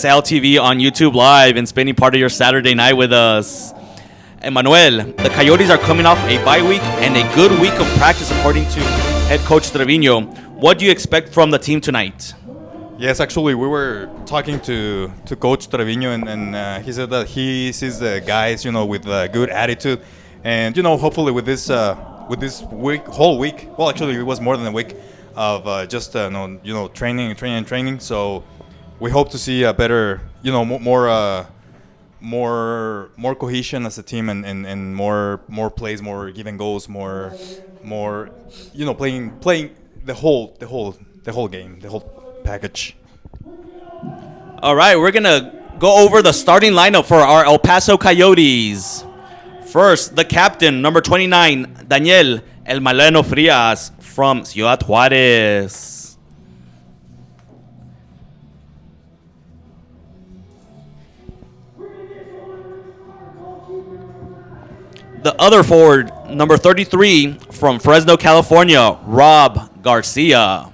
LTV on YouTube Live and spending part of your Saturday night with us. Emmanuel, the Coyotes are coming off a bye week and a good week of practice according to head coach Trevino. What do you expect from the team tonight? Yes, actually, we were talking to Coach Trevino, and he said that he sees the guys, with a good attitude, and hopefully with this whole week. Well, actually, it was more than a week of just training. So we hope to see a better, more cohesion as a team, and more plays, more given goals, more playing the whole game, the whole package. All right, we're going to go over the starting lineup for our El Paso Coyotes. First, the captain, number 29, Daniel El Maleno Frias from Ciudad Juárez. The other forward, number 33, from Fresno, California, Rob Garcia.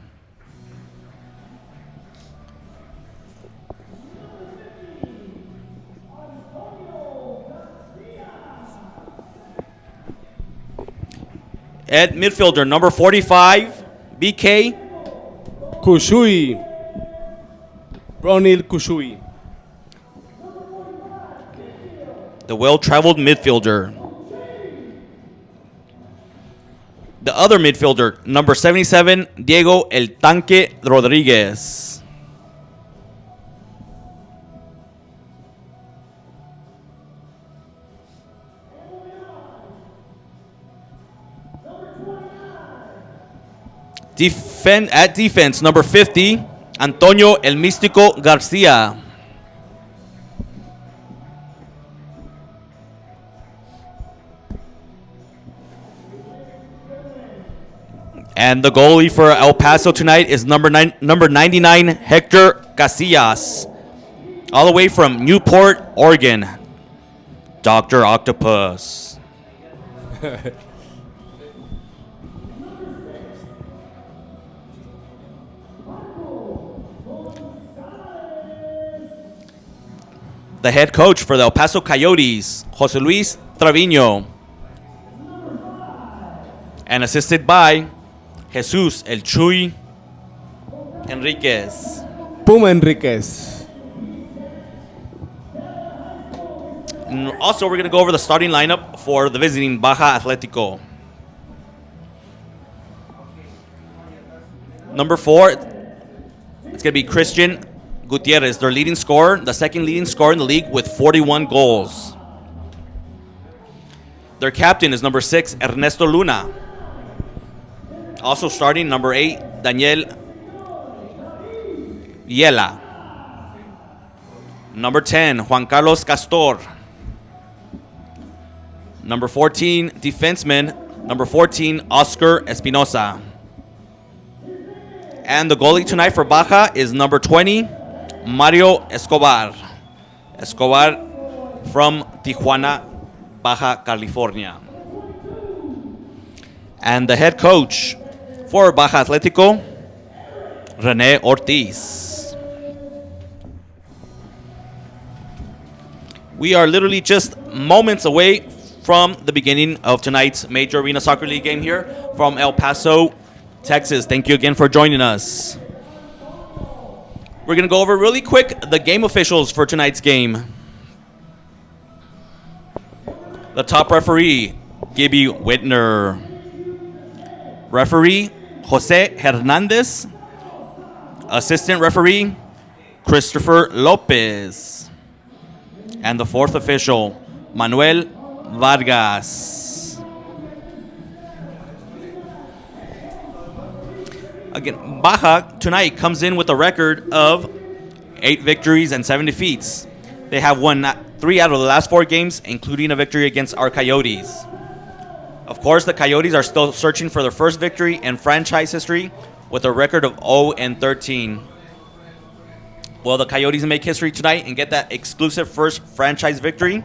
At midfielder, number 45, BK Kushui. Ronil Kushui. The well-traveled midfielder. The other midfielder, number 77, Diego El Tanque Rodriguez. At defense, number 50, Antonio El Místico Garcia. And the goalie for El Paso tonight is number 99, Hector Casillas. All the way from Newport, Oregon, Dr. Octopus. The head coach for the El Paso Coyotes, Jose Luis Trevino. And assisted by Jesus El Chuy Enriquez. Puma Enriquez. And also, we're going to go over the starting lineup for the visiting Baja Atletico. Number 4, it's going to be Christian Gutierrez, their leading scorer, the second leading scorer in the league with 41 goals. Their captain is number 6, Ernesto Luna. Also starting, number 8, Daniel Yela. Number 10, Juan Carlos Castor. Number 14, defenseman, number 14, Oscar Espinosa. And the goalie tonight for Baja is number 20, Mario Escobar. Escobar from Tijuana, Baja California. And the head coach for Baja Atletico, Rene Ortiz. We are literally just moments away from the beginning of tonight's Major Arena Soccer League game here from El Paso, Texas. Thank you again for joining us. We're going to go over really quick the game officials for tonight's game. The top referee, Gibby Whitner. Referee, Jose Hernandez. Assistant referee, Christopher Lopez. And the fourth official, Manuel Vargas. Again, Baja tonight comes in with a record of 8 victories and 7 defeats. They have won 3 out of the last 4 games, including a victory against our Coyotes. Of course, the Coyotes are still searching for their first victory in franchise history with a record of 0-13. Will the Coyotes make history tonight and get that exclusive first franchise victory?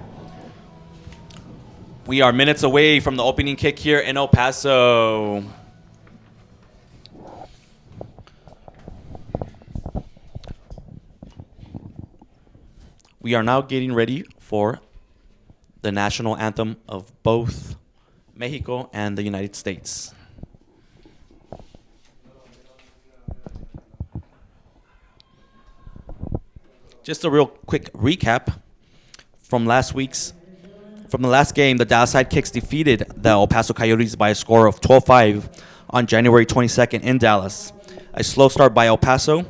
We are minutes away from the opening kick here in El Paso. We are now getting ready for the national anthem of both Mexico and the United States. Just a real quick recap from the last game. The Dallas Sidekicks defeated the El Paso Coyotes by a score of 12-5 on January 22nd in Dallas. A slow start by El Paso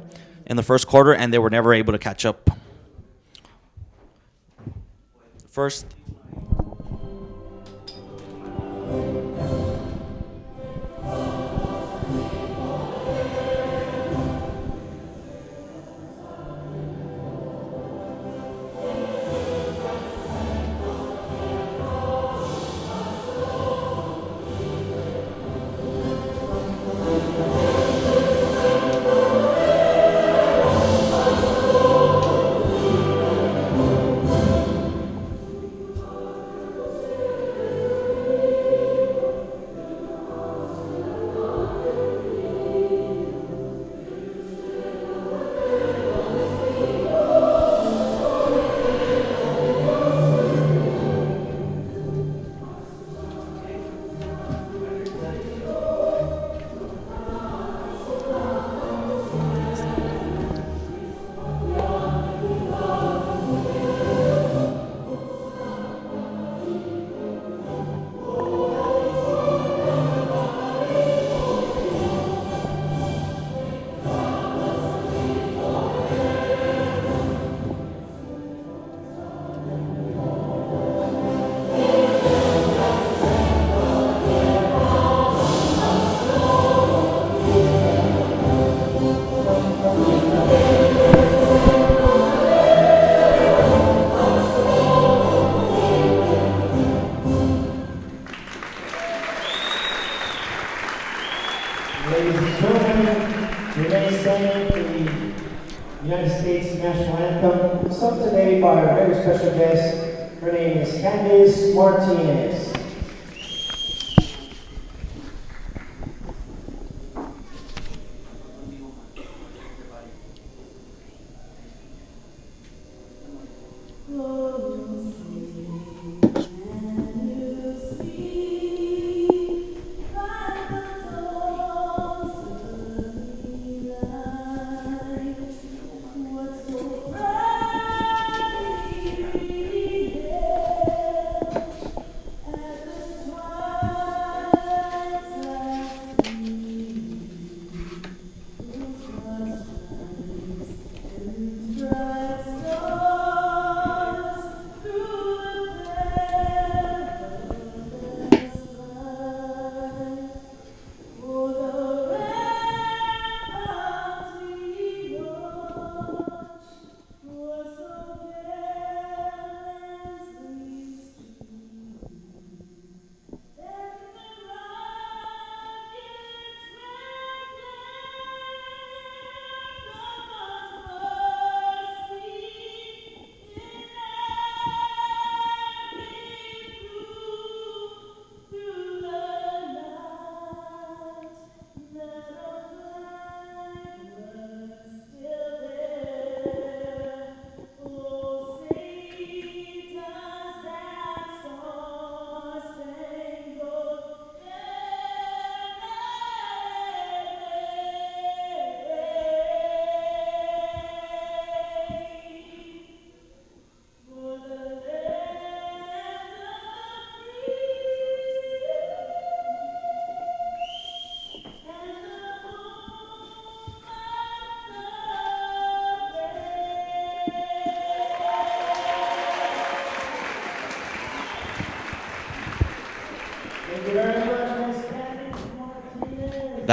in the first quarter, and they were never able to catch up. First, Ladies and gentlemen, remain standing for the United States National Anthem, sung today by our very special guest. Her name is Candice Martinez.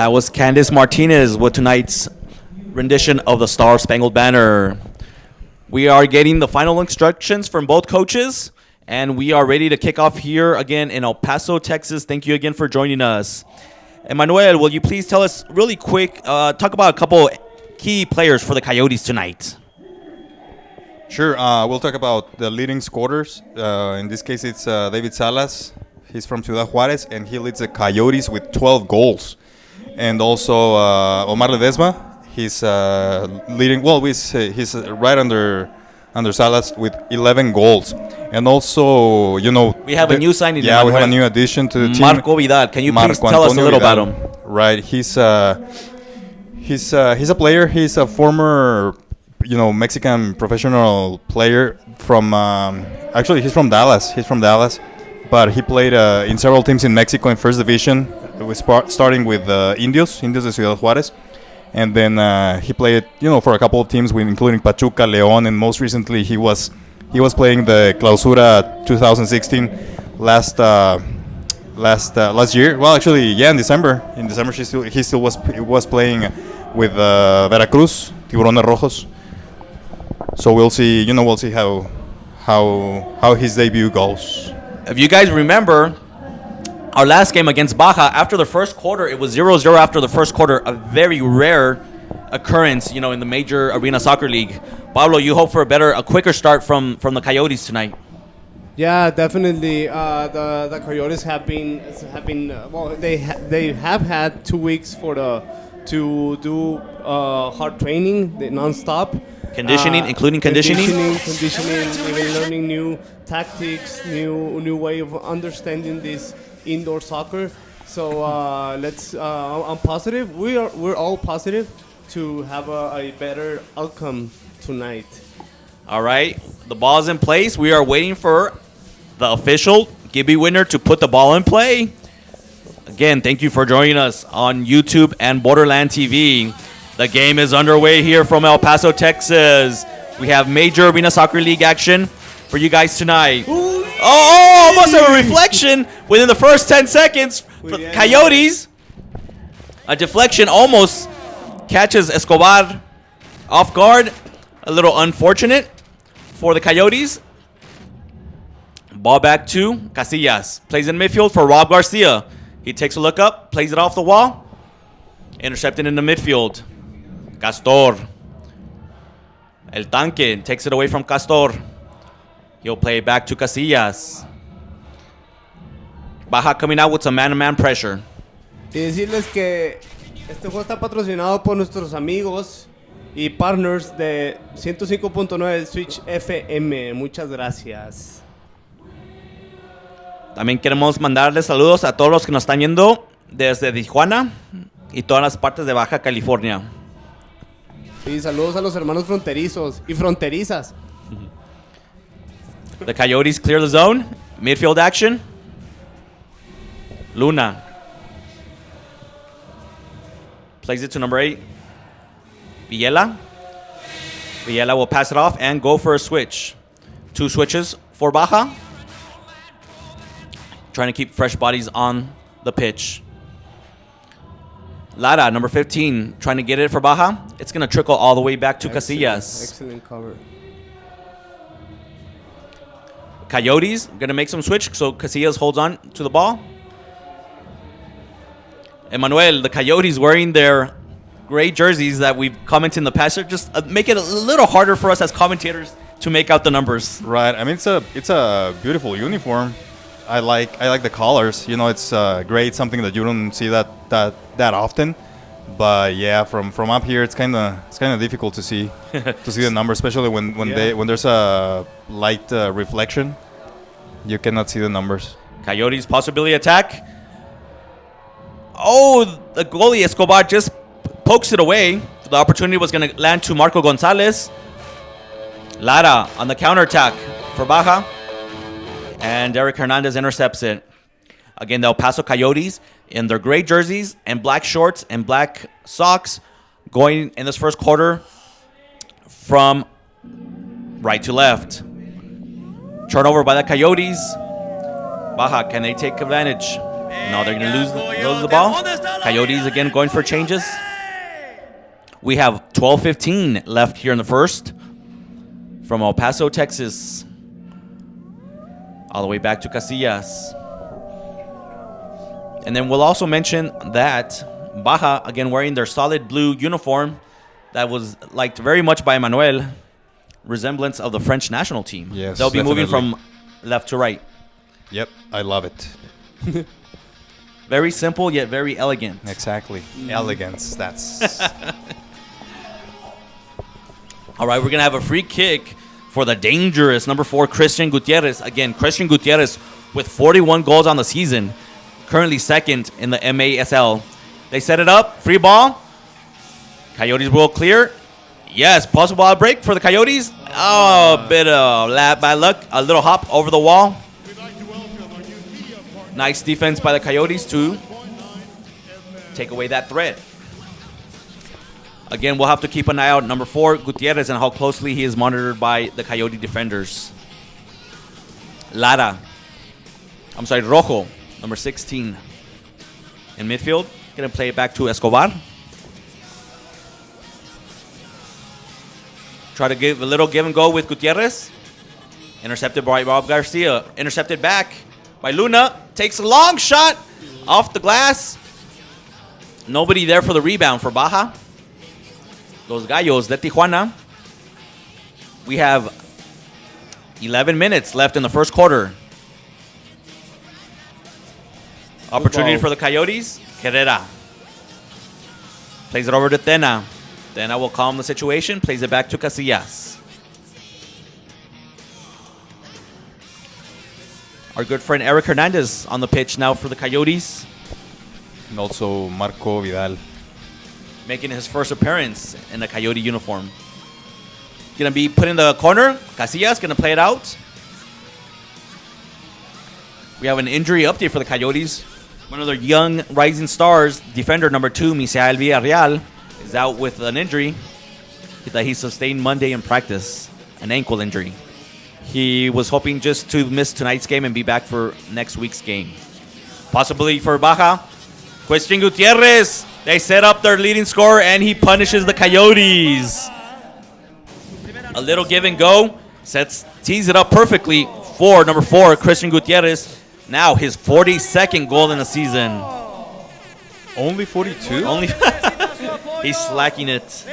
that was Candice Martinez with tonight's rendition of the Star Spangled Banner. We are getting the final instructions from both coaches, and we are ready to kick off here again in El Paso, Texas. Thank you again for joining us. Emmanuel, will you please tell us really quick, talk about a couple key players for the Coyotes tonight? Sure. We'll talk about the leading scorers. In this case, it's David Salas. He's from Ciudad Juarez, and he leads the Coyotes with 12 goals. And also Omar Ledesma. He's leading. Well, he's right under under Salas with 11 goals. And also, We have a new signing. Yeah, we have a Emmanuel. new addition to the team. Marco Vidal. Can you please Marco tell us a Antonio little Vidal. about him? Right, he's a player. He's a former, Mexican professional player from. Actually, he's from Dallas. But he played in several teams in Mexico in First Division. Starting with Indios de Ciudad Juárez, and then he played, for a couple of teams, including Pachuca, León, and most recently he was playing the Clausura 2016 last year. Well, actually, yeah, in December. In December, he still was playing with Veracruz, Tiburones Rojos. So we'll see. We'll see how his debut goes. If you guys remember, our last game against Baja, after the first quarter, it was 0-0 after the first quarter, a very rare occurrence, in the major arena soccer league. Pablo, you hope for a quicker start from the Coyotes tonight. Yeah, definitely. The Coyotes have been well. They have had 2 weeks to do hard training, non-stop. Conditioning, including conditioning. Conditioning. They've been learning new tactics, new way of understanding this indoor soccer. So I'm positive. We're all positive to have a better outcome tonight. All right, the ball's in place. We are waiting for the official Gibby winner to put the ball in play. Again, thank you for joining us on YouTube and Borderland TV. The game is underway here from El Paso, Texas. We have Major Arena Soccer League action for you guys tonight. Oh, almost a reflection within the first 10 seconds for the Coyotes. A deflection almost catches Escobar off guard. A little unfortunate for the Coyotes. Ball back to Casillas. Plays in midfield for Rob Garcia. He takes a look up, plays it off the wall. Intercepted in the midfield. Castor. El Tanque takes it away from Castor. He'll play it back to Casillas. Baja coming out with some man-to-man pressure. Y decirles que este juego está patrocinado por nuestros amigos y partners de 105.9 Switch FM. Muchas gracias. También queremos mandarles saludos a todos los que nos están yendo desde Tijuana y todas las partes de Baja California. Y saludos a los hermanos fronterizos y fronterizas. The Coyotes clear the zone. Midfield action. Luna. Plays it to number 8. Villela. Villela will pass it off and go for a switch. 2 switches for Baja. Trying to keep fresh bodies on the pitch. Lara, number 15, trying to get it for Baja. It's going to trickle all the way back to Casillas. Excellent cover. Coyotes going to make some switch, so Casillas holds on to the ball. Emmanuel, the Coyotes wearing their gray jerseys that we've commented in the past, just make it a little harder for us as commentators to make out the numbers. Right. I mean, it's a beautiful uniform. I like the colors. It's great. Something that you don't see that often. But yeah, from up here, it's kind of difficult to see the numbers, especially when there's a light reflection. You cannot see the numbers. Coyotes possibility attack. Oh, the goalie Escobar just pokes it away. The opportunity was going to land to Marco Gonzalez. Lara on the counterattack for Baja. And Derek Hernandez intercepts it. Again, the El Paso Coyotes in their gray jerseys and black shorts and black socks going in this first quarter from right to left. Turnover by the Coyotes. Baja, can they take advantage? No, they're going to lose the ball. Coyotes again going for changes. We have 12:15 left here in the first from El Paso, Texas. All the way back to Casillas. And then we'll also mention that Baja, again, wearing their solid blue uniform that was liked very much by Manuel, resemblance of the French national team. Yes, they'll be moving definitely. from left to right. Yep, I love it. Very simple, yet very elegant. Exactly. Elegance. That's All right, we're going to have a free kick for the dangerous number 4, Christian Gutierrez. Again, Christian Gutierrez with 41 goals on the season, currently second in the MASL. They set it up, free ball. Coyotes will clear. Yes, possible outbreak for the Coyotes. Oh, a bit of bad luck. A little hop over the wall. Nice defense by the Coyotes to take away that threat. Again, we'll have to keep an eye out, number 4, Gutierrez, and how closely he is monitored by the Coyote defenders. Rojo, number 16. In midfield, going to play it back to Escobar. Try to give a little give and go with Gutierrez. Intercepted by Rob Garcia. Intercepted back by Luna. Takes a long shot off the glass. Nobody there for the rebound for Baja. Los Gallos de Tijuana. We have 11 minutes left in the first quarter. Opportunity for the Coyotes. Herrera. Plays it over to Tena. Tena will calm the situation. Plays it back to Casillas. Our good friend Eric Hernandez on the pitch now for the Coyotes. And also Marco Vidal. Making his first appearance in a Coyote uniform. Going to be put in the corner. Casillas going to play it out. We have an injury update for the Coyotes. One of their young rising stars, defender number 2, Misael Villarreal, is out with an injury that he sustained Monday in practice, an ankle injury. He was hoping just to miss tonight's game and be back for next week's game. Possibly for Baja. Christian Gutierrez. They set up their leading scorer, and he punishes the Coyotes. A little give and go. Tees it up perfectly for number 4, Christian Gutierrez. Now his 42nd goal in the season. Only 42? Only he's slacking it.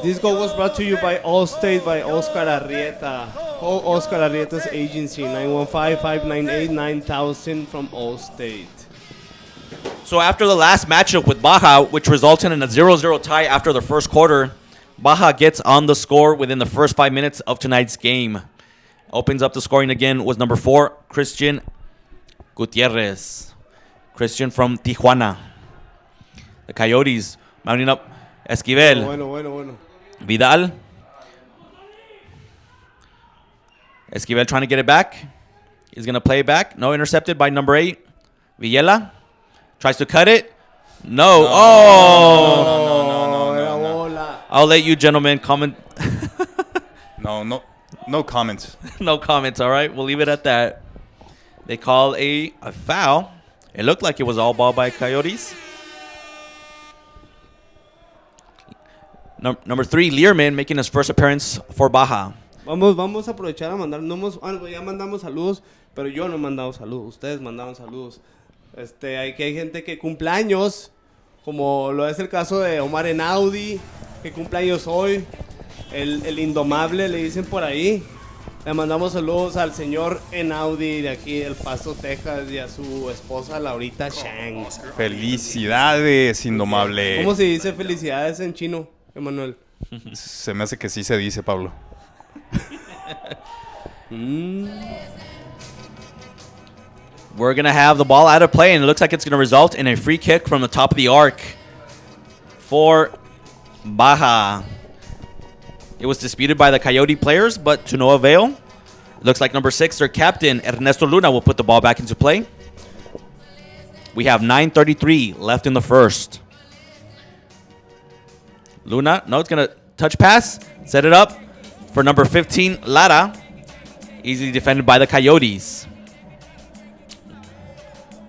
This goal was brought to you by Allstate by Oscar Arrieta. Call Oscar Arrieta's agency, 915-598-9000 from Allstate. So after the last matchup with Baja, which resulted in a 0-0 tie after the first quarter, Baja gets on the score within the first 5 minutes of tonight's game. Opens up the scoring again was number 4, Christian Gutierrez. Christian from Tijuana. The Coyotes mounting up. Esquivel. Bueno. Vidal. Esquivel trying to get it back. He's going to play it back. No, intercepted by number 8. Villela. Tries to cut it. No. No. I'll let you gentlemen comment. No comments. No comments, all right? We'll leave it at that. They call a foul. It looked like it was all ball by Coyotes. Number 3, Learman, making his first appearance for Baja. Vamos a aprovechar a mandar. Ya mandamos saludos, pero yo no he mandado saludos. Ustedes mandaron saludos. Hay gente que cumple años, como lo es el caso de Omar Enaudi, que cumple años hoy. El indomable, le dicen por ahí. Le mandamos saludos al señor Enaudi de aquí del Paso, Texas, y a su esposa Laurita Shang. Felicidades, indomable. ¿Cómo se dice felicidades en chino, Emanuel? Se me hace que sí se dice, Pablo. We're going to have the ball out of play, and it looks like it's going to result in a free kick from the top of the arc for Baja. It was disputed by the Coyote players, but to no avail. It looks like number 6, their captain, Ernesto Luna, will put the ball back into play. We have 9:33 left in the first. Luna, no, it's going to touch pass, set it up for number 15, Lara. Easily defended by the Coyotes.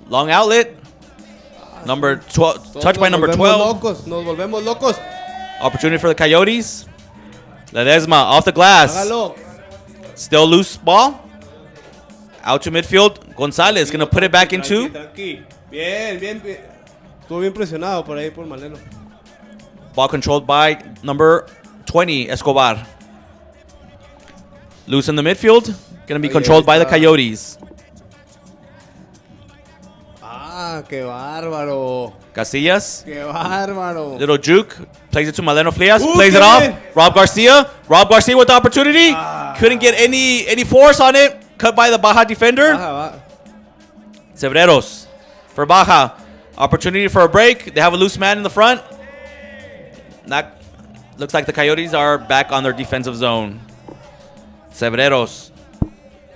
Long outlet. Number 12, touched by number 12. Nos volvemos locos. Opportunity for the Coyotes. Ledesma off the glass. Hágalo. Still loose ball. Out to midfield. Gonzalez going to put it back into. Tranqui. Bien. Estuvo bien presionado por ahí por Maleno. Ball controlled by number 20, Escobar. Loose in the midfield. Going to be controlled by the Coyotes. ¡Qué bárbaro! Casillas. ¡Qué bárbaro! Little juke. Plays it to Maleno Frias. Ooh, Plays it good off. man. Rob Garcia. Rob Garcia with the opportunity. Couldn't get any force on it. Cut by the Baja defender. Baja. Cebreros for Baja. Opportunity for a break. They have a loose man in the front. Looks like the Coyotes are back on their defensive zone. Cebreros.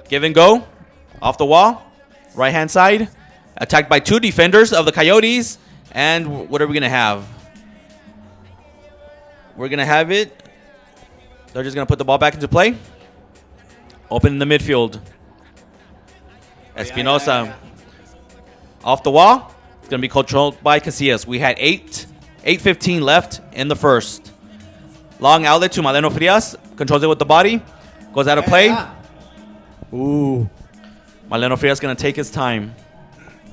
Give and go. Off the wall. Right hand side. Attacked by 2 defenders of the Coyotes. And what are we going to have? We're going to have it. They're just going to put the ball back into play. Open in the midfield. Espinosa. Off the wall. It's going to be controlled by Casillas. We had 8:15 left in the first. Long outlet to Maleno Frias. Controls it with the body. Goes out of play. Maleno Frias going to take his time.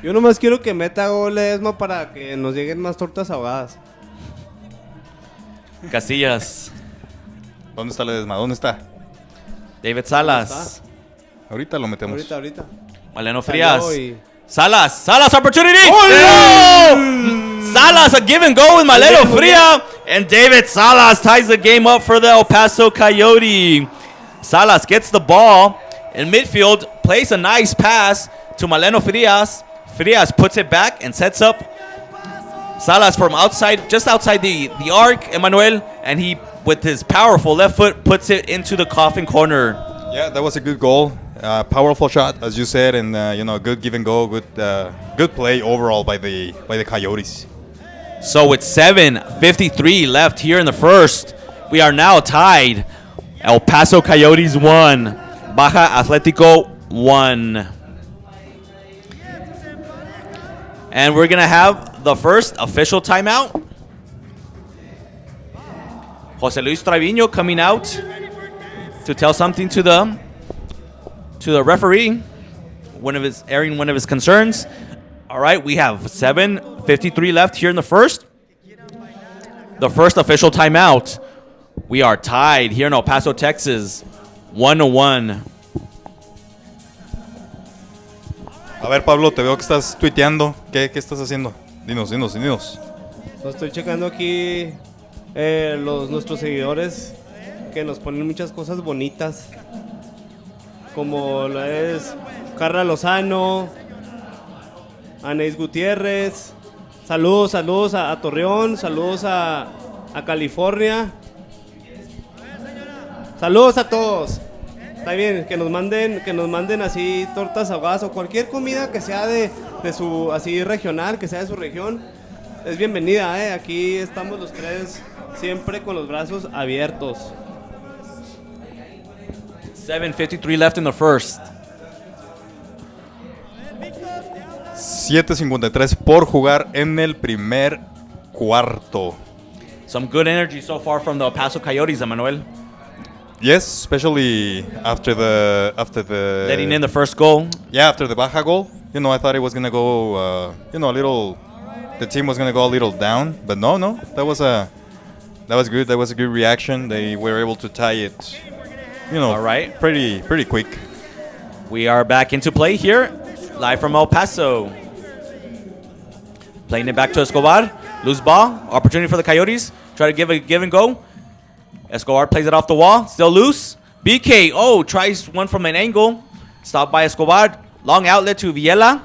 Yo nomás quiero que meta goles, Esma, para que nos lleguen más tortas ahogadas. Casillas. ¿Dónde está Ledesma? ¿Dónde está? David Salas. Ahorita lo metemos. Ahorita. Maleno Frias. Salió y- Salas opportunity. Oh! Salas, a give and go with Maleno Fria. And David Salas ties the game up for the El Paso Coyote. Salas gets the ball in midfield, plays a nice pass to Maleno Frias. Frias puts it back and sets up Salas from outside, just outside the arc, Emmanuel. And he, with his powerful left foot, puts it into the coffin corner. Yeah, that was a good goal. Powerful shot, as you said, and good give and go, good play overall by the Coyotes. So with 7:53 left here in the first, we are now tied. El Paso Coyotes 1, Baja Atletico 1. And we're going to have the first official timeout. Jose Luis Trevino coming out to tell something to the referee, airing one of his concerns. All right, we have 7:53 left here in the first. The first official timeout. We are tied here in El Paso, Texas, 1-1. A ver, Pablo, te veo que estás tuiteando. ¿Qué estás haciendo? Dinos. Lo estoy checando aquí nuestros seguidores que nos ponen muchas cosas bonitas. Como la es Carla Lozano, Anaís Gutiérrez. Saludos a Torreón, saludos a California. Saludos a todos. Está bien, que nos manden así tortas ahogadas o cualquier comida que sea de su así regional, que sea de su región. Es bienvenida, Aquí estamos los tres siempre con los brazos abiertos. 7:53 left in the first. 7:53 por jugar en el primer cuarto. Some good energy so far from the El Paso Coyotes, Emmanuel. Yes, especially after the Letting in the first goal. Yeah, after the Baja goal. I thought it was gonna go a little. The team was gonna go a little down, but no, that was good. That was a good reaction. They were able to tie it. All right, pretty quick. we are back into play here, live from El Paso. Playing it back to Escobar. Loose ball. Opportunity for the Coyotes. Try to give and go. Escobar plays it off the wall. Still loose. BK, tries one from an angle. Stopped by Escobar. Long outlet to Villela.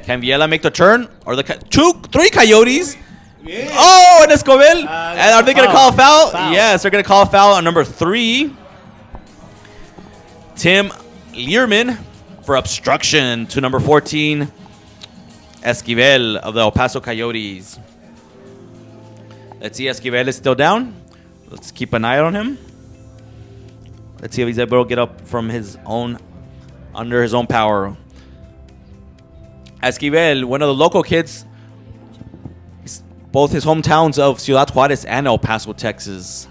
Can Villela make the turn? Or three Coyotes. Bien. Oh, and Escobar. And are they going to call a foul? Foul. Yes, they're going to call a foul on number 3. Tim Learman for obstruction to number 14. Esquivel of the El Paso Coyotes. Let's see, Esquivel is still down. Let's keep an eye on him. Let's see if he's able to get up from under his own power. Esquivel, one of the local kids, both his hometowns of Ciudad Juarez and El Paso, Texas.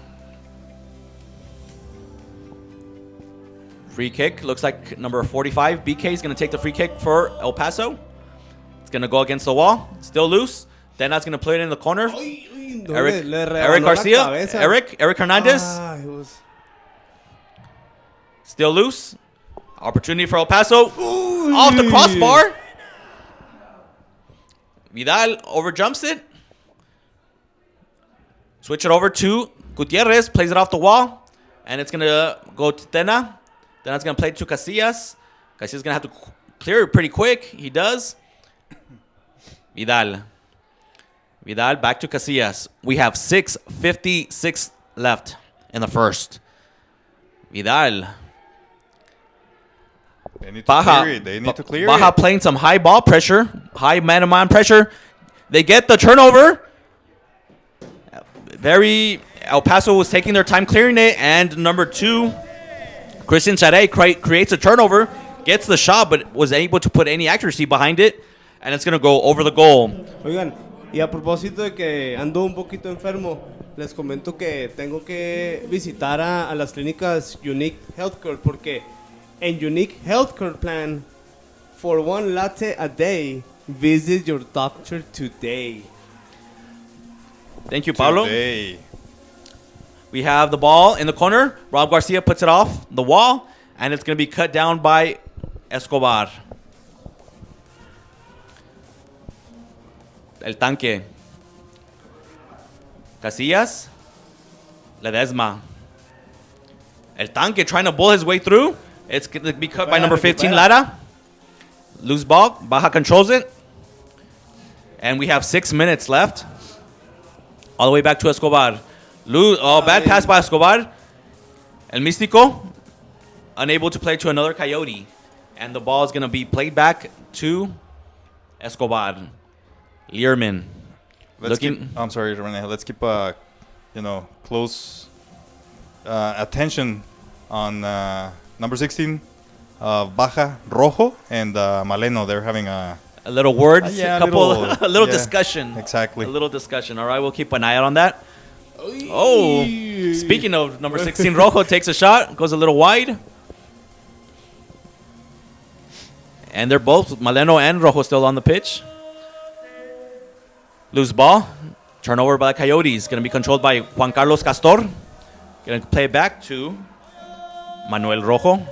Free kick, looks like number 45, BK, is going to take the free kick for El Paso. It's going to go against the wall, still loose. Then that's going to play it in the corner. Eric Garcia, Eric Hernandez. Still loose. Opportunity for El Paso. Off the crossbar. Vidal overjumps it. Switch it over to Gutierrez. Plays it off the wall. And it's going to go to Tena. Tena's going to play it to Casillas. Casillas is going to have to clear it pretty quick. He does. Vidal back to Casillas. We have 6:56 left in the first. Vidal. They need to Baja, clear it. They need to clear Baja it. playing some high ball pressure, high man-to-man pressure. They get the turnover. El Paso was taking their time clearing it, and number 2, Christian Chare creates a turnover, gets the shot, but was able to put any accuracy behind it, and it's going to go over the goal. Oigan, y a propósito de que ando un poquito enfermo, les comento que tengo que visitar a las clínicas Unique Healthcare porque en Unique Healthcare plan, for 1 latte a day, visit your doctor today. Thank you, Pablo. Today. We have the ball in the corner. Rob Garcia puts it off the wall, and it's going to be cut down by Escobar. El Tanque. Casillas. Ledesma. El Tanque trying to bull his way through. It's going to be cut by number 15, Lara. Loose ball. Baja controls it. And we have 6 minutes left. All the way back to Escobar. Bad pass by Escobar. El Místico, unable to play to another Coyote. And the ball is going to be played back to Escobar. Learman. I'm sorry, Rene. Let's keep, close attention on number 16, Baja, Rojo, and Maleno. They're having a little word, yeah, a little discussion. Exactly. A little discussion. All right, we'll keep an eye out on that. Oh, speaking of number 16, Rojo takes a shot, goes a little wide. And they're both, Maleno and Rojo, still on the pitch. Loose ball. Turnover by the Coyotes. Going to be controlled by Juan Carlos Castor. Going to play it back to Manuel Rojo.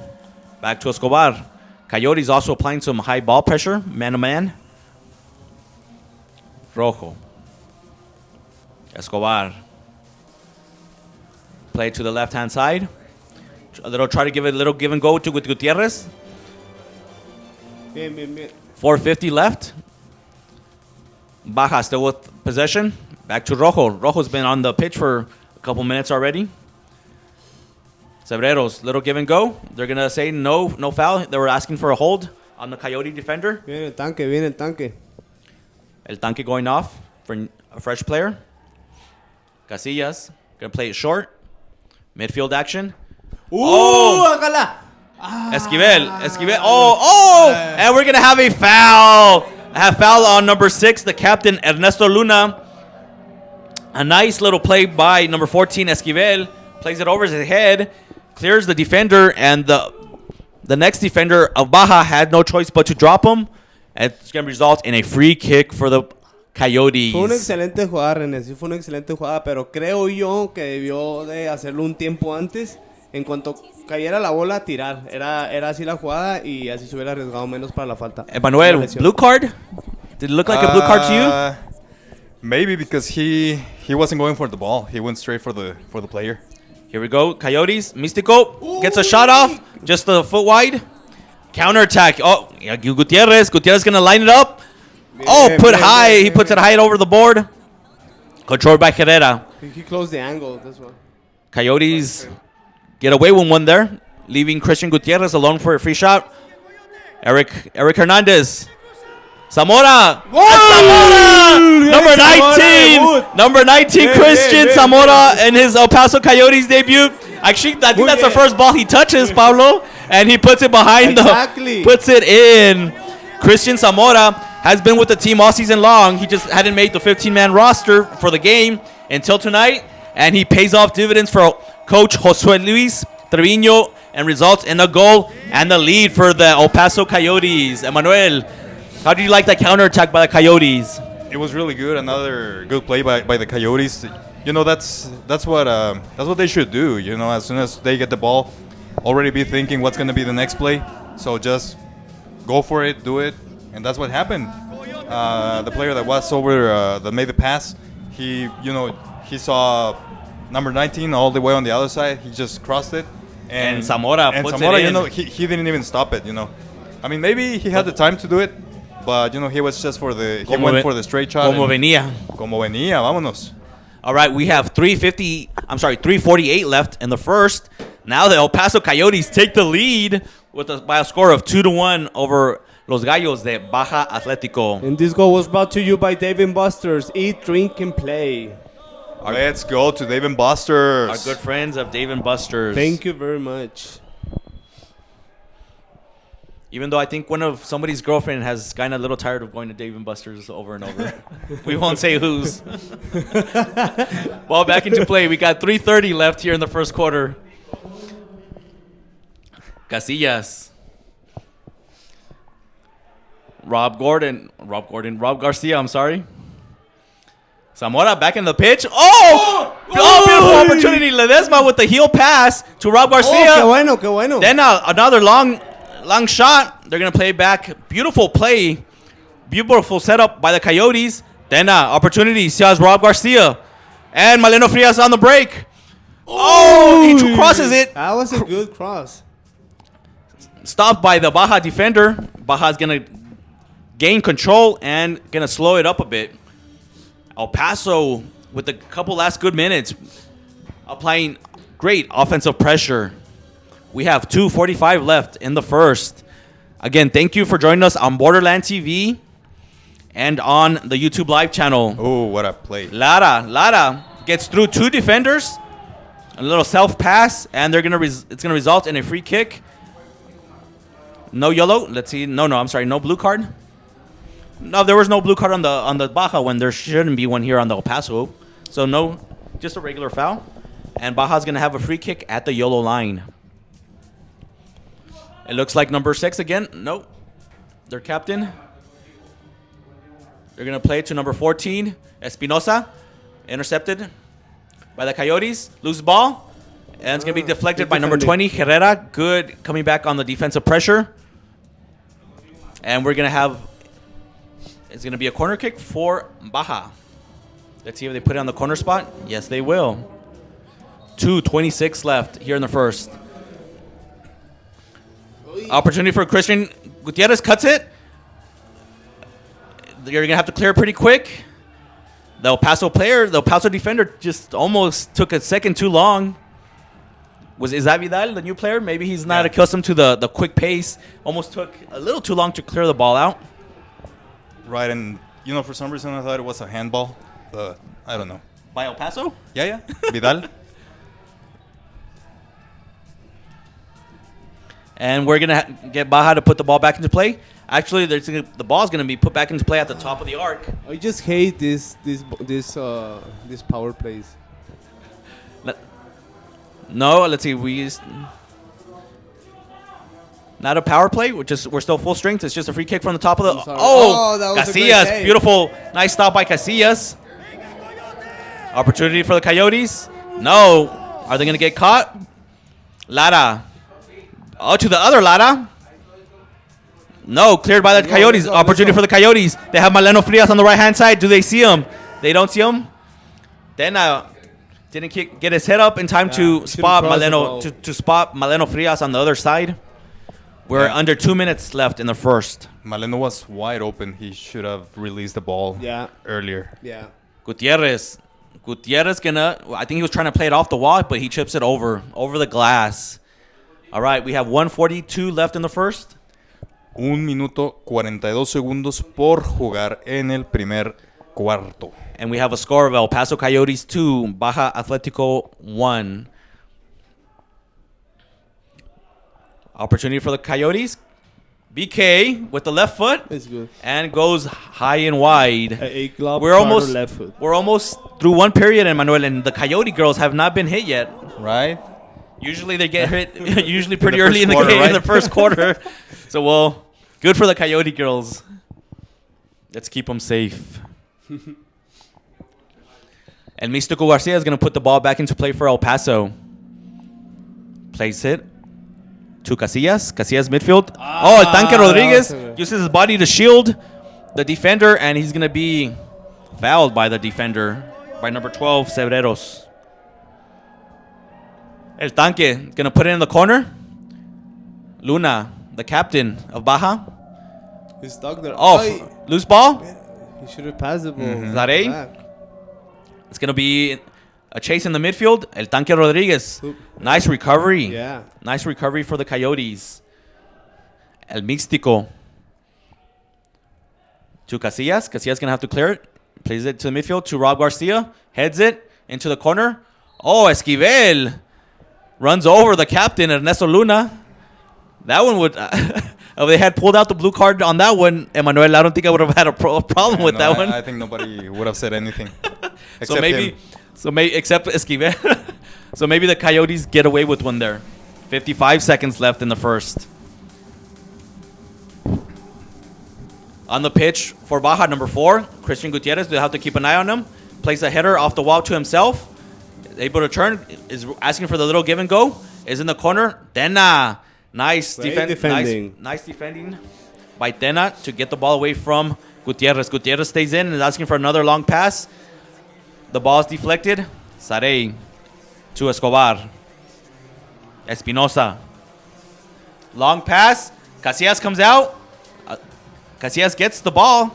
Back to Escobar. Coyotes also applying some high ball pressure, man-to-man. Rojo. Escobar. Play to the left-hand side. Try to give it a little give and go to Gutierrez. 4:50 left. Baja still with possession. Back to Rojo. Rojo's been on the pitch for a couple minutes already. Cebreros, little give and go. They're going to say no foul. They were asking for a hold on the Coyote defender. Viene el tanque. El Tanque going off for a fresh player. Casillas going to play it short. Midfield action. Hágala. Esquivel. And we're going to have a foul. Foul on number 6, the captain, Ernesto Luna. A nice little play by number 14, Esquivel. Plays it over his head. Clears the defender, and the next defender of Baja had no choice but to drop him. And it's going to result in a free kick for the Coyotes. Fue una excelente jugada, René. Sí, fue una excelente jugada, pero creo yo que debió de hacerlo un tiempo antes. En cuanto cayera la bola, tirar. Era así la jugada y así se hubiera arriesgado menos para la falta. Emmanuel, blue card? Did it look like a blue card to you? Maybe because he wasn't going for the ball. He went straight for the player. Here we go. Coyotes. Místico gets a shot off. Just a foot wide. Counterattack. Oh, yeah, Gutierrez. Gutierrez going to line it up. High. He puts it high over the board. Controlled by Herrera. He closed the angle. This one. Coyotes get away with one there, leaving Christian Gutierrez alone for a free shot. Eric Hernandez. Zamora! Zamora! Number 19, Christian Zamora in his El Paso Coyotes debut. Actually, I think that's the first ball he touches, Pablo, and he puts it behind puts it in. Christian Zamora has been with the team all season long. He just hadn't made the 15-man roster for the game until tonight, and he pays off dividends for Coach Josue Luis Trevino and results in a goal and the lead for the El Paso Coyotes. Emmanuel, how did you like that counterattack by the Coyotes? It was really good. Another good play by the Coyotes. You know, that's what they should do. You know, as soon as they get the ball, already be thinking what's going to be the next play. So just go for it, do it, and that's what happened. the player that was over that made the pass, he saw number 19 all the way on the other side. He just crossed it, And Zamora puts it in. he didn't even stop it. I mean, maybe he had the time to do it, but he was just he went for the straight shot. Como venía. Como venía, vámonos. All right, we have 3:48 left in the first. Now the El Paso Coyotes take the lead by a score of 2-1 over Los Gallos de Baja Atletico. And this goal was brought to you by Dave & Buster's. Eat, drink, and play. Let's go to Dave & Buster's. Our good friends of Dave & Buster's. Thank you very much. Even though I think somebody's girlfriend has gotten a little tired of going to Dave & Buster's over and over. We won't say whose. Ball back into play. We got 3:30 left here in the first quarter. Casillas. Rob Garcia, I'm sorry. Zamora back in the pitch. Oh, beautiful opportunity. Ledesma with the heel pass to Rob Garcia. Oh, qué bueno. Then another long shot. They're going to play back. Beautiful play. Beautiful setup by the Coyotes. Then opportunity. Sees Rob Garcia. And Maleno Frias on the break. Oh, he crosses it. That was a good cross. Stopped by the Baja defender. Baja's going to gain control and going to slow it up a bit. El Paso with a couple last good minutes. Applying great offensive pressure. We have 2:45 left in the first. Again, thank you for joining us on Borderland TV and on the YouTube live channel. Oh, what a play. Lara gets through two defenders. A little self pass, and it's gonna result in a free kick. No yellow. Let's see. I'm sorry. No blue card. No, there was no blue card on the Baja when there shouldn't be one here on the El Paso. So no, just a regular foul. And Baja's gonna have a free kick at the yellow line. It looks like number 6 again. Nope. Their captain. They're gonna play to number 14, Espinosa. Intercepted by the Coyotes. Loose ball. And it's gonna be deflected by number 20, Herrera. Good coming back on the defensive pressure. And we're gonna have. It's going to be a corner kick for Baja. Let's see if they put it on the corner spot. Yes, they will. 2:26 left here in the first. Opportunity for Christian Gutierrez. Cuts it. You're going to have to clear it pretty quick. The El Paso defender just almost took a second too long. Is that Vidal, the new player? Maybe he's not accustomed to the quick pace. Almost took a little too long to clear the ball out. Right, and for some reason I thought it was a handball, but I don't know. By El Paso? Yeah. Vidal. And we're going to get Baja to put the ball back into play. Actually, the ball's going to be put back into play at the top of the arc. I just hate this power plays. No, let's see. Not a power play. We're still full strength. It's just a free kick from the top of the. Oh, that was a great Casillas. save. Beautiful. Nice stop by Casillas. Opportunity for the Coyotes. No. Are they going to get caught? Lara. Oh, to the other Lara. No. Cleared by the Coyotes. Opportunity for the Coyotes. They have Maleno Frias on the right-hand side. Do they see him? They don't see him. Then didn't get his head up in time to spot Maleno Frias on the other side. We're under 2 minutes left in the first. Maleno was wide open. He should have released the ball earlier. Yeah. Gutierrez I think he was trying to play it off the wall, but he chips it over the glass. All right, we have 1:42 left in the first. 1 minuto 42 segundos por jugar en el primer cuarto. And we have a score of El Paso Coyotes 2, Baja Atletico 1. Opportunity for the Coyotes. BK with the left foot. It's good. And goes high and wide. We're almost left foot. We're almost through one period, Emmanuel, and the Coyote girls have not been hit yet. Right. Usually they get hit usually pretty early in the game, right? In the first quarter. So, good for the Coyote girls. Let's keep them safe. And Místico Garcia is going to put the ball back into play for El Paso. Plays it to Casillas. Casillas midfield. El Tanque Rodriguez uses his body to shield the defender, and he's going to be fouled by the defender, by number 12, Cebreros. El Tanque going to put it in the corner. Luna, the captain of Baja. He's stuck there. Oh, loose ball. He should have passed the ball. Zarey. Back. It's going to be a chase in the midfield. El Tanque Rodriguez. Nice recovery. Yeah. Nice recovery for the Coyotes. El Místico. To Casillas. Casillas going to have to clear it. Plays it to the midfield to Rob Garcia. Heads it into the corner. Oh, Esquivel runs over the captain, Ernesto Luna. That one would... if they had pulled out the blue card on that one, Emmanuel, I don't think I would have had a problem with that one. I think nobody would have said anything. So maybe except Esquivel. So maybe the Coyotes get away with one there. 55 seconds left in the first. On the pitch for Baja, number 4, Christian Gutierrez. They'll have to keep an eye on him. Plays a header off the wall to himself. Able to turn. Is asking for the little give and go. Is in the corner. Tena. Nice defending. Nice defending by Tena to get the ball away from Gutierrez. Gutierrez stays in and is asking for another long pass. The ball is deflected. Zarey to Escobar. Espinosa. Long pass. Casillas comes out. Casillas gets the ball.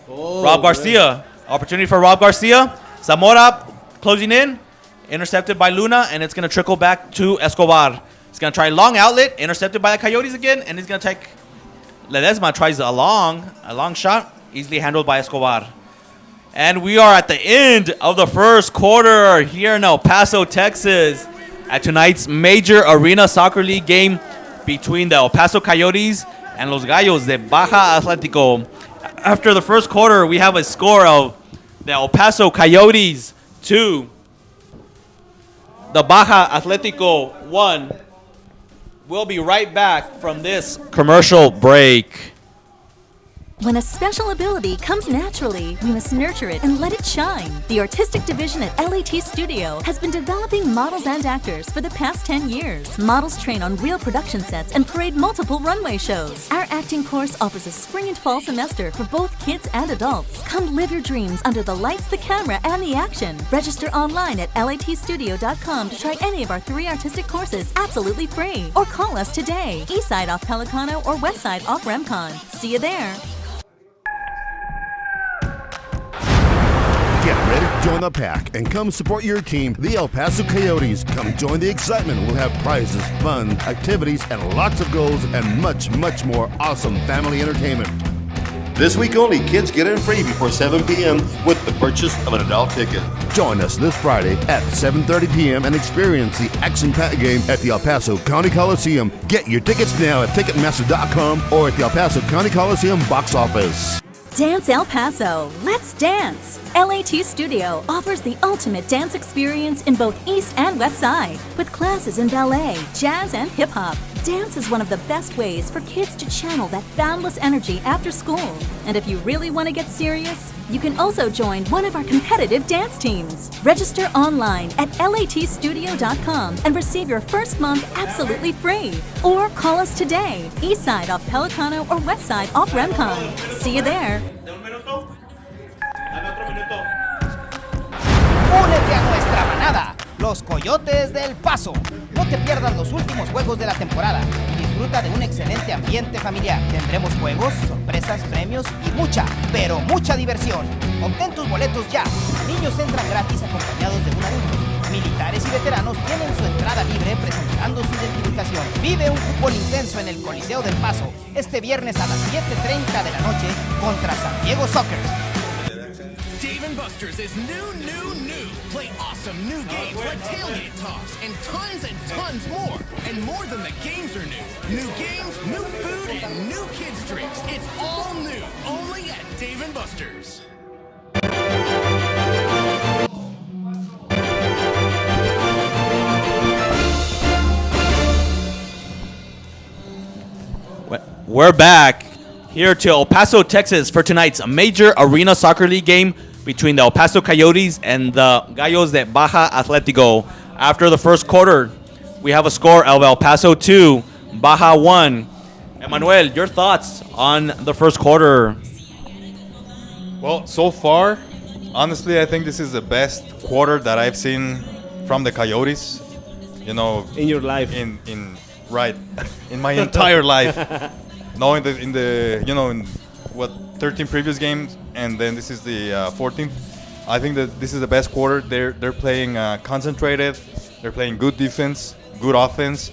Oh, Rob Garcia. Opportunity for Rob Garcia. Zamora closing in. Intercepted by Luna, and it's going to trickle back to Escobar. He's going to try long outlet. Intercepted by the Coyotes again, and he's going to take... Ledesma tries a long shot. Easily handled by Escobar. And we are at the end of the first quarter here in El Paso, Texas, at tonight's major Arena Soccer League game between the El Paso Coyotes and Los Gallos de Baja Atletico. After the first quarter, we have a score of the El Paso Coyotes 2, the Baja Atletico 1. We'll be right back from this commercial break. When a special ability comes naturally, we must nurture it and let it shine. The artistic division at LAT Studio has been developing models and actors for the past 10 years. Models train on real production sets and parade multiple runway shows. Our acting course offers a spring and fall semester for both kids and adults. Come live your dreams under the lights, the camera, and the action. Register online at latstudio.com to try any of our 3 artistic courses absolutely free. Or call us today, east side off Pelicano or west side off Remcon. See you there. Get ready to join the pack and come support your team, the El Paso Coyotes. Come join the excitement. We'll have prizes, fun, activities, and lots of goals and much, much more awesome family entertainment. This week only, kids get in free before 7 p.m. with the purchase of an adult ticket. Join us this Friday at 7:30 p.m. and experience the action-packed game at the El Paso County Coliseum. Get your tickets now at Ticketmaster.com or at the El Paso County Coliseum box office. Dance El Paso. Let's dance. LAT Studio offers the ultimate dance experience in both East and West Side, with classes in ballet, jazz, and hip hop. Dance is one of the best ways for kids to channel that boundless energy after school. And if you really want to get serious, you can also join one of our competitive dance teams. Register online at latstudio.com and receive your first month absolutely free. Or call us today, east side off Pelicano or west side off Remcon. See you there. Únete a nuestra manada, los Coyotes del Paso. No te pierdas los últimos juegos de la temporada y disfruta de un excelente ambiente familiar. Tendremos juegos, sorpresas, premios y mucha, pero mucha diversión. Obtén tus boletos ya. Niños entran gratis acompañados de un adulto. Militares y veteranos tienen su entrada libre presentando su identificación. Vive un fútbol intenso en el Coliseo del Paso este viernes a las 7:30 de la noche contra San Diego Soccer. Dave & Buster's is new. Play awesome new games like Tailgate Toss and tons more. And more than the games are new. New games, new food, and new kids' drinks. It's all new, only at Dave & Buster's. We're back here to El Paso, Texas for tonight's major Arena Soccer League game between the El Paso Coyotes and the Gallos de Baja Atletico. After the first quarter, we have a score of El Paso 2, Baja 1. Emmanuel, your thoughts on the first quarter? Well, so far, honestly, I think this is the best quarter that I've seen from the Coyotes. You know, In your life. in right, in my entire life. No, in the in what 13 previous games, and then this is the 14th. I think that this is the best quarter. They're playing concentrated. They're playing good defense, good offense,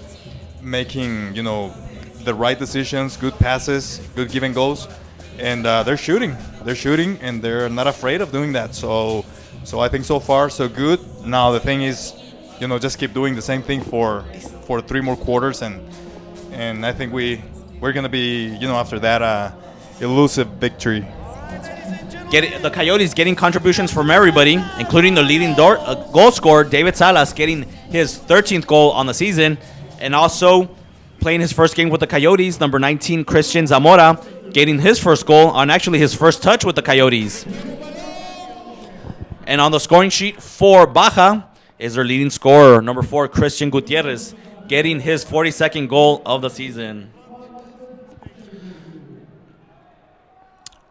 making the right decisions, good passes, good give and goes, and they're shooting. They're shooting, and they're not afraid of doing that. So I think so far so good. Now the thing is, just keep doing the same thing for 3 more quarters, and I think we're gonna be after that elusive victory. The Coyotes getting contributions from everybody, including the leading goal scorer, David Salas, getting his 13th goal on the season, and also playing his first game with the Coyotes, number 19, Christian Zamora, getting his first goal on actually his first touch with the Coyotes. And on the scoring sheet for Baja is their leading scorer, number 4, Christian Gutierrez, getting his 42nd goal of the season.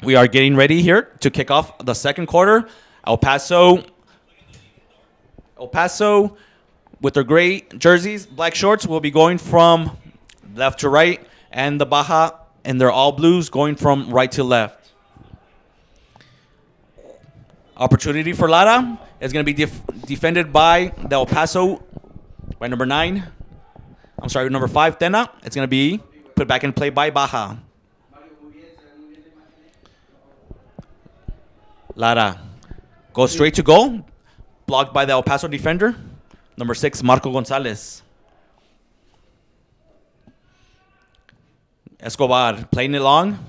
We are getting ready here to kick off the second quarter. El Paso with their gray jerseys, black shorts, will be going from left to right, and the Baja and their all blues going from right to left. Opportunity for Lara is going to be defended by the El Paso, by number 5, Tena. It's going to be put back in play by Baja. Lara goes straight to goal, blocked by the El Paso defender, number 6, Marco Gonzalez. Escobar playing it long.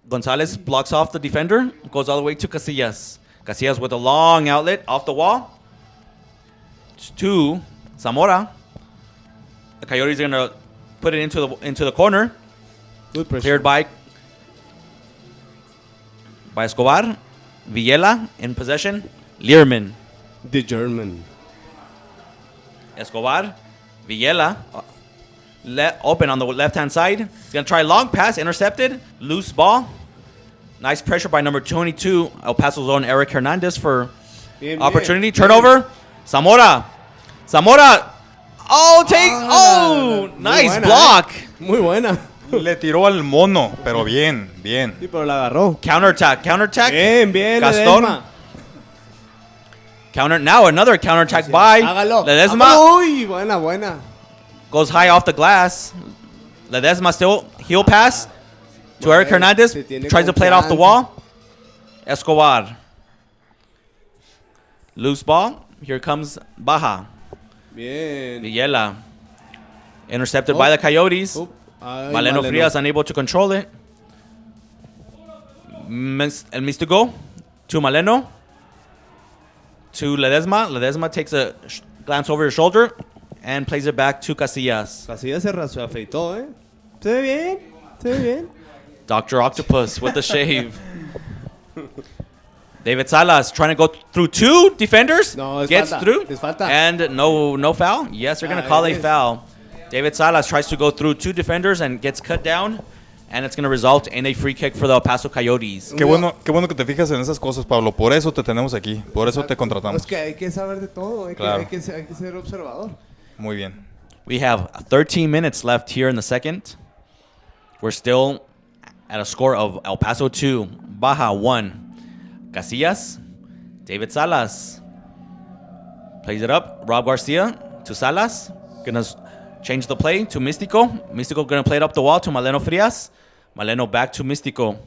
Gonzalez blocks off the defender, goes all the way to Casillas. Casillas with a long outlet off the wall to Zamora. The Coyotes are going to put it into the corner. Good pressure. Cleared by Escobar. Villela in possession. Learman. The German. Escobar. Villela. Open on the left-hand side. He's going to try a long pass. Intercepted. Loose ball. Nice pressure by number 22, El Paso's own Eric Hernandez for opportunity. Turnover. Zamora. Nice block. Muy buena. Le tiró al mono, pero bien. Sí, pero la agarró. Counterattack. Bien. Gaston. Now another counterattack by Ledesma. Uy, buena. Goes high off the glass. Ledesma still heel pass to Eric Hernandez. Tries to play it off the wall. Escobar. Loose ball. Here comes Baja. Bien. Villela. Intercepted by the Coyotes. Maleno Frias unable to control it. El Místico to Maleno. To Ledesma. Ledesma takes a glance over his shoulder and plays it back to Casillas. Casillas se afeitó, ¿eh? Se ve bien. Dr. Octopus with the shave. David Salas trying to go through 2 defenders. No, gets falta. through. Es falta. And no foul. Yes, they're going to call a foul. David Salas tries to go through 2 defenders and gets cut down. And it's going to result in a free kick for the El Paso Coyotes. Qué bueno que te fijas en esas cosas, Pablo. Por eso te tenemos aquí. Por eso te contratamos. Es que hay que saber de todo. Hay que ser observador. Muy bien. We have 13 minutes left here in the second. We're still at a score of El Paso 2, Baja 1. Casillas, David Salas. Plays it up. Rob Garcia to Salas. Gonna change the play to Místico. Místico gonna play it up the wall to Maleno Frias. Maleno back to Místico.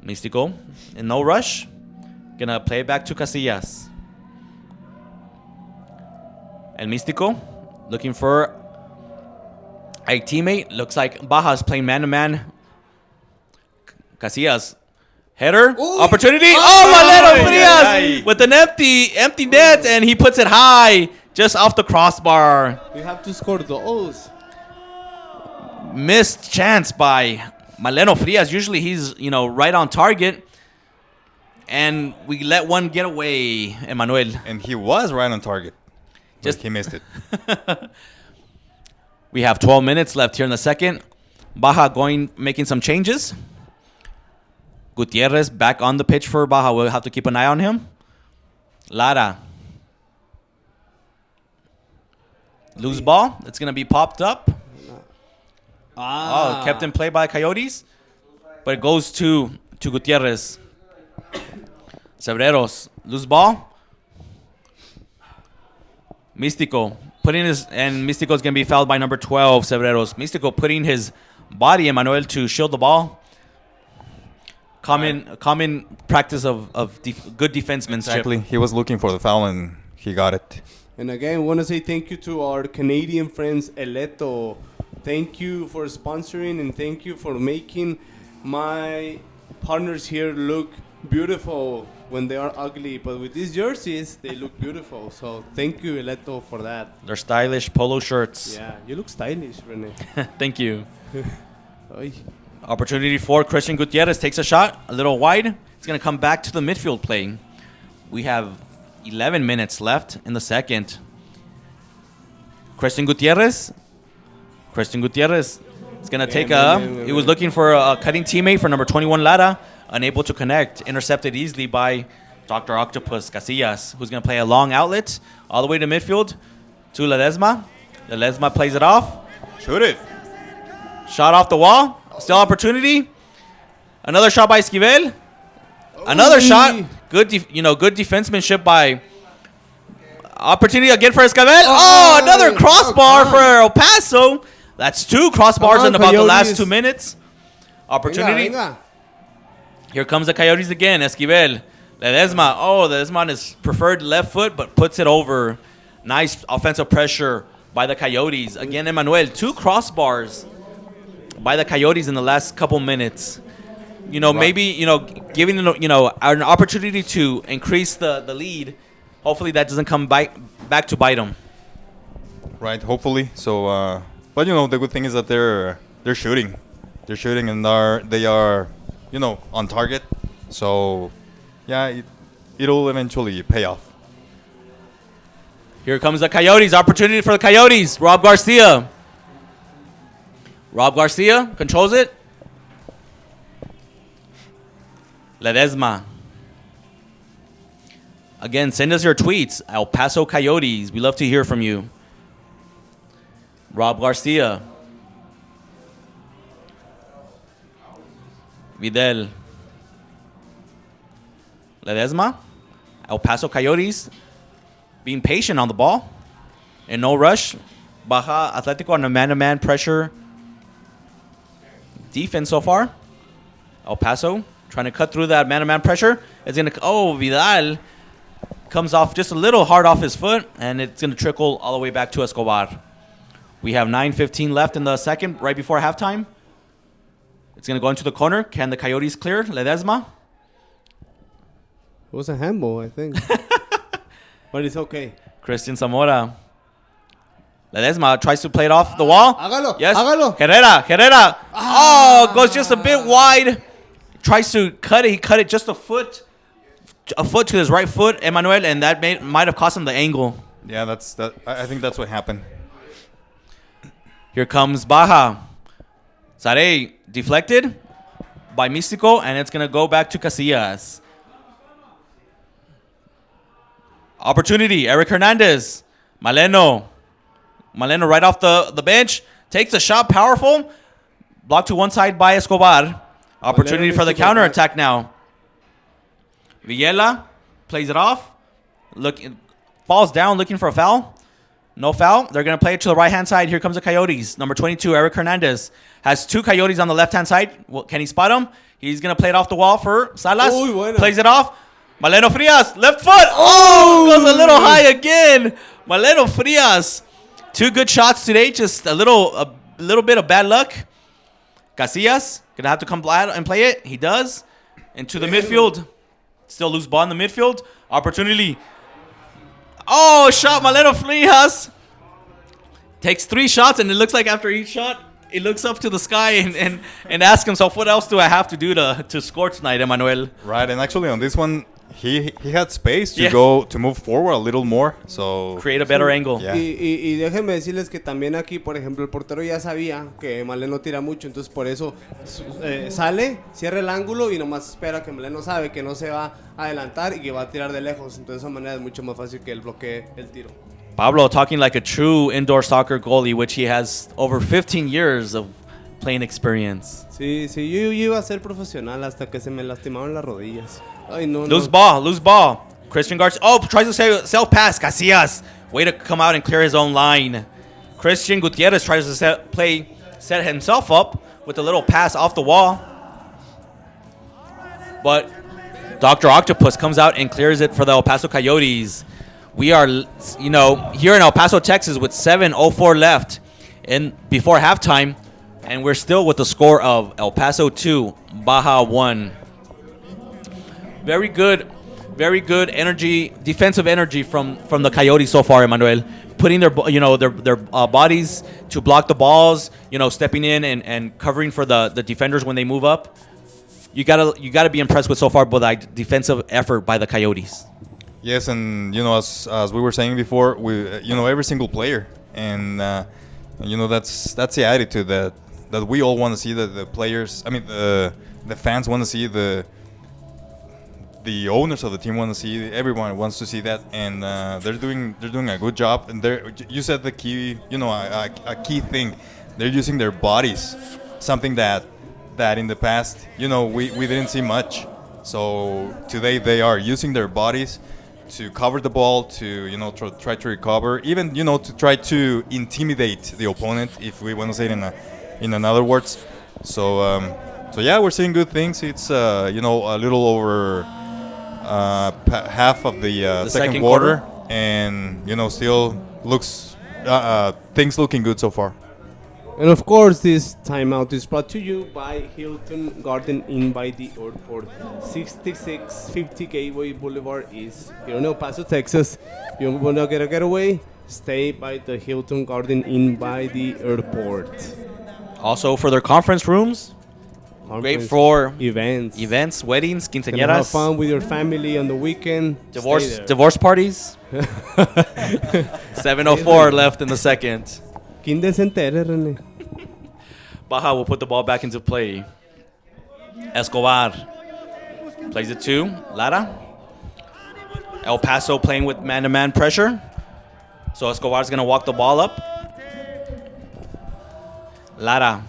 Místico in no rush. Gonna play it back to Casillas. El Místico looking for a teammate. Looks like Baja's playing man-to-man. Casillas. Header. Opportunity. Maleno Frias with an empty net, and he puts it high just off the crossbar. You have to score those. Missed chance by Maleno Frias. Usually he's, right on target. And we let one get away, Emmanuel. And he was right on target. Just he missed it. We have 12 minutes left here in the second. Baja making some changes. Gutierrez back on the pitch for Baja. We'll have to keep an eye on him. Lara. Loose ball. It's going to be popped up. Oh, kept in play by Coyotes. But it goes to Gutierrez. Cebreros. Loose ball. Místico. Místico is going to be fouled by number 12, Cebreros. Místico putting his body, Emmanuel, to shield the ball. Common practice of good defensemanship. Exactly. He was looking for the foul and he got it. And again, I want to say thank you to our Canadian friends, Eleto. Thank you for sponsoring and thank you for making my partners here look beautiful when they are ugly. But with these jerseys, they look beautiful. So thank you, Eleto, for that. They're stylish polo shirts. Yeah, you look stylish, Rene. Thank you. Oy. Opportunity for Christian Gutierrez. Takes a shot, a little wide. It's going to come back to the midfield play. We have 11 minutes left in the second. Christian Gutierrez is going to take he was looking for a cutting teammate for number 21, Lara. Unable to connect. Intercepted easily by Dr. Octopus Casillas, who's going to play a long outlet all the way to midfield to Ledesma. Ledesma plays it off. Shoot it. Shot off the wall. Still opportunity. Another shot by Esquivel. Another shot. Good defensemanship by. Opportunity again for Esquivel. Oh, another crossbar for El Paso. That's 2 crossbars in about the last 2 minutes. Opportunity. Venga. Here comes the Coyotes again. Esquivel. Ledesma. Oh, Ledesma on his preferred left foot, but puts it over. Nice offensive pressure by the Coyotes. Again, Emmanuel. 2 crossbars by the Coyotes in the last couple minutes. Maybe, giving an opportunity to increase the lead. Hopefully that doesn't come back to bite them. Right, hopefully. So, but the good thing is that they're shooting. They're shooting and they are on target. So, yeah, it'll eventually pay off. Here comes the Coyotes. Opportunity for the Coyotes. Rob Garcia controls it. Ledesma. Again, send us your tweets. El Paso Coyotes. We love to hear from you. Rob Garcia. Vidal. Ledesma. El Paso Coyotes being patient on the ball. And no rush. Baja Atletico on a man-to-man pressure defense so far. El Paso trying to cut through that man-to-man pressure. Vidal comes off just a little hard off his foot, and it's going to trickle all the way back to Escobar. We have 9:15 left in the second, right before halftime. It's going to go into the corner. Can the Coyotes clear? Ledesma. It was a handball, I think. But it's okay. Christian Zamora. Ledesma tries to play it off the wall. Hágalo. Yes. Hágalo. Herrera. Oh, goes just a bit wide. Tries to cut it. He cut it just a foot to his right foot, Emmanuel, and that might have cost him the angle. Yeah, I think that's what happened. Here comes Baja. Sare deflected by Místico, and it's going to go back to Casillas. Opportunity. Eric Hernandez. Maleno right off the bench. Takes a shot. Powerful. Blocked to one side by Escobar. Opportunity for the counterattack now. Villela plays it off. Falls down looking for a foul. No foul. They're going to play it to the right-hand side. Here comes the Coyotes. Number 22, Eric Hernandez. Has 2 Coyotes on the left-hand side. Well, can he spot him? He's going to play it off the wall for Salas. Bueno. Plays it off. Maleno Frias, left foot. Oh, goes a little high again. Maleno Frias. 2 good shots today. Just a little bit of bad luck. Casillas going to have to come and play it. He does. Into the midfield. Still loose ball in the midfield. Opportunity. Oh, shot Maleno Frias. Takes 3 shots, and it looks like after each shot, he looks up to the sky and asks himself, what else do I have to do to score tonight, Emmanuel? Right, and actually on this one, he had space to Yeah. to move forward a little more. So Create a better angle. Yeah. Y déjenme decirles que también aquí, por ejemplo, el portero ya sabía que Maleno tira mucho, entonces por eso sale, cierra el ángulo y nomás espera que Maleno sabe que no se va a adelantar y que va a tirar de lejos. Entonces de esa manera es mucho más fácil que él bloquee el tiro. Pablo talking like a true indoor soccer goalie, which he has over 15 years of playing experience. Sí, yo iba a ser profesional hasta que se me lastimaron las rodillas. Ay, no, Loose ball. Christian guards. Oh, tries to self pass. Casillas. Way to come out and clear his own line. Christian Gutierrez tries to set himself up with a little pass off the wall. But Dr. Octopus comes out and clears it for the El Paso Coyotes. We are, here in El Paso, Texas with 7:04 left before halftime. And we're still with the score of El Paso 2, Baja 1. Very good energy, defensive energy from the Coyotes so far, Emmanuel. Putting their bodies to block the balls, stepping in and covering for the defenders when they move up. You gotta be impressed with so far with the defensive effort by the Coyotes. Yes, and as we were saying before, we every single player, and that's the attitude that we all want to see. The players, I mean the fans want to see, the owners of the team want to see, everyone wants to see that, and they're doing a good job. And you said the key, a key thing. They're using their bodies, something that in the past, we didn't see much. So today they are using their bodies to cover the ball, to try to recover, even to try to intimidate the opponent, if we want to say it in another words. So yeah, we're seeing good things. It's a little over half of the second quarter, and still looks things looking good so far. And of course, this timeout is brought to you by Hilton Garden Inn by the Airport. 6650 Gateway Boulevard is here in El Paso, Texas. If you want to get a getaway, stay by the Hilton Garden Inn by the Airport. Also for their conference rooms, great for events, weddings, Can have quinceañeras, fun with your family on the weekend. divorce parties. 7:04 left in the second. ¿Quién se entere, René? Baja will put the ball back into play. Escobar plays it to Lara. El Paso playing with man-to-man pressure. So Escobar's going to walk the ball up. Lara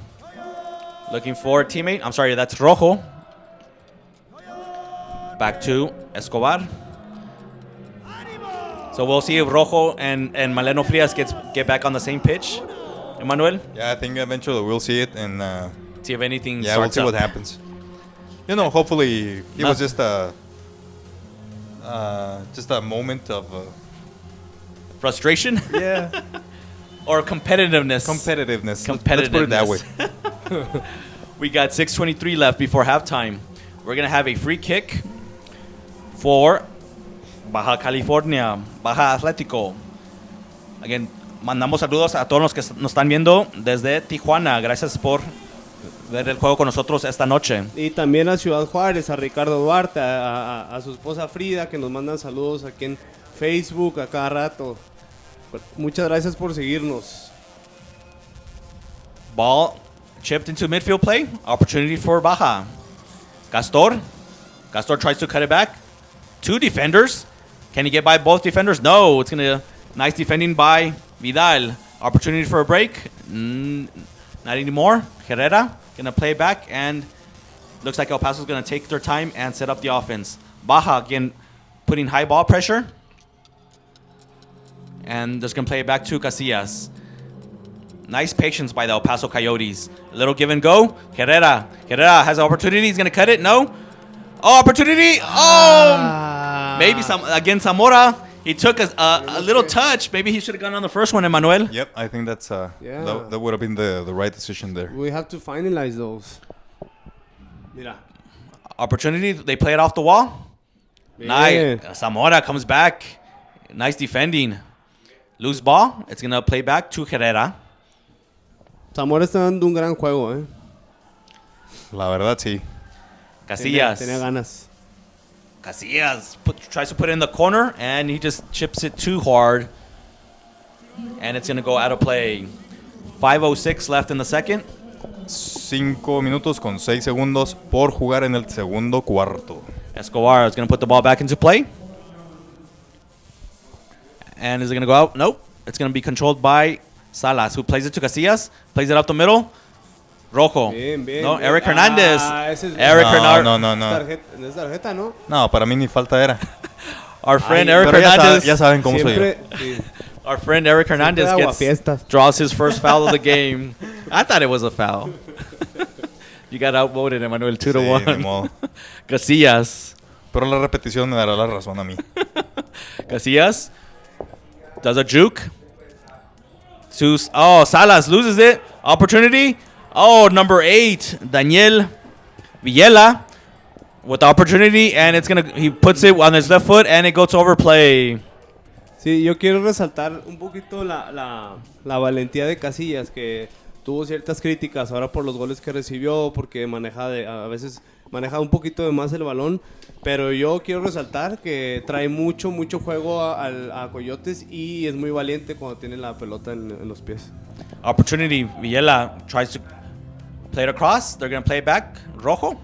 looking for a teammate. I'm sorry, that's Rojo. Back to Escobar. So we'll see if Rojo and Maleno Frias get back on the same pitch. Emmanuel? Yeah, I think eventually we'll see it, and See if anything yeah, we'll starts see up. what happens. Hopefully it was just a moment of Frustration? yeah Or competitiveness? competitiveness. Let's put it that way. We got 6:23 left before halftime. We're going to have a free kick for Baja California, Baja Atletico. Again, mandamos saludos a todos los que nos están viendo desde Tijuana. Gracias por ver el juego con nosotros esta noche. Y también a Ciudad Juárez, a Ricardo Duarte, a su esposa Frida, que nos mandan saludos aquí en Facebook a cada rato. Muchas gracias por seguirnos. Ball chipped into midfield play. Opportunity for Baja. Castor tries to cut it back. Two defenders. Can he get by both defenders? No. It's going to nice defending by Vidal. Opportunity for a break. Not anymore. Herrera going to play it back, and looks like El Paso is going to take their time and set up the offense. Baja again putting high ball pressure. And just going to play it back to Casillas. Nice patience by the El Paso Coyotes. A little give and go. Herrera has an opportunity. He's going to cut it. No. Oh, opportunity. Oh. Maybe Zamora. He took a little touch. Maybe he should have gone on the first one, Emmanuel. Yep, I think that's that would have been the right decision there. We have to finalize those. Mira. Opportunity. They play it off the wall. Bien. Nice. Zamora comes back. Nice defending. Loose ball. It's going to play back to Herrera. Zamora está dando un gran juego, La verdad, sí. Casillas. Tenía ganas. Casillas tries to put it in the corner, and he just chips it too hard. And it's going to go out of play. 5:06 left in the second. 5 minutos con 6 segundos por jugar en el segundo cuarto. Escobar is going to put the ball back into play. And is it going to go out? Nope. It's going to be controlled by Salas, who plays it to Casillas. Plays it up the middle. Rojo. Bien, bien. No, bien. Eric Hernandez. Ese es Eric Hernandez. No. Es tarjeta, ¿no? No, para mí ni falta era. Our friend Ay, Eric Pero Hernandez. ya saben cómo soy yo. Siempre, sí. Our friend Eric Hernandez Siempre aguafiestas. draws his first foul of the game. I thought it was a foul. You got outvoted, Emmanuel, 2 to Sí, 1. ni modo. Casillas. Pero la repetición me dará la razón a mí. Casillas does a juke. Salas loses it. Opportunity. Number 8, Daniel Villela with the opportunity, and he puts it on his left foot, and it goes to overplay. Sí, yo quiero resaltar un poquito la valentía de Casillas, que tuvo ciertas críticas ahora por los goles que recibió, porque a veces maneja un poquito de más el balón, pero yo quiero resaltar que trae mucho juego a Coyotes y es muy valiente cuando tiene la pelota en los pies. Opportunity. Villela tries to play it across. They're going to play it back. Rojo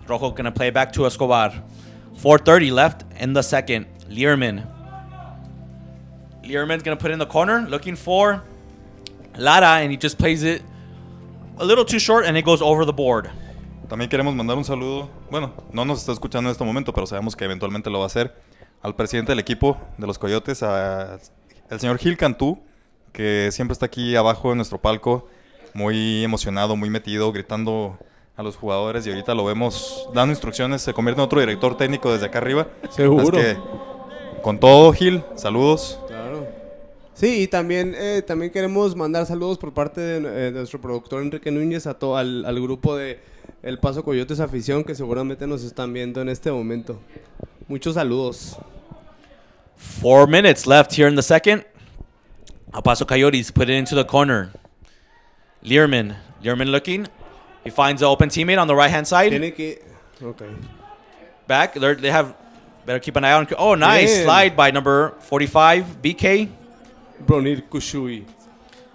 going to play it back to Escobar. 4:30 left in the second. Learman's going to put it in the corner, looking for Lara, and he just plays it a little too short, and it goes over the board. También queremos mandar un saludo. Bueno, no nos está escuchando en este momento, pero sabemos que eventualmente lo va a hacer. Al presidente del equipo de los Coyotes, al señor Gil Cantú, que siempre está aquí abajo en nuestro palco, muy emocionado, muy metido, gritando a los jugadores, y ahorita lo vemos dando instrucciones, se convierte en otro director técnico desde acá arriba. Seguro. Así que, con todo, Gil, saludos. Claro. Sí, y también queremos mandar saludos por parte de nuestro productor Enrique Núñez al grupo de El Paso Coyotes Afición, que seguramente nos están viendo en este momento. Muchos saludos. 4 minutes left here in the second. El Paso Coyotes put it into the corner. Learman looking. He finds an open teammate on the right-hand side. Tiene que... Okay. Back. Better keep an eye on... Oh, nice. Bien. Slide by number 45, BK. Bronir Kushui,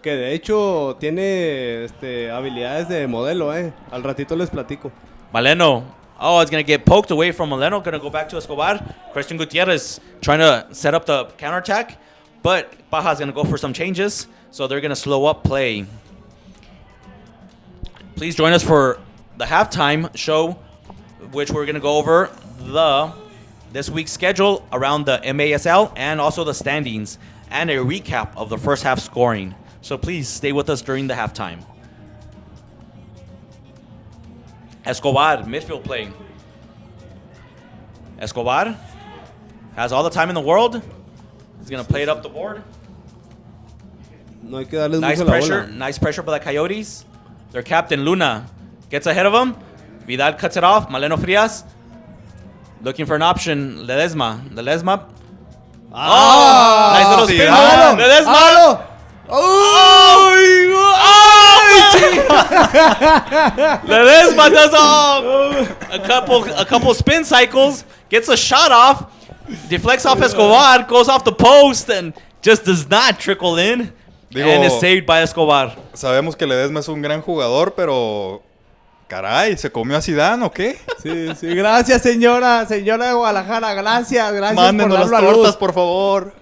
que de hecho tiene habilidades de modelo, Al ratito les platico. Maleno. It's going to get poked away from Maleno. Going to go back to Escobar. Christian Gutierrez trying to set up the counterattack. But Baja's going to go for some changes. So they're going to slow up play. Please join us for the halftime show, which we're going to go over this week's schedule around the MASL and also the standings and a recap of the first half scoring. So please stay with us during the halftime. Escobar, midfield play. Escobar has all the time in the world. He's going to play it up the board. No hay que darles Nice mucho la pressure. bola. Nice pressure by the Coyotes. Their captain, Luna, gets ahead of him. Vidal cuts it off. Maleno Frias looking for an option. Ledesma. Nice little spin. Ledesma. Ledesma does a couple spin cycles, gets a shot off, deflects off Escobar, goes off the post, and just does not trickle in. And is saved by Escobar. Sabemos que Ledesma es un gran jugador, pero... Caray, ¿se comió a Zidane o qué? Sí, gracias señora de Guadalajara, gracias Mándenos por las darlo a tortas, luz. por favor.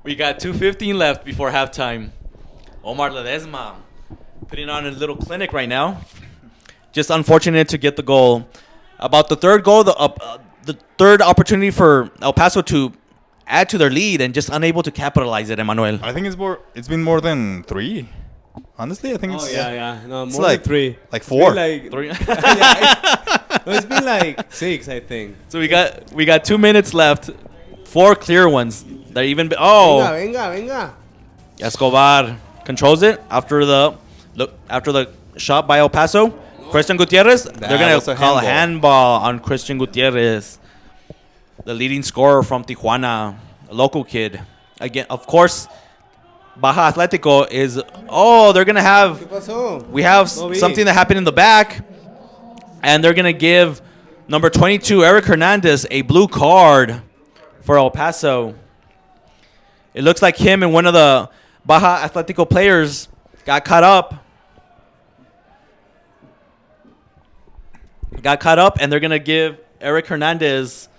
We got 2:15 left before halftime. Omar Ledesma putting on a little clinic right now. Just unfortunate to get the goal. About the third goal, the third opportunity for El Paso to add to their lead and just unable to capitalize it, Emmanuel. I think it's been more than 3. Honestly, I think it's... Yeah. No, It's more like than 3. like 4. Three. It's been like 6, I think. So we got 2 minutes left. 4 clear ones. They're even... Oh! Venga. Escobar controls it after the shot by El Paso. Christian Gutierrez. They're going was to a call a handball. handball on Christian Gutierrez, the leading scorer from Tijuana, a local kid. Again, of course, Baja Atletico is... they're going to have... ¿Qué pasó? We have No vi. something that happened in the back, and they're going to give Number 22, Eric Hernandez, a blue card for El Paso. It looks like him and one of the Baja Atletico players got caught up. And they're going to give Eric Hernandez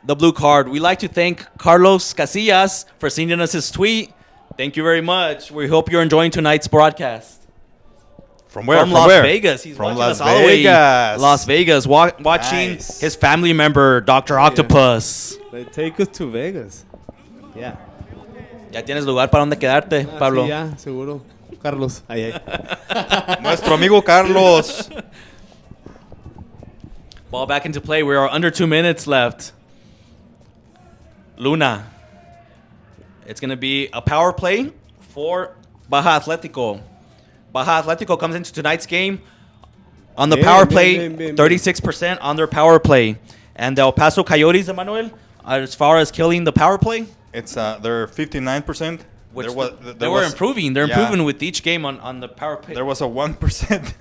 the blue card. We'd like to thank Carlos Casillas for sending us his tweet. Thank you very much. We hope you're enjoying tonight's broadcast. From where? From Las where? Vegas. He's From watching Las us all the way Vegas. Las Vegas, watching Nice. his family member, Dr. Octopus. They take us to Vegas. Yeah. Ya tienes lugar para donde quedarte, Pablo. Sí, ya, seguro. Carlos. Ahí. Nuestro amigo Carlos. Ball back into play. We are under 2 minutes left. Luna. It's going to be a power play for Baja Atletico. Baja Atletico comes into tonight's game on the power play, 36% on their power play. And the El Paso Coyotes, Emmanuel, as far as killing the power play, It's they're 59%. which There they were improving. They're improving with each game on the power play. There was a 1%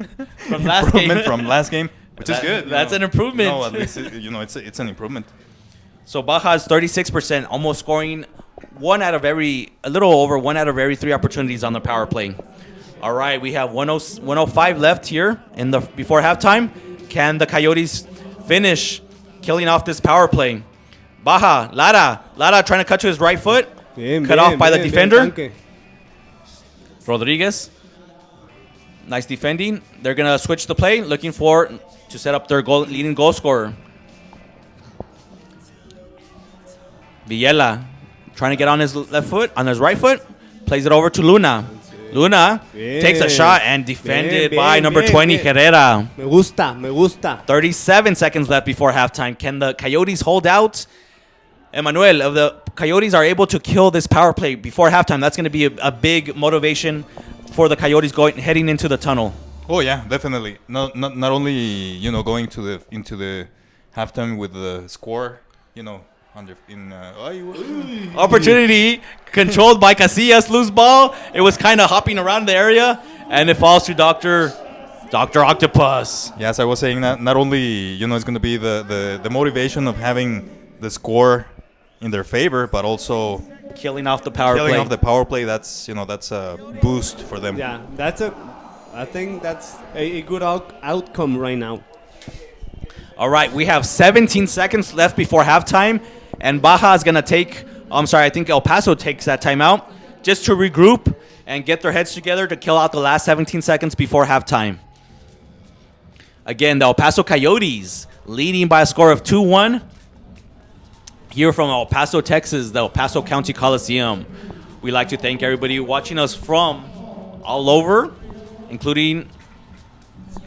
From last game. improvement from last game, which is good. That's an improvement. No, at least it's an improvement. So Baja is 36%, almost scoring a little over one out of every 3 opportunities on the power play. All right, we have 105 left here before halftime. Can the Coyotes finish killing off this power play? Baja, Lara trying to cut to his right foot. Cut off by the defender. Rodriguez. Nice defending. They're going to switch the play, looking to set up their leading goal scorer. Villela trying to get on his right foot. Plays it over to Luna. Luna takes a shot and defended by number 20, Herrera. Me gusta. 37 seconds left before halftime. Can the Coyotes hold out? Emmanuel, if the Coyotes are able to kill this power play before halftime, that's going to be a big motivation for the Coyotes heading into the tunnel. Oh yeah, definitely. Not only going into the halftime with the score, Opportunity controlled by Casillas, loose ball. It was kind of hopping around the area, and it falls to Dr. Octopus. Yes, I was saying that not only it's going to be the motivation of having the score in their favor, but also killing off the power play. That's a boost for them. Yeah, I think that's a good outcome right now. All right, we have 17 seconds left before halftime, and Baja is going to I think El Paso takes that timeout just to regroup and get their heads together to kill out the last 17 seconds before halftime. Again, the El Paso Coyotes leading by a score of 2-1. Here from El Paso, Texas, the El Paso County Coliseum. We'd like to thank everybody watching us from all over, including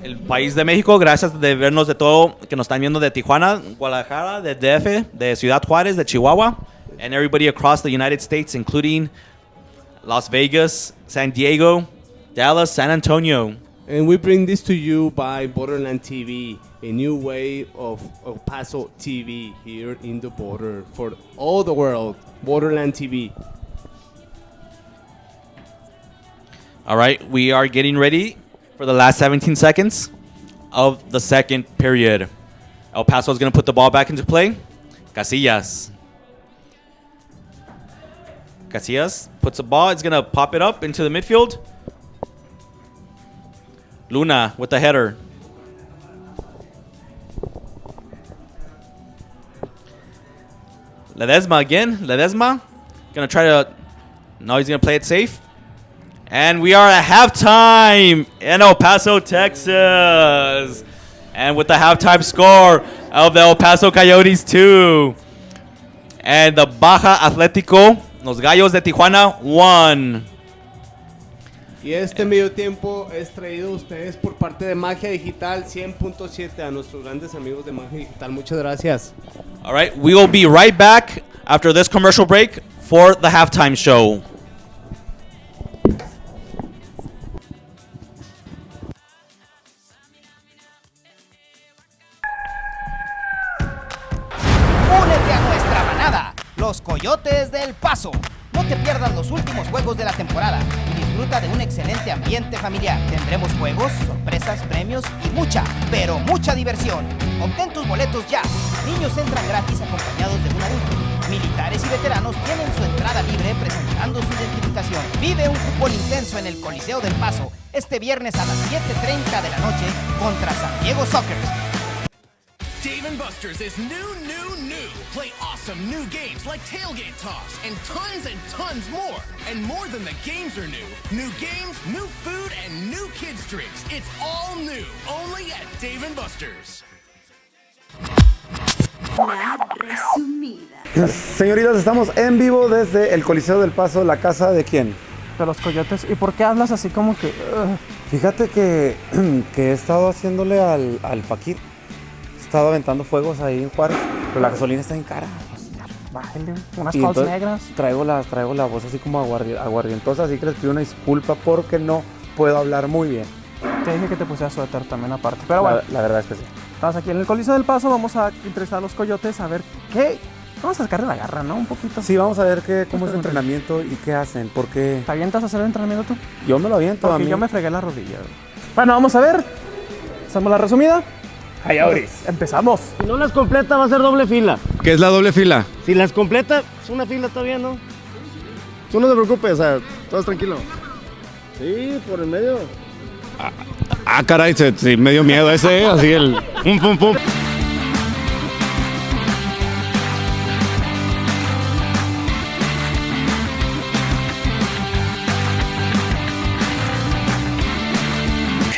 el país de México. Gracias de vernos de todo, que nos están viendo de Tijuana, Guadalajara, de DF, de Ciudad Juárez, de Chihuahua, and everybody across the United States, including Las Vegas, San Diego, Dallas, San Antonio. And we bring this to you by Borderland TV, a new way of El Paso TV here in the border for all the world. Borderland TV. All right, we are getting ready for the last 17 seconds of the second period. El Paso is going to put the ball back into play. Casillas puts the ball. It's going to pop it up into the midfield. Luna with the header. Ledesma again. Ledesma going to try to... No, he's going to play it safe. And we are at halftime in El Paso, Texas. And with the halftime score of the El Paso Coyotes 2. And the Baja Atletico, los Gallos de Tijuana, 1. Y este medio tiempo es traído a ustedes por parte de Magia Digital 100.7, a nuestros grandes amigos de Magia Digital. Muchas gracias. All right, we will be right back after this commercial break for the halftime show. Únete a nuestra manada, los Coyotes del Paso. No te pierdas los últimos juegos de la temporada y disfruta de un excelente ambiente familiar. Tendremos juegos, sorpresas, premios y mucha, pero mucha diversión. Obtén tus boletos ya. Niños entran gratis acompañados de un adulto. Militares y veteranos tienen su entrada libre presentando su identificación. Vive un fútbol intenso en el Coliseo del Paso este viernes a las 7:30 de la noche contra San Diego Soccer. Dave & Buster's is new. Play awesome new games like Tailgate Toss and tons more. And more than the games are new. New games, new food, and new kids' drinks. It's all new. Only at Dave & Buster's. La resumida. Señoritas, estamos en vivo desde el Coliseo del Paso, la casa de quién? De los Coyotes. ¿Y por qué hablas así como que...? Fíjate que he estado haciéndole al Fakir. He estado aventando fuegos ahí en Juárez, pero la gasolina está bien cara. Bájale, unas Y calls entonces negras. Traigo la voz así como aguardientosa, así que les pido una disculpa porque no puedo hablar muy bien. Te dije que te puse a suéter también aparte, pero bueno. La verdad es que sí. Estamos aquí en el Coliseo del Paso, vamos a entrevistar a los Coyotes a ver qué... Vamos a sacarle la garra, ¿no? Un poquito. Sí, vamos a ver cómo es el entrenamiento y qué hacen, porque... ¿Te avientas a hacer el entrenamiento tú? Yo me lo aviento Porque a mí. yo me fregué la rodilla. Bueno, vamos a ver. Hacemos la resumida. Coyotes. Empezamos. Si no las completa va a ser doble fila. ¿Qué es la doble fila? Si las completa, es una fila, está bien, ¿no? Tú no te preocupes, o sea, todo tranquilo. Sí, por el medio. Caray, sí, me dio miedo ese, así el... pum.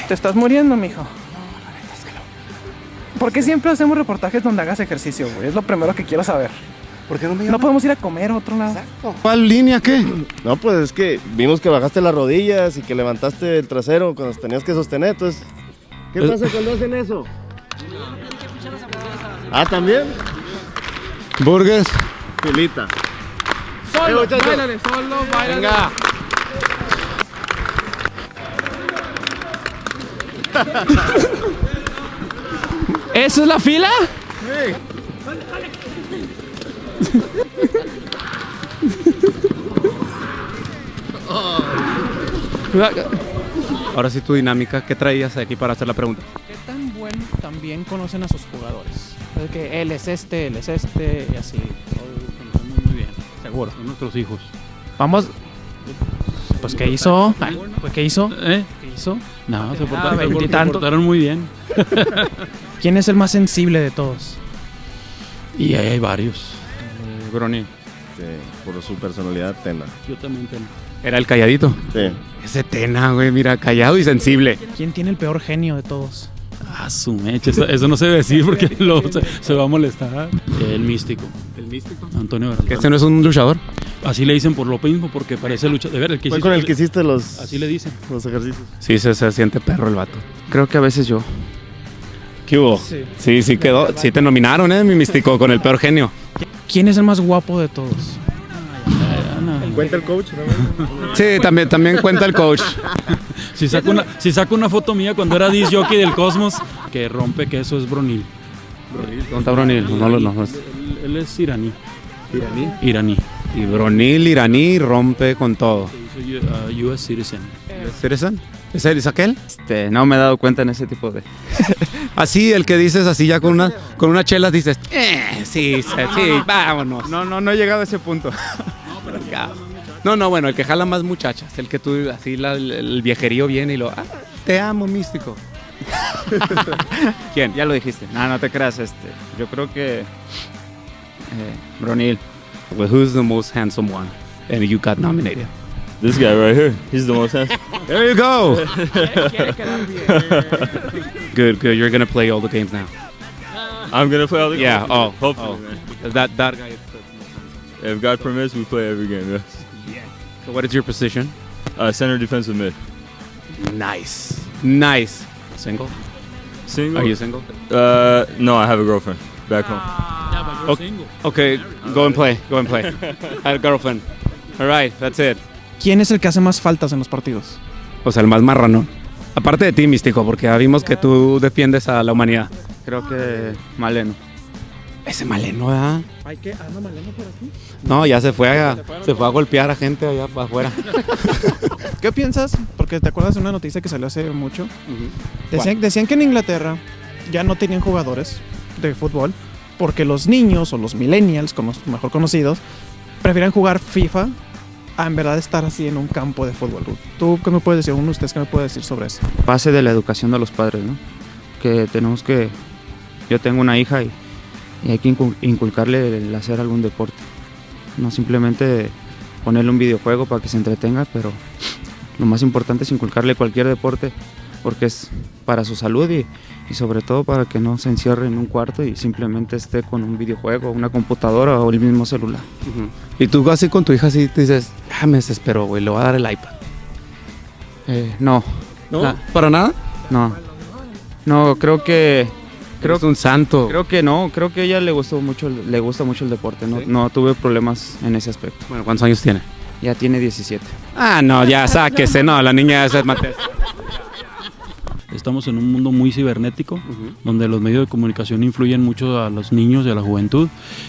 Te estás muriendo, mijo. ¿Por qué siempre hacemos reportajes donde hagas ejercicio, güey? Es lo primero que quiero saber. ¿Por qué no me No podemos ir a comer a otro lado. Exacto. ¿Cuál línea qué? No, pues es que vimos que bajaste las rodillas y que levantaste el trasero cuando tenías que sostener, entonces... ¿Qué pasa cuando hacen eso? Ah, ¿también? Burgers. Filita. Solo, muchacho. báilale, solo, báilale. Venga. ¿Eso es la fila? Ahora sí tu dinámica, ¿qué traías aquí para hacer la pregunta? ¿Qué tan bueno también conocen a sus jugadores? Es que él es este y así. Muy bien, seguro. Son nuestros hijos. Vamos. Pues ¿qué hizo? Pues ¿qué hizo? ¿Eh? ¿Qué hizo? No, se veintitantos. portaron muy bien. ¿Quién es el más sensible de todos? Y ahí hay varios. Brony. Sí, por su personalidad, Tena. Yo también tengo. ¿Era el calladito? Sí. Ese Tena, güey, mira, callado y sensible. ¿Quién tiene el peor genio de todos? Ah, su mecha, eso no se debe decir porque se va a molestar. El místico. ¿El místico? Antonio Bernal. ¿Este no es un luchador? Así le dicen por lo mismo, porque parece luchador. De ver, el que Fue hiciste, con el que hiciste los... Así le dicen. Los ejercicios. Sí, se siente perro el vato. Creo que a veces yo. ¿Qué hubo? Sí quedó. Sí te nominaron, mi místico, con el peor genio. ¿Quién es el más guapo de todos? ¿Cuenta el coach? ¿No? Sí, también cuenta el coach. Si saco una foto mía cuando era disc jockey del Cosmos, que rompe que eso es Bronil. ¿Dónde está Bronil? No. Él es iraní. Iraní. Y Bronil iraní rompe con todo. Soy US citizen. ¿Citizen? ¿Es aquel? No me he dado cuenta en ese tipo de... Así, el que dices así ya con una chela dices, sí, vámonos. No he llegado a ese punto. No, bueno, el que jala más muchachas, el que tú, así el viejerío viene y te amo, místico. ¿Quién? Ya lo dijiste. No te creas, yo creo que... Bronil. Well, who's the most handsome one? And you got nominated. This guy right here. He's the most handsome. There you go. Good. You're gonna play all the games now. I'm gonna play all the games. Yeah. Hopefully, man. That guy. If God permits, we play every game. Yes. So what is your position? Center defensive mid. Nice. Single? Single? Are you single? No, I have a girlfriend back home. Yeah, but you're single. Okay, go and play. I have a girlfriend. All right, that's it. ¿Quién es el que hace más faltas en los partidos? O sea, el más marrano. Aparte de ti, místico, porque ya vimos que tú defiendes a la humanidad. Creo que Maleno. Ese Maleno, ¿verdad? ¿Hay que anda Maleno por aquí? No, ya se fue a golpear a gente allá para afuera. ¿Qué piensas? Porque te acuerdas de una noticia que salió hace mucho. Decían que en Inglaterra ya no tenían jugadores de fútbol porque los niños o los millennials, como mejor conocidos, prefieren jugar FIFA a en verdad estar así en un campo de fútbol. ¿Tú qué me puedes decir? Uno de ustedes, ¿qué me puede decir sobre eso? Base de la educación de los padres, ¿no? Que tenemos que... Yo tengo una hija y hay que inculcarle el hacer algún deporte. No simplemente ponerle un videojuego para que se entretenga, pero lo más importante es inculcarle cualquier deporte porque es para su salud y sobre todo para que no se encierre en un cuarto y simplemente esté con un videojuego, una computadora o el mismo celular. Y tú así con tu hija así te dices, me desespero, güey, le voy a dar el iPad. No. ¿No? ¿Para nada? No, creo que... Eres un santo. Creo que no, creo que a ella le gusta mucho el deporte, no, ¿Sí? No tuve problemas en ese aspecto. Bueno, ¿cuántos años tiene? Ya tiene 17. Ah, no, ya sáquese, no, la niña es Mateo. Estamos en un mundo muy cibernético, donde los medios de comunicación influyen mucho a los niños y a la juventud,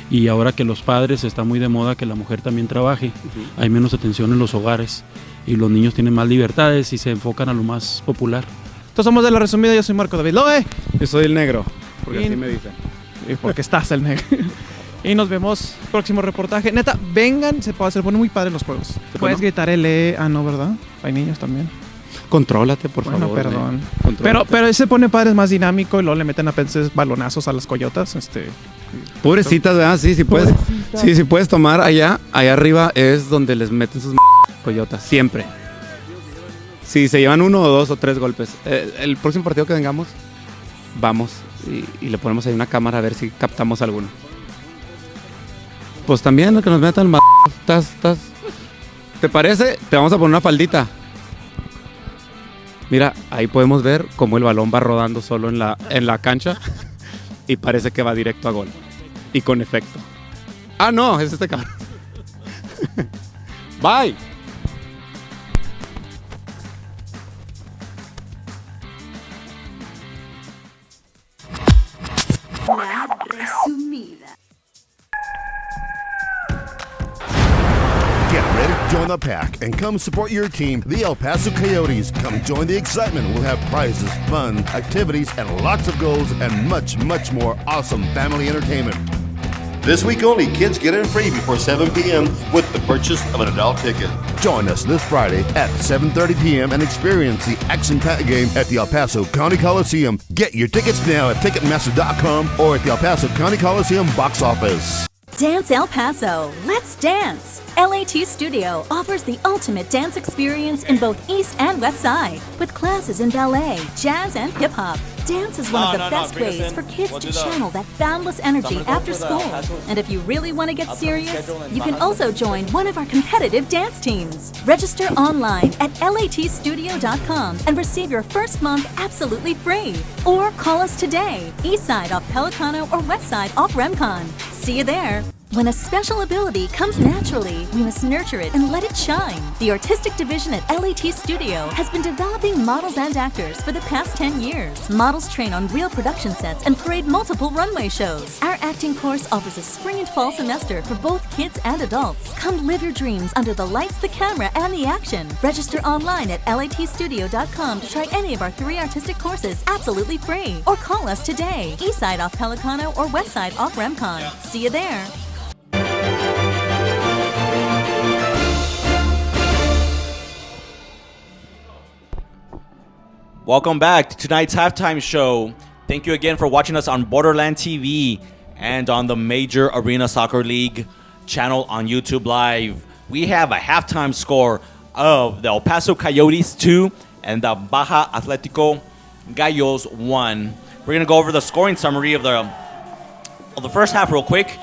y ahora que los padres está muy de moda que la mujer también trabaje, hay menos atención en los hogares y los niños tienen más libertades y se enfocan a lo más popular. Entonces somos de la resumida, yo soy Marco David Loe. Yo soy el negro, porque Y- así me dicen. Y porque estás el negro. Y nos vemos próximo reportaje. Neta, vengan, se ponen muy padres los juegos. Puedes gritar L, no, ¿verdad? Hay niños también. Contrólate, por Bueno, favor. perdón. Contrólate. Pero ese pone padre, es más dinámico y luego le meten a veces balonazos a las coyotas. Pobrecitas, ¿verdad? Sí, puedes. Sí, puedes tomar allá arriba es donde les meten sus coyotas, siempre. Si se llevan 1 o 2 o 3 golpes. El próximo partido que vengamos, vamos y le ponemos ahí una cámara a ver si captamos alguno. Pues también lo que nos metan ¿Te parece? Te vamos a poner una faldita. Mira, ahí podemos ver cómo el balón va rodando solo en la cancha y parece que va directo a gol. Y con efecto. Ah, no, es este cabrón. Bye. La resumida. Get ready to join the pack and come support your team, the El Paso Coyotes. Come join the excitement. We'll have prizes, fun, activities, and lots of goals and much, much more awesome family entertainment. This week only, kids get in free before 7 p.m. with the purchase of an adult ticket. Join us this Friday at 7:30 p.m. and experience the action-packed game at the El Paso County Coliseum. Get your tickets now at Ticketmaster.com or at the El Paso County Coliseum box office. Dance El Paso. Let's dance. LAT Studio offers the ultimate dance experience in both East and West Side, with classes in ballet, jazz, and hip hop. Dance is one of the best ways for kids to channel that boundless energy after school. And if you really want to get serious, you can also join one of our competitive dance teams. Register online at latstudio.com and receive your first month absolutely free. Or call us today, East Side off Pelicano or West Side off Remcon. See you there. When a special ability comes naturally, we must nurture it and let it shine. The artistic division at LAT Studio has been developing models and actors for the past 10 years. Models train on real production sets and parade multiple runway shows. Our acting course offers a spring and fall semester for both kids and adults. Come live your dreams under the lights, the camera, and the action. Register online at latstudio.com to try any of our 3 artistic courses absolutely free. Or call us today, Eastside off Pelicano or Westside off Remcon. See you there. Welcome back to tonight's halftime show. Thank you again for watching us on Borderland TV and on the Major Arena Soccer League channel on YouTube Live. We have a halftime score of the El Paso Coyotes 2 and the Baja Atletico Gallos 1. We're going to go over the scoring summary of the first half real quick.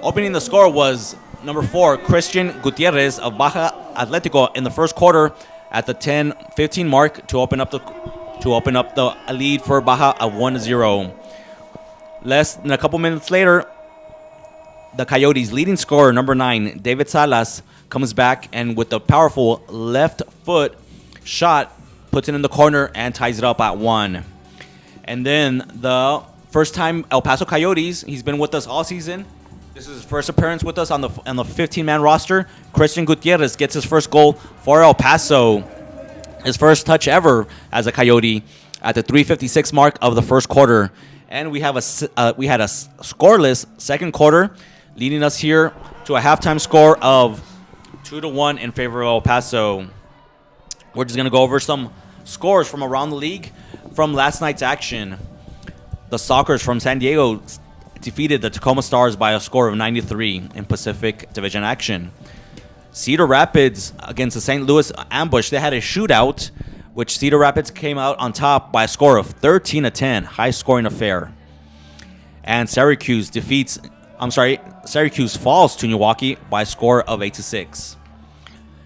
Opening the score was number 4, Christian Gutierrez of Baja Atletico in the first quarter at the 10-15 mark to open up the lead for Baja at 1-0. Less than a couple minutes later, the Coyotes' leading scorer, number 9, David Salas, comes back and with a powerful left foot shot, puts it in the corner and ties it up at 1. And then the first time El Paso Coyotes, he's been with us all season, This is his first appearance with us on the 15-man roster. Christian Gutierrez gets his first goal for El Paso. His first touch ever as a Coyote at the 3:56 mark of the first quarter. And we had a scoreless second quarter, leading us here to a halftime score of 2-1 in favor of El Paso. We're just going to go over some scores from around the league from last night's action. The Sockers from San Diego defeated the Tacoma Stars by a score of 93 in Pacific Division action. Cedar Rapids against the St. Louis Ambush, they had a shootout, which Cedar Rapids came out on top by a score of 13-10, high-scoring affair. And Syracuse falls to Milwaukee by a score of 8-6.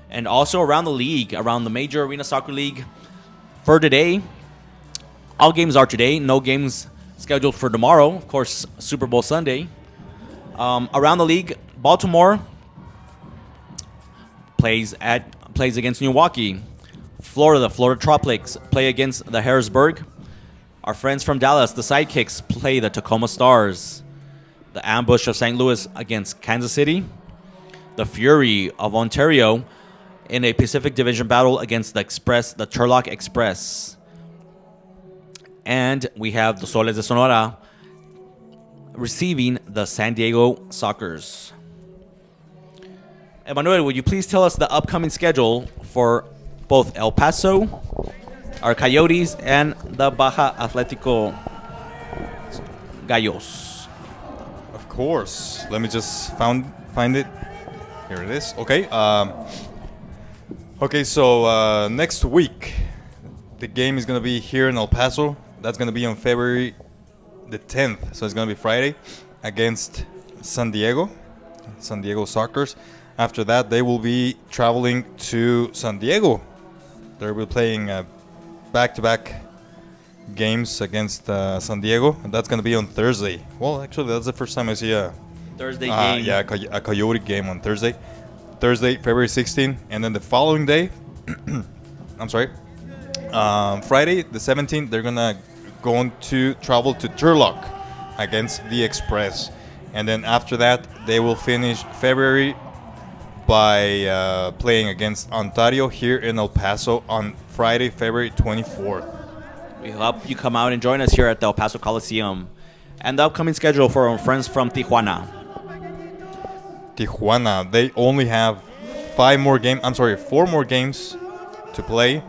And also around the league, around the Major Arena Soccer League, for today, all games are today. No games scheduled for tomorrow. Of course, Super Bowl Sunday. Around the league, Baltimore plays against Milwaukee. Florida Tropics play against the Harrisburg. Our friends from Dallas, the Sidekicks, play the Tacoma Stars. The Ambush of St. Louis against Kansas City. The Fury of Ontario in a Pacific Division battle against the Turlock Express. And we have the Soles de Sonora receiving the San Diego Sockers. Emmanuel, would you please tell us the upcoming schedule for both El Paso, our Coyotes, and the Baja Atletico Gallos? Of course. Let me just find it. Here it is. Okay. So next week, the game is going to be here in El Paso. That's going to be on February the 10th. So it's going to be Friday against San Diego Sockers. After that, they will be traveling to San Diego. They'll be playing back-to-back games against San Diego. And that's going to be on Thursday. Well, actually, that's the first time I see a Thursday game. Yeah, a Coyote game on Thursday. Thursday, February 16th. And then the following day, Friday, the 17th, they're going to travel to Turlock against the Express. And then after that, they will finish February by playing against Ontario here in El Paso on Friday, February 24th. We hope you come out and join us here at the El Paso Coliseum. And the upcoming schedule for our friends from Tijuana. They only have 4 more games to play.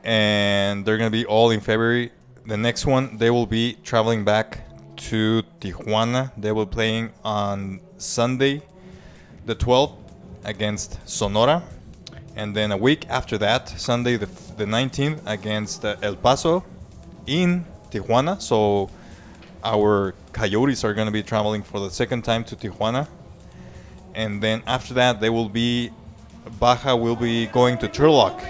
And they're going to be all in February. The next one, they will be traveling back to Tijuana. They will be playing on Sunday, the 12th, against Sonora. And then a week after that, Sunday, the 19th, against El Paso in Tijuana. So our Coyotes are going to be traveling for the second time to Tijuana. And then after that, Baja will be going to Turlock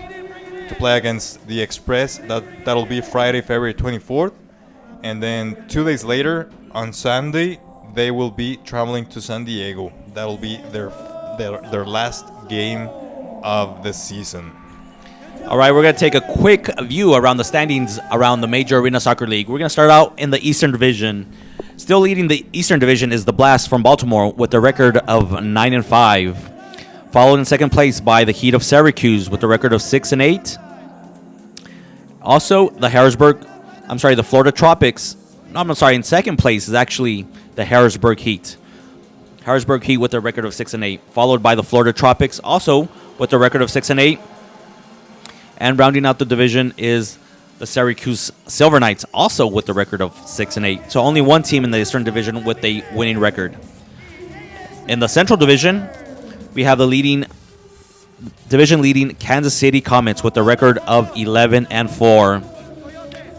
to play against the Express. That'll be Friday, February 24th. And then 2 days later, on Sunday, they will be traveling to San Diego. That'll be their last game of the season. All right, we're going to take a quick view around the standings around the Major Arena Soccer League. We're going to start out in the Eastern Division. Still leading the Eastern Division is the Blast from Baltimore with a record of 9-5. Followed in second place by the Heat of Syracuse with a record of 6-8. Also, the Florida Tropics. In second place is actually the Harrisburg Heat. Harrisburg Heat with a record of 6-8. Followed by the Florida Tropics, also with a record of 6-8. And rounding out the division is the Syracuse Silver Knights, also with a record of 6-8. So only one team in the Eastern Division with a winning record. In the Central Division, we have the division-leading Kansas City Comets with a record of 11-4.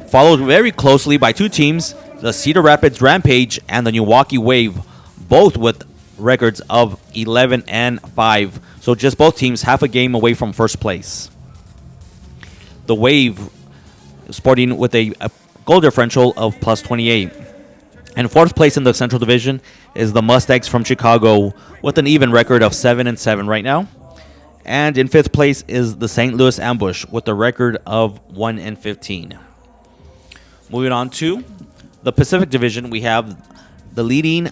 Followed very closely by two teams, the Cedar Rapids Rampage and the Milwaukee Wave, both with records of 11-5. So just both teams half a game away from first place. The Wave sporting with a goal differential of plus 28. And fourth place in the Central Division is the Mustangs from Chicago with an even record of 7-7 right now. And in fifth place is the St. Louis Ambush with a record of 1-15. Moving on to the Pacific Division, we have the leading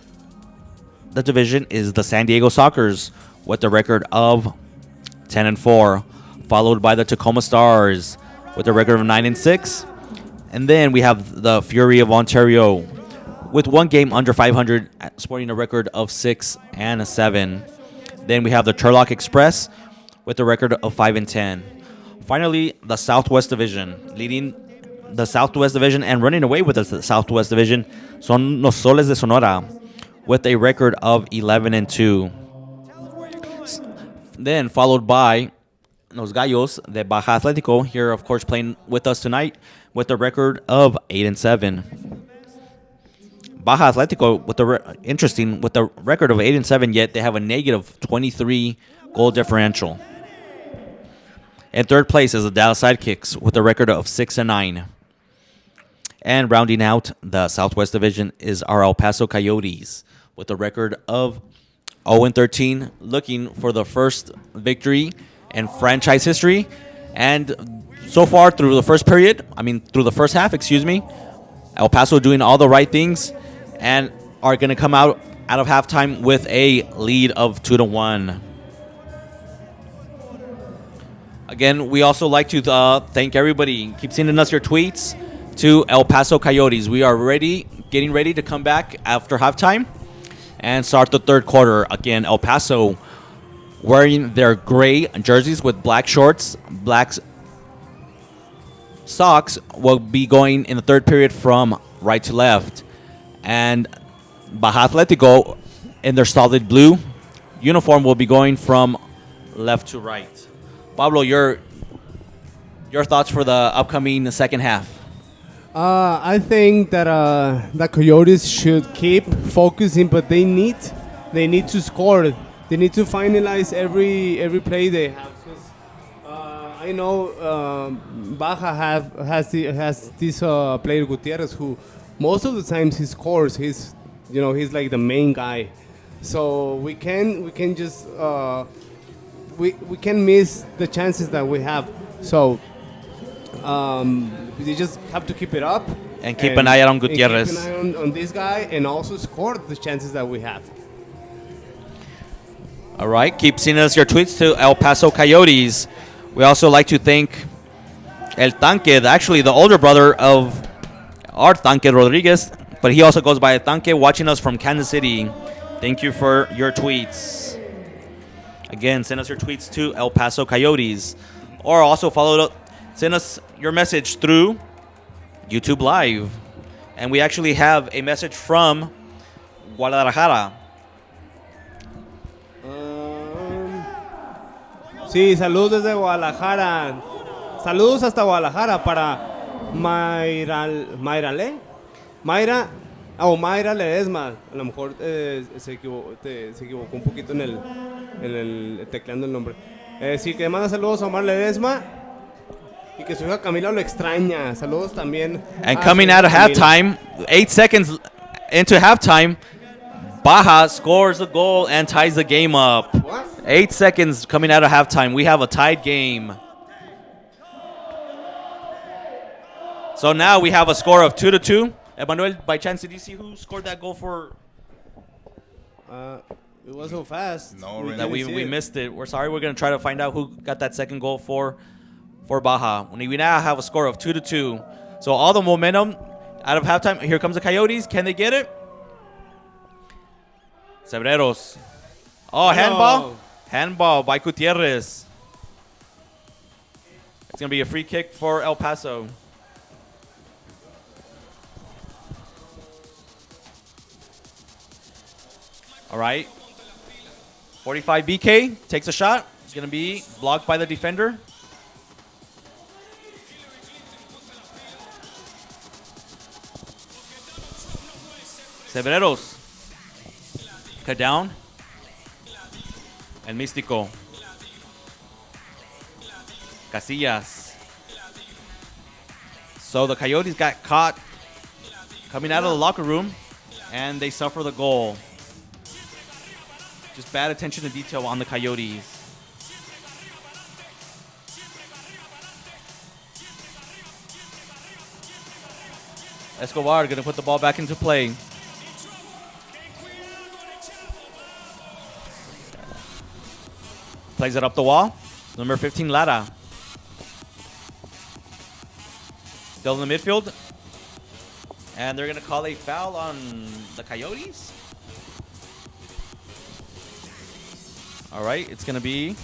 the division is the San Diego Sockers with a record of 10-4, followed by the Tacoma Stars with a record of 9-6. And then we have the Fury of Ontario with one game under 500, sporting a record of 6-7. Then we have the Turlock Express with a record of 5-10. Finally, the Southwest Division, leading the Southwest Division and running away with the Southwest Division, son los Soles de Sonora with a record of 11-2. Then followed by Los Gallos de Baja Atletico, here of course playing with us tonight with a record of 8-7. Baja Atletico with the record of 8-7, yet they have a negative 23 goal differential. In third place is the Dallas Sidekicks with a record of 6-9. And rounding out the Southwest Division is our El Paso Coyotes with a record of 0-13, looking for the first victory in franchise history. And so far through the first half, El Paso doing all the right things and are going to come out of halftime with a lead of 2-1. Again, we also like to thank everybody. Keep sending us your tweets to El Paso Coyotes. We are getting ready to come back after halftime and start the third quarter. Again, El Paso wearing their gray jerseys with black shorts, black socks, will be going in the third period from right to left. And Baja Atletico in their solid blue uniform will be going from left to right. Pablo, your thoughts for the upcoming second half? I think that the Coyotes should keep focusing, but they need to score. They need to finalize every play they have. I know Baja has this player Gutierrez who most of the times he scores. He's like the main guy. So we can just we can miss the chances that we have. So we just have to keep it up and keep an eye on Gutierrez. Keep an eye on this guy and also score the chances that we have. All right, keep sending us your tweets to El Paso Coyotes. We also like to thank El Tanque, actually the older brother of our Tanque Rodriguez, but he also goes by El Tanque, watching us from Kansas City. Thank you for your tweets. Again, send us your tweets to El Paso Coyotes, or also send us your message through YouTube Live. And we actually have a message from Guadalajara. Sí, saludos desde Guadalajara. Saludos hasta Guadalajara para Mayra Ledesma. A lo mejor se equivocó un poquito en el tecleando el nombre. Sí, que manda saludos a Omar Ledesma y que su hija Camila lo extraña. Saludos también. And coming out of halftime, 8 seconds into halftime, Baja scores a goal and ties the game up. What? 8 seconds coming out of halftime. We have a tied game. So now we have a score of 2-2. Emmanuel, by chance, did you see who scored that goal for? It was so fast. No, we missed it. We're sorry. We're going to try to find out who got that second goal for Baja. We now have a score of 2-2. So all the momentum out of halftime. Here comes the Coyotes. Can they get it? Cebreros. Oh, handball. Handball by Gutierrez. It's going to be a free kick for El Paso. All right. 45 BK takes a shot. It's going to be blocked by the defender. Cebreros. Cut down. El Místico. Casillas. So the Coyotes got caught coming out of the locker room, and they suffer the goal. Just bad attention to detail on the Coyotes. Escobar going to put the ball back into play. Plays it up the wall. Number 15, Lara. Still in the midfield. And they're going to call a foul on the Coyotes. All right, it's going to be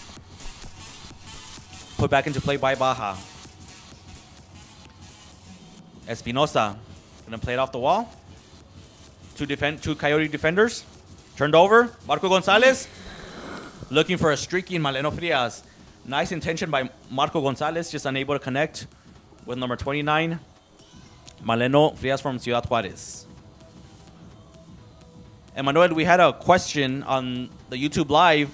put back into play by Baja. Espinosa going to play it off the wall. Two Coyote defenders. Turned over. Marco Gonzalez looking for a streaking Maleno Frias. Nice intention by Marco Gonzalez, just unable to connect with number 29, Maleno Frias from Ciudad Juarez. And Manuel, we had a question on the YouTube Live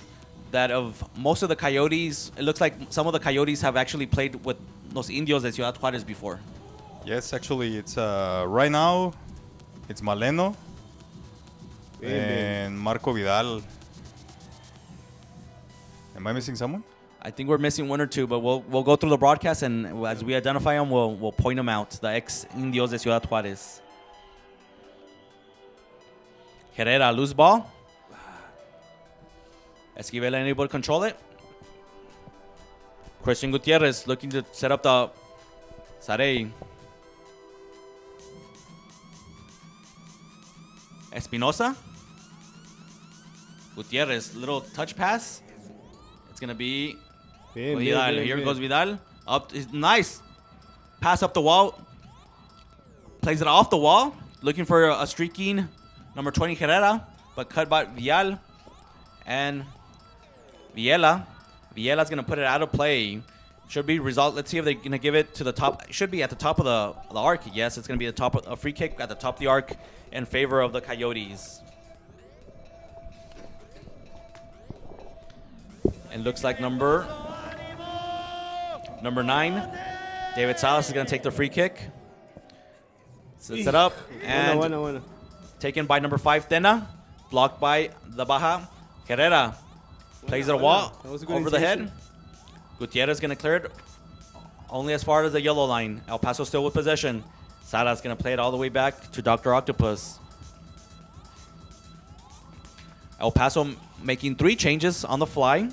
that of most of the Coyotes, it looks like some of the Coyotes have actually played with Los Indios de Ciudad Juarez before. Yes, actually, it's right now, it's Maleno and Marco Vidal. Am I missing someone? I think we're missing one or two, but we'll go through the broadcast, and as we identify them, we'll point them out. The ex-Indios de Ciudad Juarez. Herrera, loose ball. Esquivel unable to control it. Christian Gutierrez looking to set up the Sarey. Espinosa. Gutierrez, little touch pass. It's going to be Vidal. Here goes Vidal. Up, nice. Pass up the wall. Plays it off the wall. Looking for a streaking number 20 Herrera, but cut by Vial. And Viela's going to put it out of play. Should be result. Let's see if they're going to give it to the top. It should be at the top of the arc. Yes, it's going to be the top of a free kick at the top of the arc in favor of the Coyotes. It looks like number 9, David Salas is going to take the free kick. Sets it up and taken by number 5, Tena. Blocked by the Baja. Herrera plays it a wall over the head. Gutierrez going to clear it only as far as the yellow line. El Paso still with possession. Salas going to play it all the way back to Dr. Octopus. El Paso making 3 changes on the fly.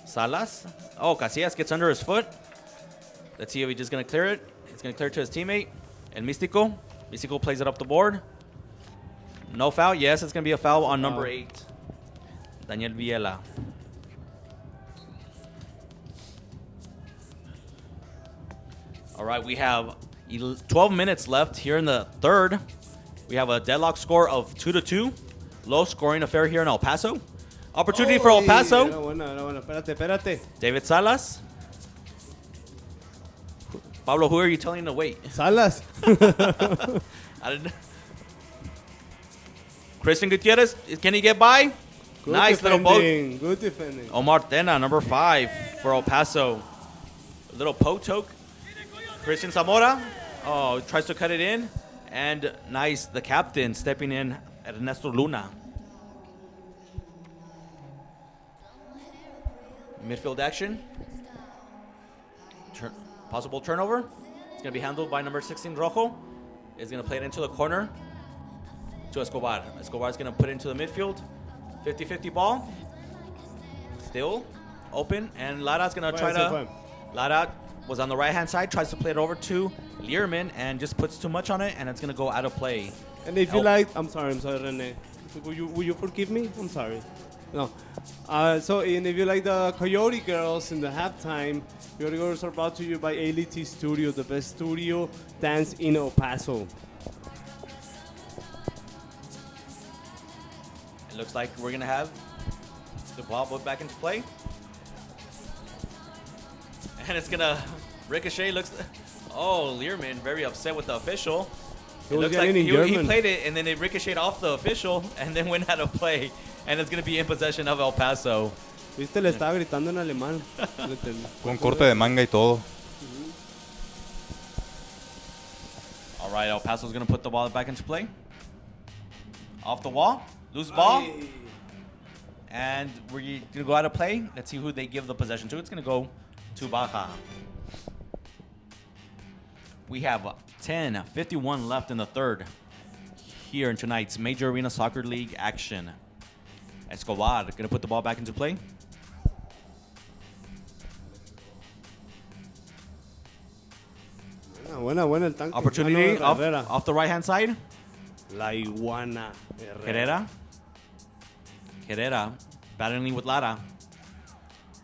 Salas. Oh, Casillas gets under his foot. Let's see if he's just going to clear it. He's going to clear it to his teammate. And Místico. Místico plays it up the board. No foul. Yes, it's going to be a foul on number 8. Daniel Viela. All right, we have 12 minutes left here in the third. We have a deadlock score of 2-2. Low scoring affair here in El Paso. Opportunity for El Paso. Espérate. David Salas. Pablo, who are you telling to wait? Salas. I didn't know. Christian Gutierrez, can he get by? Good nice defending. little poke. Good defending. Omar Tena, number 5 for El Paso. A little poke. Christian Zamora, tries to cut it in. And nice, the captain stepping in, Ernesto Luna. Midfield action. Possible turnover. It's going to be handled by number 16, Rojo. Is going to play it into the corner to Escobar. Escobar is going to put it into the midfield. 50-50 ball. Still open. And Lara's going to try to... Lara was on the right-hand side, tries to play it over to Learman, and just puts too much on it, and it's going to go out of play. And if you like... I'm sorry, Rene. Will you forgive me? I'm sorry. No. And if you like the Coyote Girls in the halftime, Coyote Girls are brought to you by ALT Studio, the best studio dance in El Paso. It looks like we're going to have the ball put back into play. And it's going to ricochet. Learman very upset with the official. It looks like he played it, and then it ricocheted off the official, and then went out of play. And it's going to be in possession of El Paso. Viste, le estaba gritando en alemán. Con corte de manga y todo. All right, El Paso's going to put the ball back into play. Off the wall. Loose ball. And we're going to go out of play. Let's see who they give the possession to. It's going to go to Baja. We have 10:51 left in the third here in tonight's Major Arena Soccer League action. Escobar gonna put the ball back into play. Buena el tanque. Opportunity Mano de Herrera. off the right hand side. La iguana. Herrera. Herrera battling with Lara.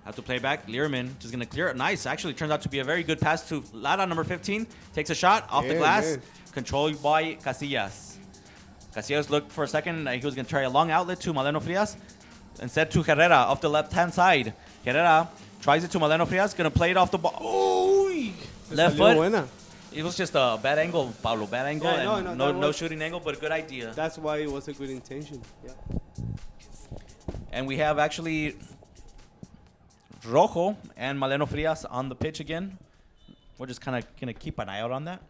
Have to play back. Learman just going to clear it. Nice. Actually turns out to be a very good pass to Lara, number 15. Takes a shot off the glass. Controlled by Casillas. Casillas looked for a second. He was going to try a long outlet to Maleno Frias. Instead to Herrera off the left-hand side. Herrera tries it to Maleno Frias. Going to play it off the ball. Oh! Left foot. Buena. It was just a bad angle, Pablo. Bad angle. Yeah, and no, no shooting angle, but a good idea. That's why it was a good intention. Yeah. And we have actually Rojo and Maleno Frias on the pitch again. We're just kind of going to keep an eye out on that.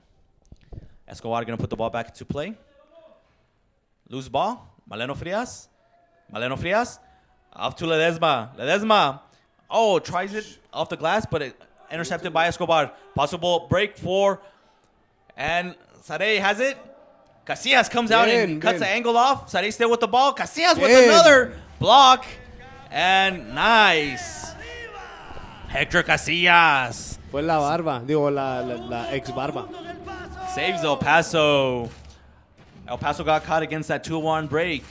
Escobar going to put the ball back into play. Loose ball. Maleno Frias. Maleno Frias. Off to Ledesma. Ledesma. Oh, tries it off the glass, but it intercepted by Escobar. Possible break for... And Sare has it. Casillas comes out and cuts the angle off. Sare still with the ball. Casillas with another block. And nice. Hector Casillas. Fue la barba. Digo, la ex barba. Saves El Paso. El Paso got caught against that 2-1 break.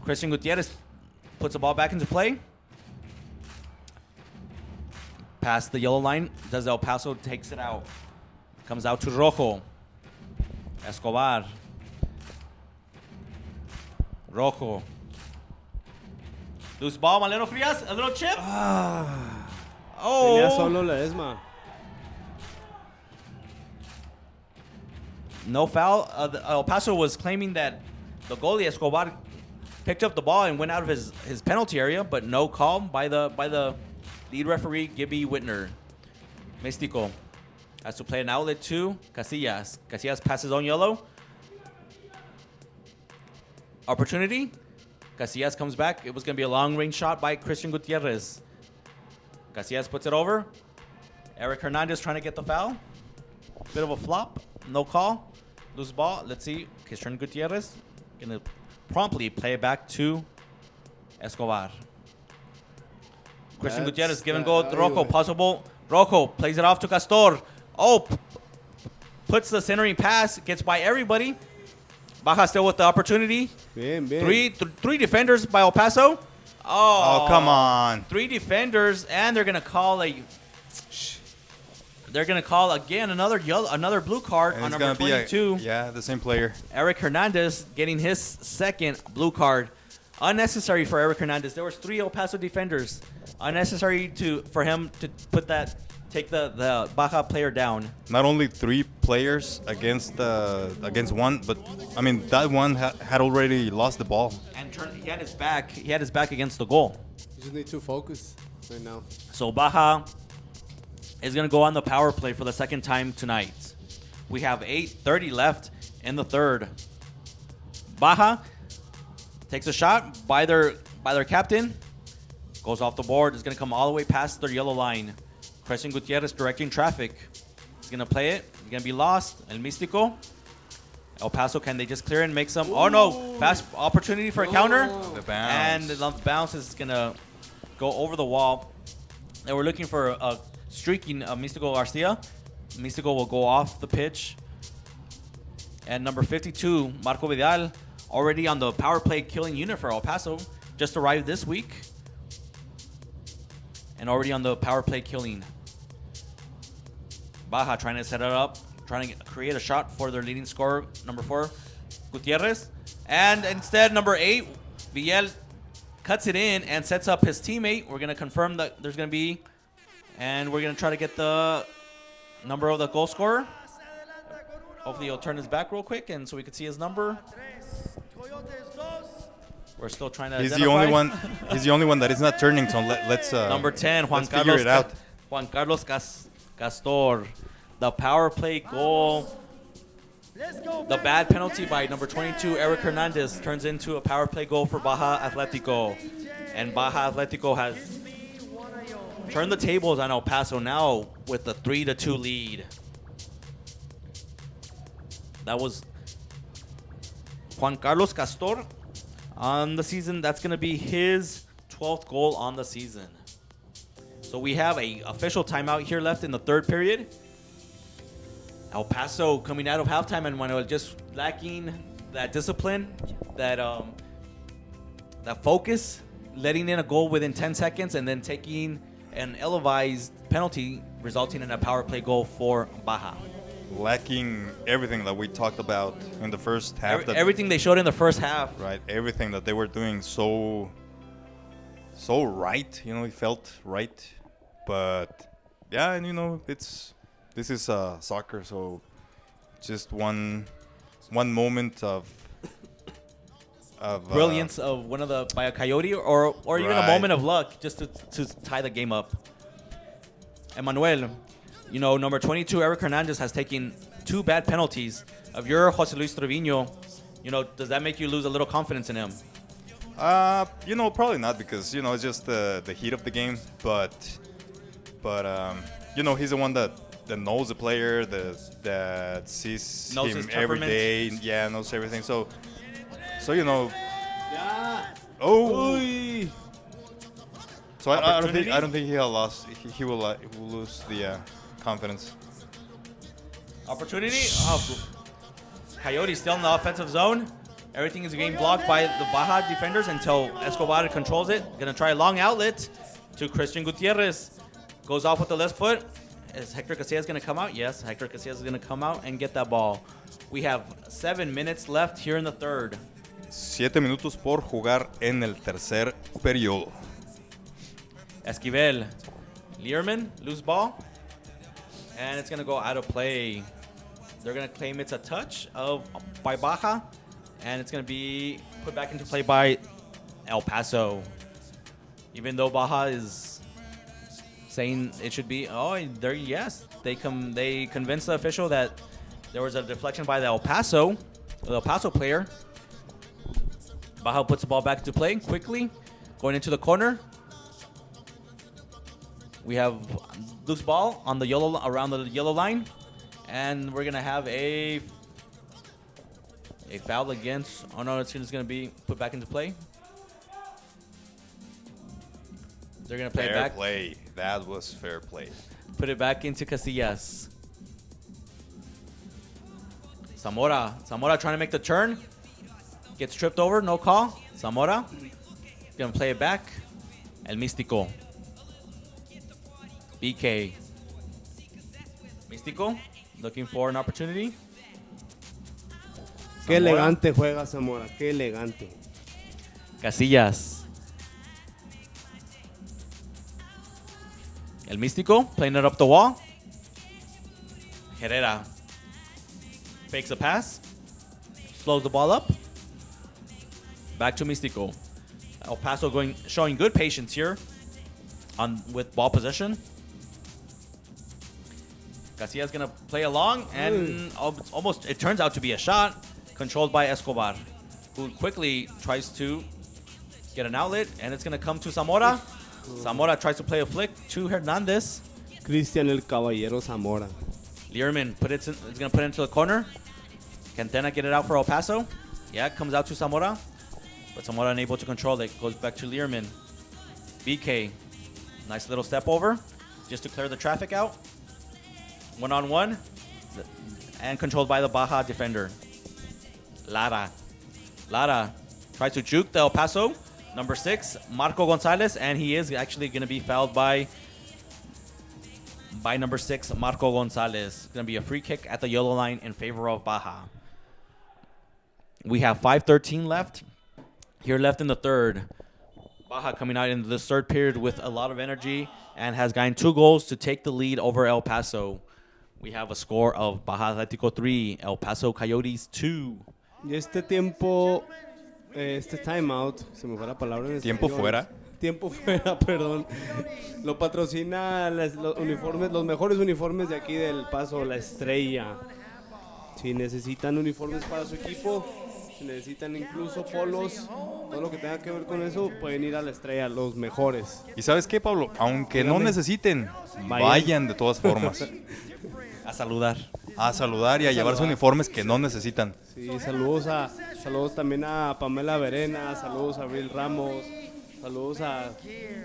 Christian Gutierrez puts the ball back into play. Past the yellow line. Does El Paso takes it out. Comes out to Rojo. Escobar. Rojo. Loose ball. Maleno Frias. A little chip. Tenía solo Ledesma. No foul. El Paso was claiming that the goalie Escobar picked up the ball and went out of his penalty area, but no call by the lead referee Gibby Whitner. Místico has to play an outlet to Casillas. Casillas passes on yellow. Opportunity. Casillas comes back. It was going to be a long-range shot by Christian Gutierrez. Casillas puts it over. Eric Hernandez trying to get the foul. Bit of a flop. No call. Loose ball. Let's see. Christian Gutierrez going to promptly play it back to Escobar. Christian Gutierrez giving goal to Rojo. Possible. Rojo plays it off to Castor. Oh, puts the centering pass. Gets by everybody. Baja still with the opportunity. Bien. Three defenders by El Paso. Oh, come on. 3 defenders, and they're gonna call again another blue card And on it's number gonna 22. be the same player. Eric Hernandez getting his second blue card. Unnecessary for Eric Hernandez. There was 3 El Paso defenders. Unnecessary for him to take the Baja player down. Not only 3 players against one, but I mean that one had already lost the ball. And he had his back. He had his back against the goal. You just need to focus right now. So Baja is going to go on the power play for the second time tonight. We have 8:30 left in the third. Baja takes a shot by their captain. Goes off the board. It's going to come all the way past their yellow line. Christian Gutierrez directing traffic. He's going to play it. It's going to be lost. El Místico. El Paso, can they just clear and make some? Oh, no. Fast opportunity for a counter. The bounce. And the bounce is going to go over the wall. They were looking for a streaking Místico Garcia. Místico will go off the pitch. And number 52, Marco Vidal, already on the power play killing unit for El Paso. Just arrived this week. And already on the power play killing. Baja trying to set it up. Trying to create a shot for their leading scorer, number 4, Gutierrez. And instead, number 8, Villar cuts it in and sets up his teammate. We're going to confirm that there's going to be, and we're going to try to get the number of the goal scorer. Hopefully he'll turn his back real quick and so we can see his number. We're still trying to He's identify. the only one that is not turning, so let's number 10, Juan let's Carlos figure it out. Juan Carlos Castor. The power play goal. The bad penalty by number 22, Eric Hernandez, turns into a power play goal for Baja Atletico. And Baja Atletico has turned the tables on El Paso now with the 3-2 lead. That was Juan Carlos Castor on the season. That's going to be his 12th goal on the season. So we have a official timeout here left in the third period. El Paso coming out of halftime and Manuel just lacking that discipline, that focus, letting in a goal within 10 seconds and then taking an televised penalty resulting in a power play goal for Baja. Lacking everything that we talked about in the first half. Everything they showed in the first half. Right, everything that they were doing so right. It felt right. But yeah, and this is soccer, so just one moment of brilliance of one of by a Coyote or even a moment of luck just to tie the game up. Emmanuel, number 22 Eric Hernandez has taken 2 bad penalties. Of your Jose Luis Trevino, does that make you lose a little confidence in him? Probably not, because it's just the heat of the game, but he's the one that knows the player, that sees knows him his every temperament. day. Yeah, knows everything. So Yeah. Oh. Uy. So I don't think he'll lose. He will lose the confidence. Opportunity. Coyotes still in the offensive zone. Everything is getting blocked by the Baja defenders until Escobar controls it. Gonna try a long outlet to Christian Gutierrez. Goes off with the left foot. Is Hector Casillas gonna come out? Yes, Hector Casillas is gonna come out and get that ball. We have 7 minutes left here in the third. 7 minutos por jugar en el tercer periodo. Esquivel, Learman, loose ball, and it's gonna go out of play. They're gonna claim it's a touch by Baja, and it's gonna be put back into play by El Paso. Even though Baja is saying it should be, they convinced the official that there was a deflection by the El Paso player. Baja puts the ball back into play quickly, going into the corner. We have loose ball on around the yellow line, and we're gonna have a foul against. Oh no, it's just gonna be put back into play. They're gonna play it back. Fair play. That was fair play. Put it back into Casillas. Zamora trying to make the turn. Gets tripped over, no call. Zamora gonna play it back. El Místico. BK. Místico looking for an opportunity. Qué elegante juega Zamora, qué elegante. Casillas. El Místico playing it up the wall. Herrera fakes a pass. Slows the ball up. Back to Místico. El Paso showing good patience here with ball possession. Casillas gonna play along, and it turns out to be a shot controlled by Escobar, who quickly tries to get an outlet, and it's gonna come to Zamora. Zamora tries to play a flick to Hernandez. Cristian el Caballero Zamora. Learman is gonna put it into the corner. Can Tena get it out for El Paso? Yeah, it comes out to Zamora, but Zamora unable to control it. Goes back to Learman. BK, nice little step over, just to clear the traffic out. 1-on-1, and controlled by the Baja defender. Lara tries to juke the El Paso. Number 6, Marco Gonzalez, and he is actually going to be fouled by number 6, Marco Gonzalez. Going to be a free kick at the yellow line in favor of Baja. We have 5:13 left in the third. Baja coming out into this third period with a lot of energy and has gotten 2 goals to take the lead over El Paso. We have a score of Baja Atletico 3, El Paso Coyotes 2. Y este tiempo, timeout, se me fue la palabra en ¿Tiempo español. fuera? Tiempo fuera, perdón. Lo patrocina los mejores uniformes de aquí del Paso, La Estrella. Si necesitan uniformes para su equipo, si necesitan incluso polos, todo lo que tenga que ver con eso, pueden ir a La Estrella, los mejores. ¿Y sabes qué, Pablo? Aunque no Dígame. necesiten, vayan de todas formas. A saludar y a llevarse uniformes que no necesitan. Sí, saludos a Saludos también a Pamela Verena, saludos a Abril Ramos, saludos a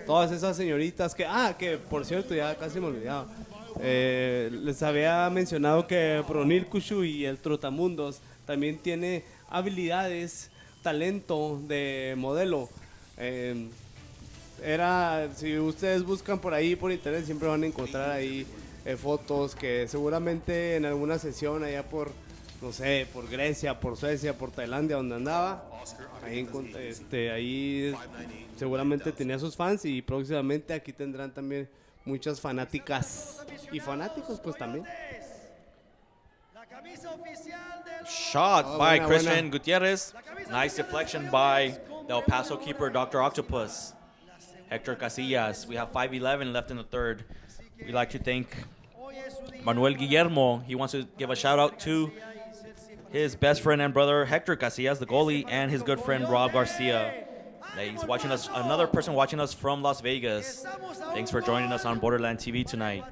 todas esas señoritas que por cierto ya casi me olvidaba. Les había mencionado que Bronil Kushu y el Trotamundos también tiene habilidades, talento de modelo. Si ustedes buscan por ahí por internet siempre van a encontrar ahí fotos que seguramente en alguna sesión allá por, no sé, por Grecia, por Suecia, por Tailandia, donde andaba, ahí seguramente tenía sus fans y próximamente aquí tendrán también muchas fanáticas y fanáticos pues también. Shot by Christian Gutierrez. Nice deflection by the El Paso keeper, Dr. Octopus. Hector Casillas. We have 5:11 left in the third. We'd like to thank Manuel Guillermo. He wants to give a shout out to his best friend and brother, Hector Casillas, the goalie, and his good friend, Rob Garcia. He's watching us, another person watching us from Las Vegas. Thanks for joining us on Borderland TV tonight.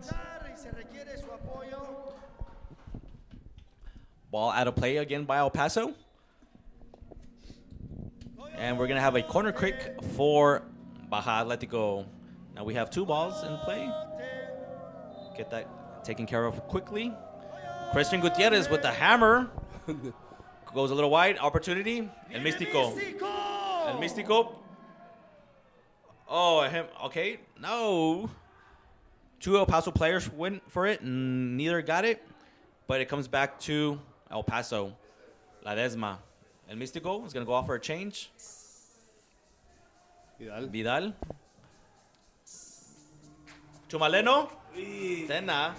Ball out of play again by El Paso. And we're going to have a corner kick for Baja Atletico. Now we have 2 balls in play. Get that taken care of quickly. Christian Gutierrez with the hammer. Goes a little wide. Opportunity. El Místico. El Místico. Oh, him. Okay. No. 2 El Paso players went for it. Neither got it. But it comes back to El Paso. Ledesma. El Místico is going to go off for a change. Vidal. To Maleno. Tena.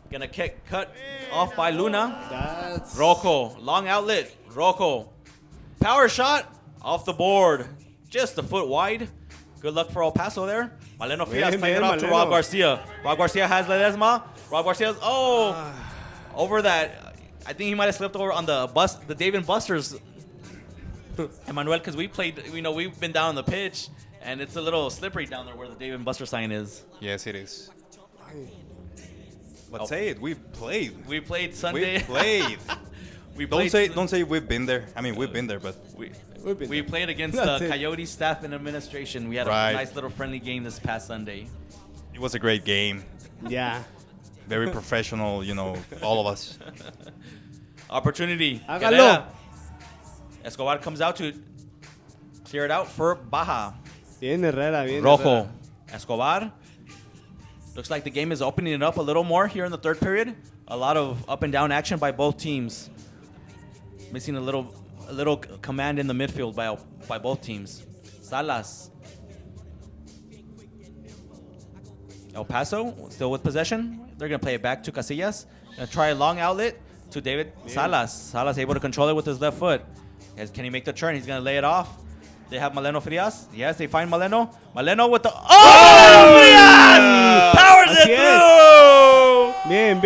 Going to cut off by Luna. Rojo. Long outlet. Rojo. Power shot. Off the board. Just a foot wide. Good luck for El Paso there. Maleno Frias playing it off to Rob Garcia. Rob Garcia has Ledesma. Rob Garcia's, over that. I think he might have slipped over on the bus, the Dave and Buster's. Emmanuel, because we've been down on the pitch, and it's a little slippery down there where the Dave and Buster sign is. Yes, it is. But say it, we played. We played Sunday. We played. Don't say we've been there. I mean, we've been there, but we played against the Coyotes staff and administration. We had a nice little friendly game this past Sunday. It was a great game. Yeah. Very professional, all of us. Opportunity. Hágalo. Escobar comes out to clear it out for Baja. Bien Herrera, bien Rojo. Herrera. Escobar. Looks like the game is opening it up a little more here in the third period. A lot of up and down action by both teams. Missing a little command in the midfield by both teams. Salas. El Paso still with possession. They're going to play it back to Casillas. Going to try a long outlet to David Salas. Salas able to control it with his left foot. Can he make the turn? He's going to lay it off. They have Maleno Frias. Yes, they find Maleno. Maleno with the... Frias! Powers it through! Bien.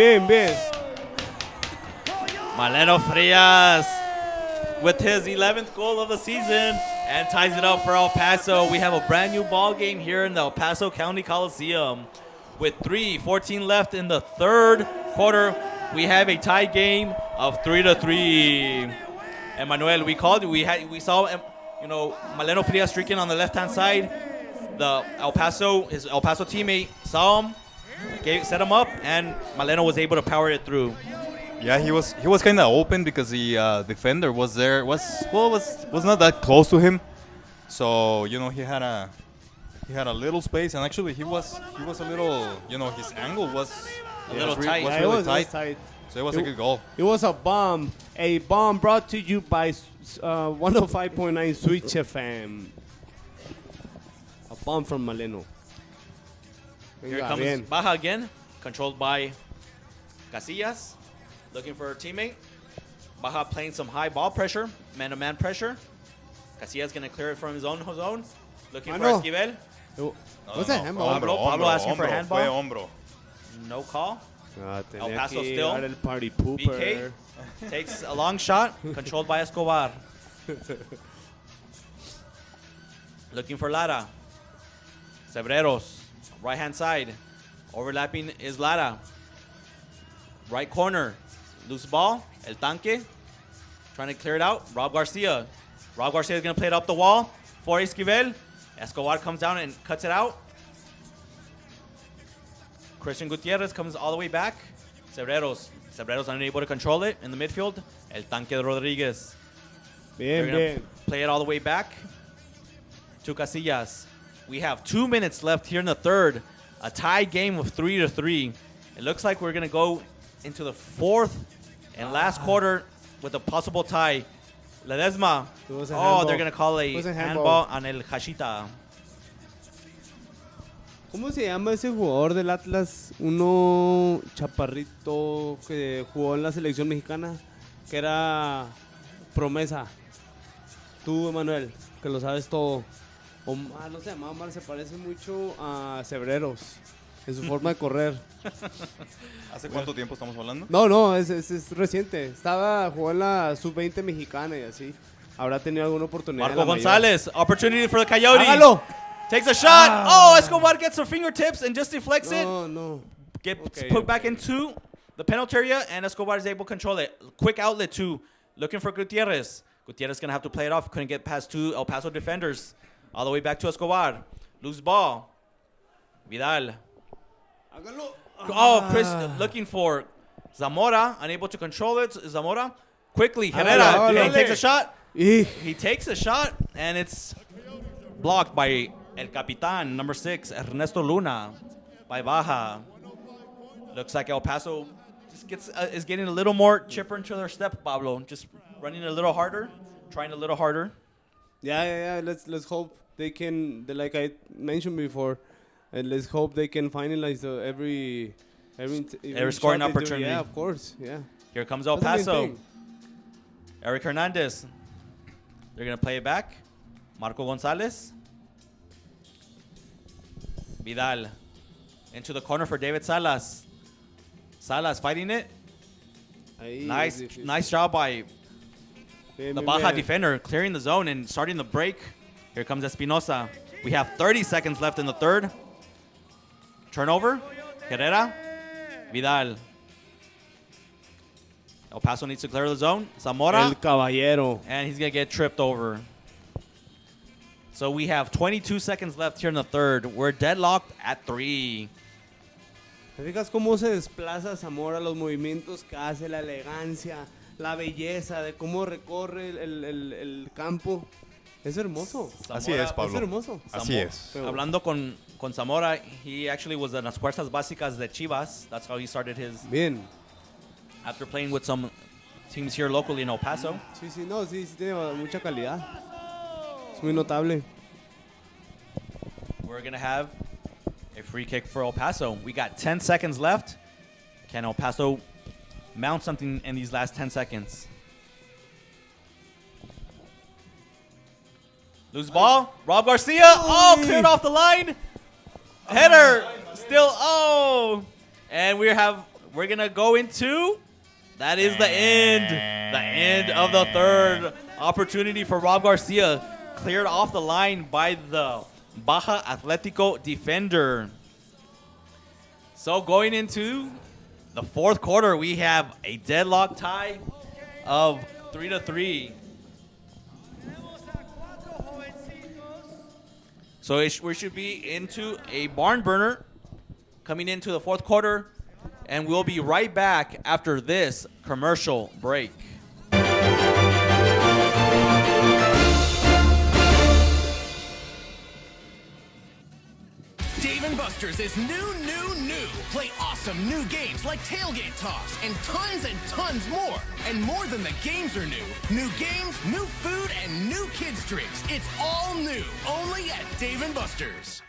Maleno Frias with his 11th goal of the season and ties it up for El Paso. We have a brand new ball game here in the El Paso County Coliseum. With 3:14 left in the third quarter, we have a tie game of 3-3. Emmanuel, we saw Maleno Frias streaking on the left-hand side. His El Paso teammate saw him, set him up, and Maleno was able to power it through. Yeah, he was kind of open because the defender was there. Was not that close to him, so he had a little space, and actually he was a little, his angle was a little tight. Was really tight. So it was a good goal. It was a bomb brought to you by 105.9 Switch FM. A bomb from Maleno. Here comes Baja again, controlled by Casillas. Looking for a teammate. Baja playing some high ball pressure, man-to-man pressure. Casillas going to clear it from his own zone. Looking for Esquivel. What's that handball? Pablo asking for handball. Fue hombro. No call. El Paso que still. El party pooper. BK takes a long shot, controlled by Escobar. Looking for Lara. Cebreros, right-hand side. Overlapping is Lara. Right corner. Loose ball. El Tanque. trying to clear it out. Rob Garcia. Rob Garcia is going to play it up the wall for Esquivel. Escobar comes down and cuts it out. Christian Gutierrez comes all the way back. Cebreros unable to control it in the midfield. El Tanque Rodriguez. Bien. Play it all the way back to Casillas. We have 2 minutes left here in the third. A tie game of 3-3. It looks like we're going to go into the fourth and last quarter with a possible tie. Ledesma. They're going to call a handball on El Hashita. ¿Cómo se llama ese jugador del Atlas? Uno chaparrito que jugó en la selección mexicana, que era promesa. Tú, Emanuel, que lo sabes todo. Omar, no se llama Omar, se parece mucho a Cebreros en su forma de correr. ¿Hace cuánto tiempo estamos hablando? No, es reciente. Jugó en la sub-20 mexicana y así. Habrá tenido alguna oportunidad. Marco González, opportunity for the Coyotes. ¡Hágalo! Takes a shot. Escobar gets her fingertips and just deflects it. No. Gets put back into the penalty area, and Escobar is able to control it. Quick outlet too. Looking for Gutierrez. Gutierrez going to have to play it off. Couldn't get past two El Paso defenders. All the way back to Escobar. Loose ball. Vidal. Chris looking for Zamora. Unable to control it. Zamora. Quickly. Herrera. He takes a shot. He takes a shot, and it's blocked by El Capitan, number 6, Ernesto Luna, by Baja. Looks like El Paso just is getting a little more chipper into their step, Pablo. Just running a little harder, trying a little harder. Yeah. Let's hope they can, like I mentioned before, and let's hope they can finalize every scoring shot they do. opportunity. Yeah, of course. Yeah. Here comes El Paso. Eric Hernandez. They're gonna play it back. Marco Gonzalez. Vidal into the corner for David Salas. Salas fighting it. Nice job by the Baja defender, clearing the zone and starting the break. Here comes Espinosa. We have 30 seconds left in the third. Turnover. Herrera. Vidal. El Paso needs to clear the zone. Zamora. El Caballero. And he's going to get tripped over. So we have 22 seconds left here in the third. We're deadlocked at 3. ¿Te fijas cómo se desplaza Zamora, los movimientos que hace, la elegancia, la belleza de cómo recorre el campo? Es hermoso. Así es, Pablo. Es hermoso. Así es. Hablando con Zamora, he actually was en las fuerzas básicas de Chivas. That's how he started his. Bien. After playing with some teams here locally in El Paso. Sí, tiene mucha calidad. Es muy notable. We're going to have a free kick for El Paso. We got 10 seconds left. Can El Paso mount something in these last 10 seconds? Loose ball. Rob Garcia. Cleared off the line. Header. Still, And we're going to go into, that is the end. The end of the third. Opportunity for Rob Garcia. Cleared off the line by the Baja Atletico defender. So going into the fourth quarter, we have a deadlock tie of 3-3. So we should be into a barn burner coming into the fourth quarter, and we'll be right back after this commercial break. Dave & Buster's is new. Play awesome new games like Tailgate Toss and tons more. And more than the games are new. New games, new food, and new kids' drinks. It's all new. Only at Dave & Buster's.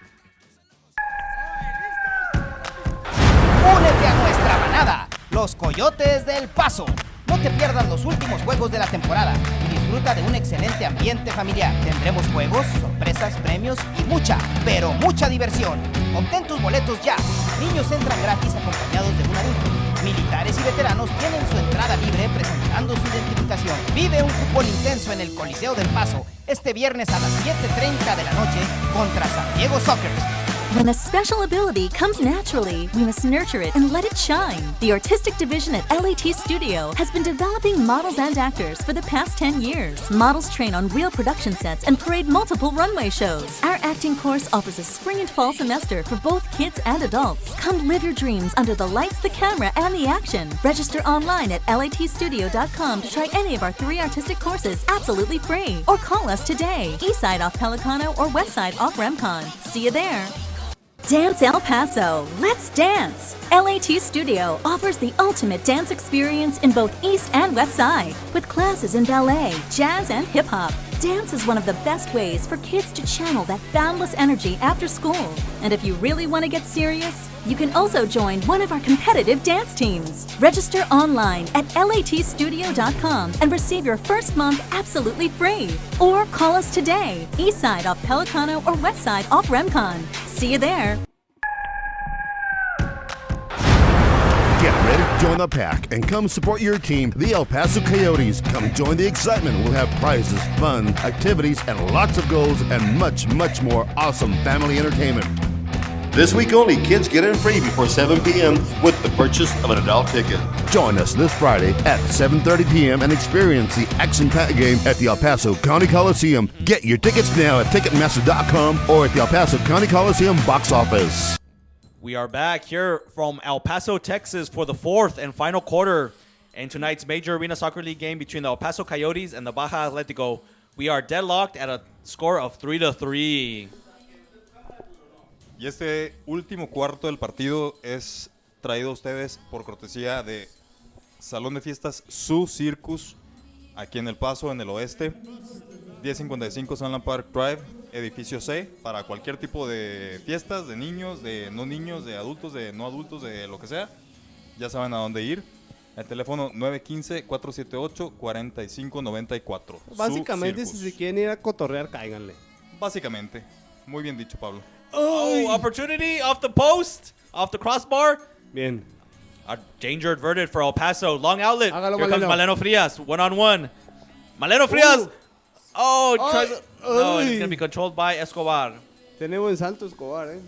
Únete a nuestra manada, los Coyotes del Paso. No te pierdas los últimos juegos de la temporada y disfruta de un excelente ambiente familiar. Tendremos juegos, sorpresas, premios y mucha, pero mucha diversión. Obtén tus boletos ya. Niños entran gratis acompañados de un adulto. Militares y veteranos tienen su entrada libre presentando su identificación. Vive un fútbol intenso en el Coliseo del Paso este viernes a las 7:30 de la noche contra San Diego Sockers. When a special ability comes naturally, we must nurture it and let it shine. The artistic division at LAT Studio has been developing models and actors for the past 10 years. Models train on real production sets and parade multiple runway shows. Our acting course offers a spring and fall semester for both kids and adults. Come live your dreams under the lights, the camera, and the action. Register online at latstudio.com to try any of our 3 artistic courses absolutely free. Or call us today. East side off Pelicano or west side off Remcon. See you there. Dance El Paso. Let's dance. LAT Studio offers the ultimate dance experience in both East and West Side, with classes in ballet, jazz, and hip hop. Dance is one of the best ways for kids to channel that boundless energy after school. And if you really want to get serious, you can also join one of our competitive dance teams. Register online at latstudio.com and receive your first month absolutely free. Or call us today, east side off Pelicano or west side off Remcon. See you there. Get ready to join the pack and come support your team, the El Paso Coyotes. Come join the excitement. We'll have prizes, fun, activities, and lots of goals and much, much more awesome family entertainment. This week only, kids get in free before 7 p.m. with the purchase of an adult ticket. Join us this Friday at 7:30 p.m. and experience the action-packed game at the El Paso County Coliseum. Get your tickets now at Ticketmaster.com or at the El Paso County Coliseum box office. We are back here from El Paso, Texas for the 4th and final quarter in tonight's major arena soccer league game between the El Paso Coyotes and the Baja Atletico. We are deadlocked at a score of 3-3. Y este último cuarto del partido es traído a ustedes por cortesía de Salón de Fiestas Su Circus, aquí en El Paso, en el oeste. 1055 Sunland Park Drive, edificio C, para cualquier tipo de fiestas, de niños, de no niños, de adultos, de no adultos, de lo que sea. Ya saben a dónde ir. El teléfono 915-478-4594. Básicamente, si se quieren ir a cotorrear, cáiganle. Básicamente. Muy bien dicho, Pablo. Oh, opportunity off the post, off the crossbar. Bien. A danger averted for El Paso. Long outlet. Hágalo, Here comes Maleno. Maleno Frias, one-on-one. Maleno Frias. Oh, tries. No, it's Ay. going to be controlled by Escobar. Tiene buen salto Escobar,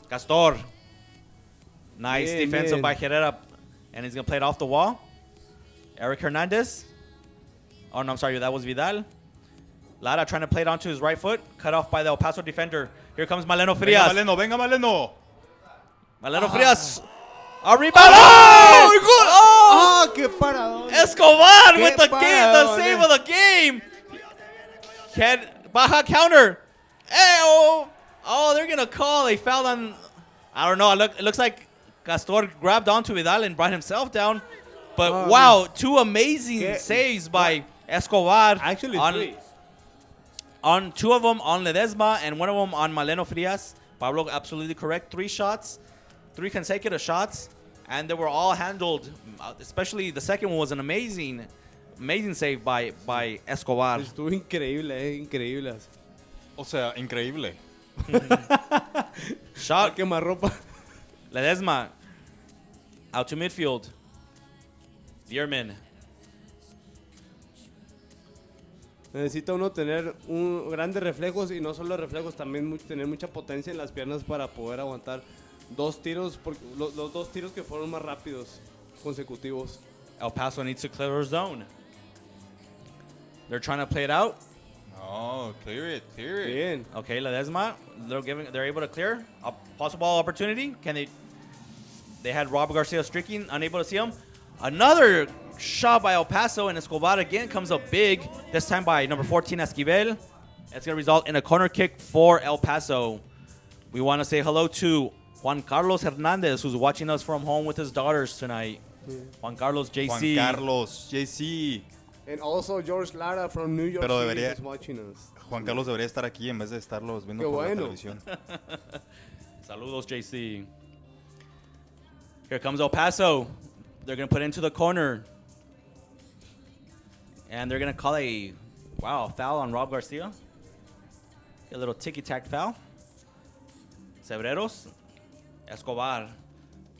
Castor. Nice Bien, defensive bien. by Herrera. And he's going to play it off the wall. Eric Hernandez. Oh, no, I'm sorry. That was Vidal. Lara trying to play it onto his right foot. Cut off by the El Paso defender. Here comes Maleno Frias. Venga, Maleno. Maleno Frias. Arriba. Oh! Good. Oh! qué paradón. Escobar Qué with the paradón, save of the game. Baja counter. Hey, oh, they're going to call. They fouled on, I don't know. It looks like Castor grabbed onto Vidal and brought himself down. But wow, 2 amazing saves by Escobar. Actually, 3. On 2 of them on Ledesma and 1 of them on Maleno Frias. Pablo, absolutely correct. 3 shots, 3 consecutive shots, and they were all handled. Especially the second one was an amazing save by Escobar. Estuvo increíble, increíble. O sea, increíble. Shot. Quemarropa. Ledesma out to midfield. Bierman. Necesita uno tener grandes reflejos y no solo reflejos, también tener mucha potencia en las piernas para poder aguantar 2 tiros, los 2 tiros que fueron más rápidos consecutivos. El Paso needs to clear his zone. They're trying to play it out. No, clear it. Bien. Okay, Ledesma, they're able to clear. A possible opportunity. They had Rob Garcia streaking, unable to see him. Another shot by El Paso, and Escobar again comes up big, this time by number 14, Esquivel. It's going to result in a corner kick for El Paso. We want to say hello to Juan Carlos Hernandez, who's watching us from home with his daughters tonight. Juan Carlos, JC. Juan Carlos, JC. And also George Lara from New York Pero City debería, is watching us. Juan Carlos debería estar aquí en vez de estarlos viendo Qué por la bueno. televisión. Saludos, JC. Here comes El Paso. They're going to put it into the corner. And they're going to call a foul on Rob Garcia. A little ticky-tack foul. Cebreros. Escobar.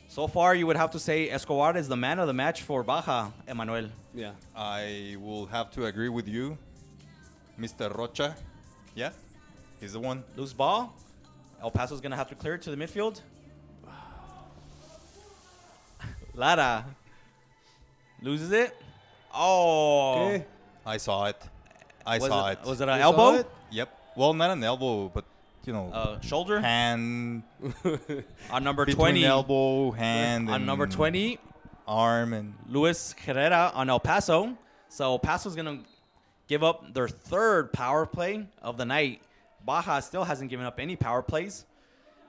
So far, you would have to say Escobar is the man of the match for Baja, Emmanuel. Yeah. I will have to agree with you, Mr. Rocha. Yeah? He's the one. Loose ball. El Paso's going to have to clear it to the midfield. Lara loses it. Oh. Okay. I saw it. I Was saw it- it. was it an elbow? Yep. Well, not an elbow, but shoulder? Hand. On number between 20. elbow, hand. On and number 20. Arm and Luis Herrera on El Paso. So El Paso's going to give up their third power play of the night. Baja still hasn't given up any power plays.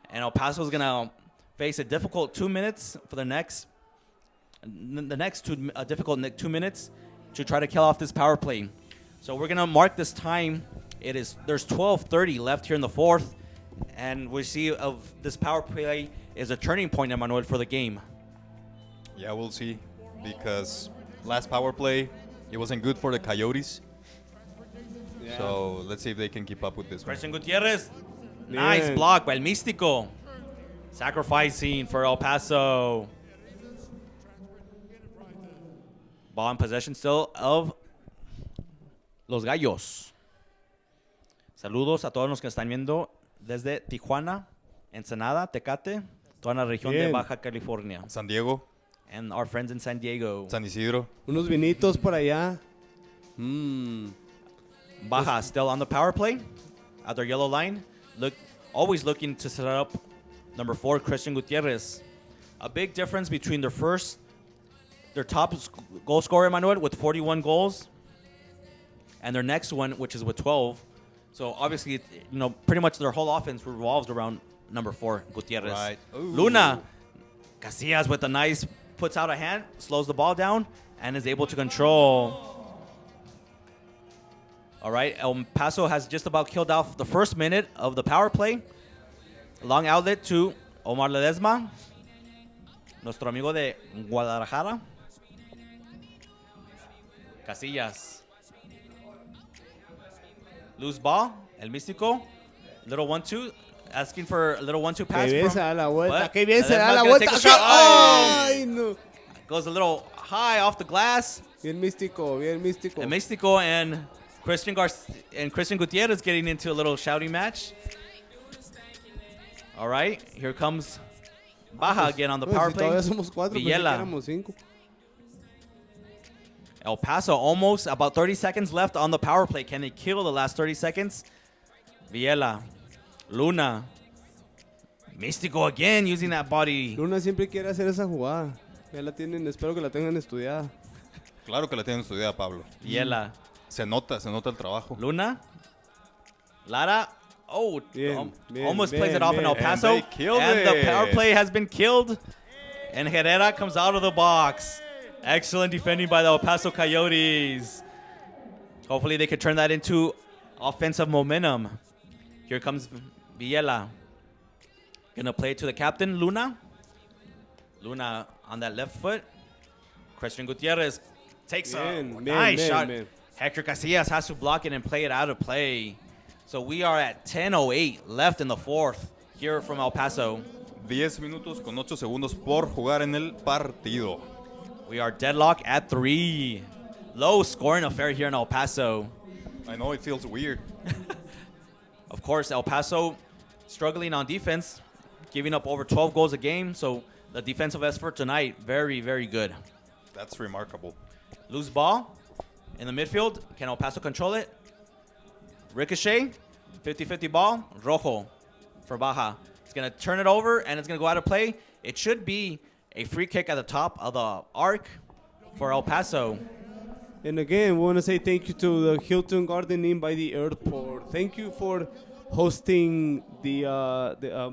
And El Paso's going to face a difficult 2 minutes for the next difficult 2 minutes to try to kill off this power play. So we're going to mark this time. There's 12:30 left here in the fourth. And we see of this power play is a turning point, Emmanuel, for the game. yeah, we'll see. Because last power play, it wasn't good for the Coyotes. Yeah. So let's see if they can keep up with this one. Christian Gutierrez. Nice Man. block by El Místico. Sacrificing for El Paso. Ball in possession still of Los Gallos. Saludos a todos los que están viendo desde Tijuana, Ensenada, Tecate, toda la región de Bien. Baja California. San Diego. And our friends in San Diego. San Isidro. Unos vinitos por allá. Baja still on the power play at their yellow line. Always looking to set up number 4, Christian Gutierrez. A big difference between their top goal scorer, Emmanuel, with 41 goals, and their next one, which is with 12. So obviously, pretty much their whole offense revolves around number 4, Gutierrez. Right. Ooh. Luna Casillas with a nice, puts out a hand, slows the ball down, and is able to control. All right, El Paso has just about killed off the first minute of the power play. Long outlet to Omar Ledesma, nuestro amigo de Guadalajara. Casillas. Loose ball, El Místico. Little 1-2, asking for a little 1-2 pass. Qué bien se da la vuelta. But Qué bien se da Ledesma's la gonna take vuelta. a shot. Ay, no. Goes a little high off the glass. Bien místico, bien místico. El Místico and Christian Gutierrez getting into a little shouting match. All right, here comes Baja again on the power Si play. todavía somos 4, pensé que Villela. éramos 5. El Paso almost about 30 seconds left on the power play. Can they kill the last 30 seconds? Villela. Luna. Místico again using that body. Luna siempre quiere hacer esa jugada. Ya la tienen, espero que la tengan estudiada. Claro que la tienen estudiada, Pablo. Villela. Se nota el trabajo. Luna. Lara. Oh, Bien, almost bien, plays it off in bien. El Paso. And they killed And the it. power play has been killed. And Herrera comes out of the box. Excellent defending by the El Paso Coyotes. Hopefully they could turn that into offensive momentum. Here comes Villela. Gonna play it to the captain, Luna. Luna on that left foot. Christian Gutierrez takes a nice shot. Hector Casillas has to block it and play it out of play. So we are at 10:08 left in the fourth here from El Paso. 10 minutos con 8 segundos por jugar en el partido. We are deadlock at 3. Low scoring affair here in El Paso. I know it feels weird. Of course, El Paso struggling on defense, giving up over 12 goals a game. So the defensive effort tonight, very, very good. That's remarkable. Loose ball in the midfield. Can El Paso control it? Ricochet, 50-50 ball. Rojo for Baja. It's going to turn it over, and it's going to go out of play. It should be a free kick at the top of the arc for El Paso. And again, we want to say thank you to the Hilton Garden Inn by the airport. Thank you for hosting the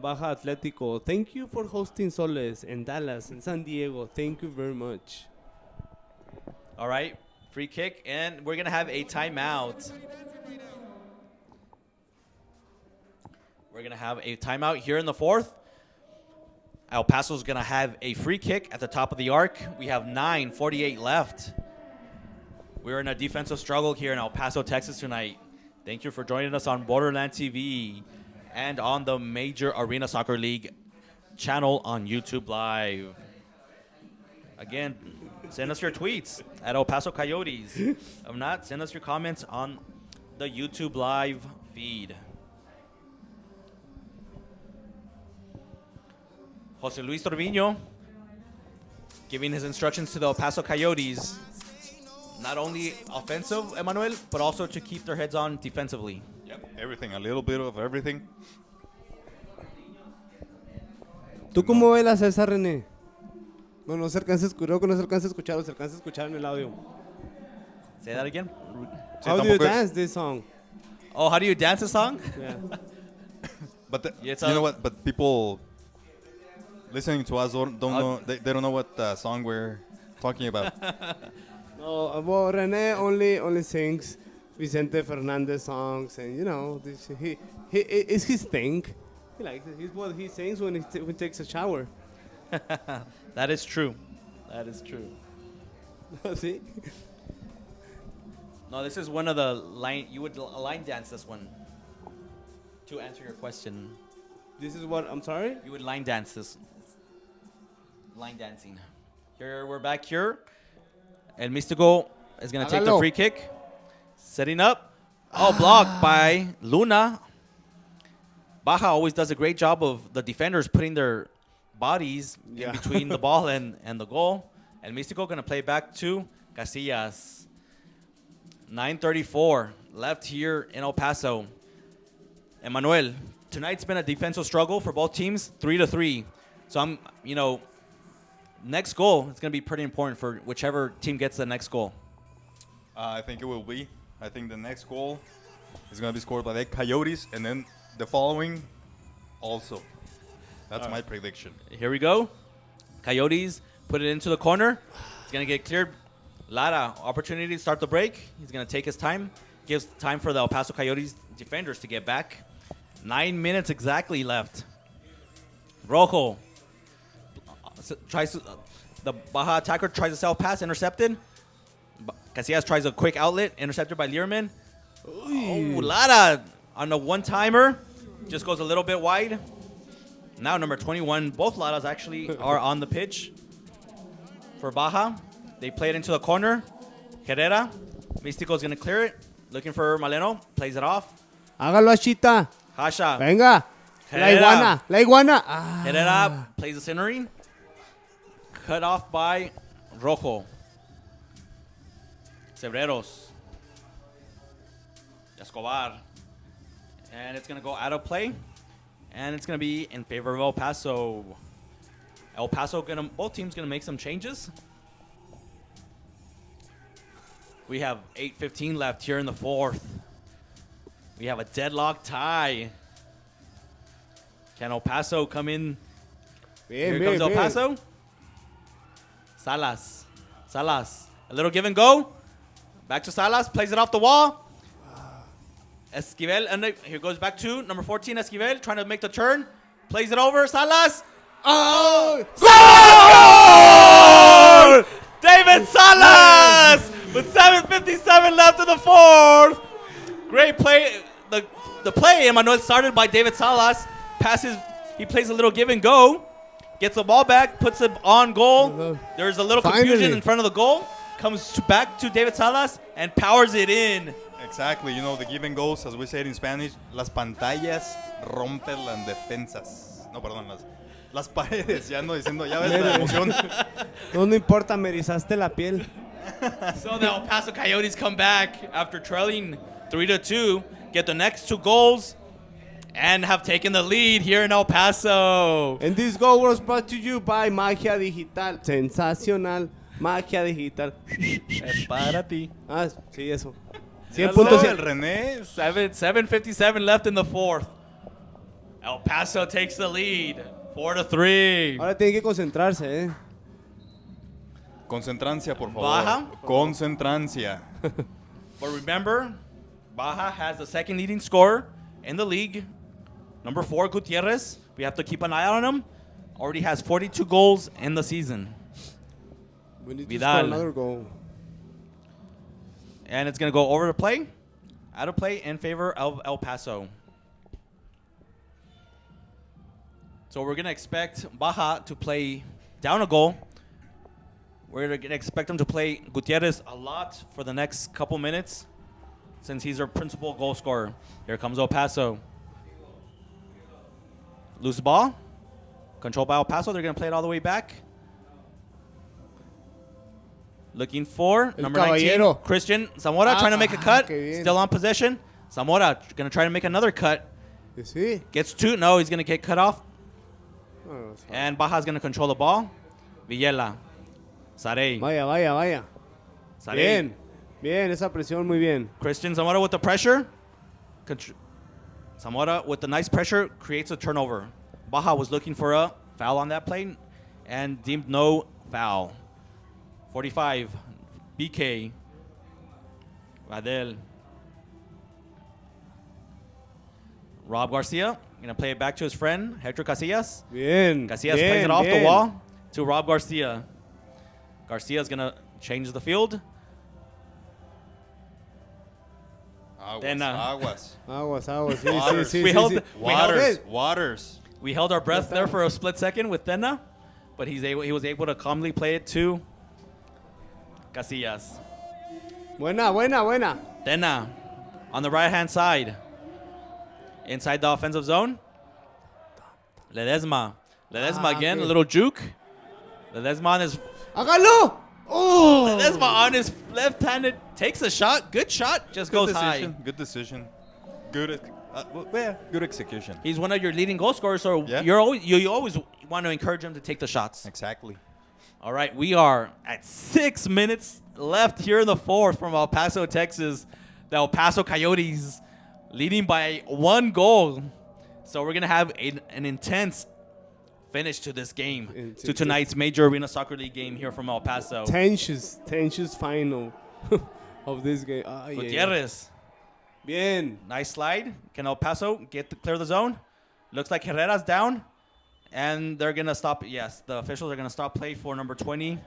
Baja Atletico. Thank you for hosting Soles and Dallas and San Diego. Thank you very much. All right, free kick, and we're going to have a timeout. We're going to have a timeout here in the fourth. El Paso's going to have a free kick at the top of the arc. We have 9:48 left. We're in a defensive struggle here in El Paso, Texas tonight. Thank you for joining us on Borderland TV and on the Major Arena Soccer League channel on YouTube Live. Again, send us your tweets at El Paso Coyotes. If not, send us your comments on the YouTube Live feed. Jose Luis Torviño giving his instructions to the El Paso Coyotes. Not only offensive, Emmanuel, but also to keep their heads on defensively. Yep, everything, a little bit of everything. ¿Tú cómo ves la César, René? No, no se alcanza a escuchar, no se alcanza a escuchar, o se alcanza a escuchar en el audio. Say that again. How do you dance this song? Oh, how do you dance this song? Yeah. But you know what? But people listening to us don't know. They don't know what song we're talking about. No, well, René only sings Vicente Fernandez songs, and you know, he it's his thing. He likes it. It's what he sings when he takes a shower. That is true. That is true. See? No, this is one of the line. You would line dance this one. To answer your question. This is what, I'm sorry? You would line dance this. Line dancing. Here, we're back here. El Místico is going to take the free kick. Setting up. Oh, blocked by Luna. Baja always does a great job of the defenders putting their bodies in between the ball and the goal. El Místico going to play back to Casillas. 9:34 left here in El Paso. Emmanuel, tonight's been a defensive struggle for both teams, 3-3. So next goal is going to be pretty important for whichever team gets the next goal. I think it will be. I think the next goal is going to be scored by the Coyotes, and then the following also. That's my prediction. Here we go. Coyotes put it into the corner. It's going to get cleared. Lara, opportunity to start the break. He's going to take his time. Gives time for the El Paso Coyotes defenders to get back. 9 minutes exactly left. Rojo tries to, the Baja attacker tries to self-pass, intercepted. Casillas tries a quick outlet, intercepted by Learman. Oh, Lara on a one-timer. Just goes a little bit wide. Now number 21, both Laras actually are on the pitch for Baja. They play it into the corner. Herrera. Místico's going to clear it. Looking for Maleno. Plays it off. Hágalo, Ashita. Hasha. Venga. Herrera. La iguana. Herrera plays the centering. Cut off by Rojo. Cebreros. Escobar. And it's going to go out of play. And it's going to be in favor of El Paso. El Paso, both teams going to make some changes. We have 8:15 left here in the fourth. We have a deadlock tie. Can El Paso come in? Here comes El Paso. Salas. A little give and go. Back to Salas. Plays it off the wall. Esquivel. And here goes back to number 14, Esquivel. Trying to make the turn. Plays it over. Salas. Oh! Goal! David Salas! With 7:57 left in the fourth. Great play. The play, Emmanuel, started by David Salas. Passes. He plays a little give and go. Gets the ball back. Puts it on goal. There's a little confusion in front of the goal. Comes back to David Salas and powers it in. Exactly. You know, the give and goes, as we say it in Spanish, las pantallas rompen las defensas. No, perdón, las paredes. Ya ando diciendo, ya ves la emoción. No importa, me erizaste la piel. So the El Paso Coyotes come back after trailing 3-2, get the next two goals, and have taken the lead here in El Paso. And this goal was brought to you by Magia Digital. Sensacional. Magia Digital. Es para ti. Ah, sí, eso. 100 puntos. El René. 7:57 left in the fourth. El Paso takes the lead. 4-3. Ahora tiene que concentrarse, Concentrancia, por favor. Baja. Concentrancia. But remember, Baja has the second leading scorer in the league. Number 4, Gutierrez. We have to keep an eye on him. Already has 42 goals in the season. We need Vidal. to score another goal. And it's going to go over to play. Out of play in favor of El Paso. So we're going to expect Baja to play down a goal. We're going to expect him to play Gutierrez a lot for the next couple minutes since he's our principal goal scorer. Here comes El Paso. Loose ball. Controlled by El Paso. They're going to play it all the way back. Looking for number 19, caballero. Christian Zamora, trying to make a cut. qué bien. Still on possession. Zamora going to try to make another cut. Sí. Gets two. No, he's going to get cut off. Oh, it's fine. And Baja's going to control the ball. Villela. Sarey. Vaya. Sarey. Bien, esa presión muy bien. Christian Zamora with the pressure. Zamora with the nice pressure creates a turnover. Baja was looking for a foul on that play and deemed no foul. 45, BK. Vadel. Rob Garcia going to play it back to his friend, Hector Casillas. Bien. Casillas plays it off the wall to Rob Garcia. Garcia's going to change the field. Aguas. Sí, Waters. We held our breath there for a split second with Tena, but he was able to calmly play it to Casillas. Buena. Tena on the right-hand side. Inside the offensive zone. Ledesma again, okay. a little juke. Ledesma on his... ¡Hágalo! Oh! Ledesma on his left-handed takes a shot. Good shot. Just goes high. Good decision. Good execution. He's one of your leading goal scorers, so Yeah. you always want to encourage him to take the shots. Exactly. All right, we are at 6 minutes left here in the fourth from El Paso, Texas. The El Paso Coyotes leading by 1 goal. So we're going to have an intense finish to this game, to tonight's Major Arena Soccer League game here from El Paso. Tensions final of this game. Gutierrez. Bien. Nice slide. Can El Paso clear the zone? Looks like Herrera's down. And they're going to stop. Yes, the officials are going to stop play for number 20.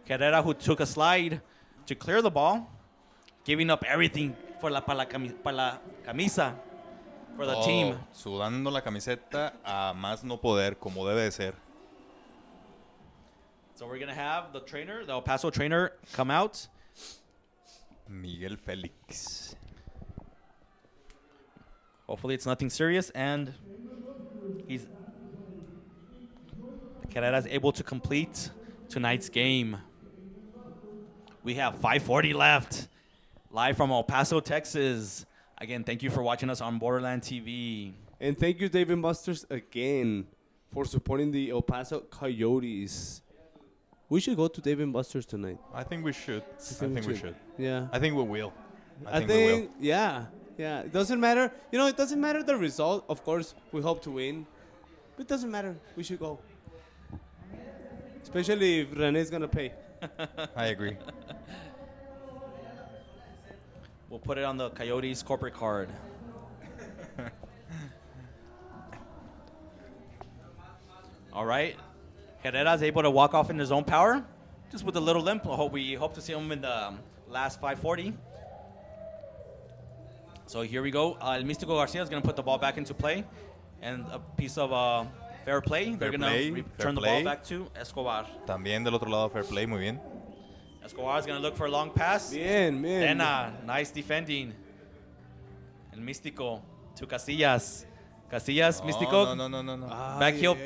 Herrera, who took a slide to clear the ball, giving up everything for la camisa, for the team. Sudando la camiseta a más no poder, como debe de ser. So we're going to have the El Paso trainer, come out. Miguel Felix. Hopefully it's nothing serious, and Herrera's able to complete tonight's game. We have 5:40 left, live from El Paso, Texas. Again, thank you for watching us on Borderland TV. And thank you, Dave and Buster's, again, for supporting the El Paso Coyotes. We should go to Dave and Buster's tonight. I think we should. Yeah. I think we will. I think yeah. It doesn't matter. It doesn't matter the result. Of course, we hope to win. But it doesn't matter. We should go. Especially if Rene's going to pay. I agree. We'll put it on the Coyotes corporate card. All right. Herrera's able to walk off in his own power, just with a little limp. We hope to see him in the last 5:40. So here we go. El Místico Garcia is going to put the ball back into play. And a piece of fair play. They're going to return the ball back to Escobar. También del otro lado, fair play, muy bien. Escobar is going to look for a long pass. Bien. Tena, nice defending. El Místico to Casillas. Místico. No. Back heel.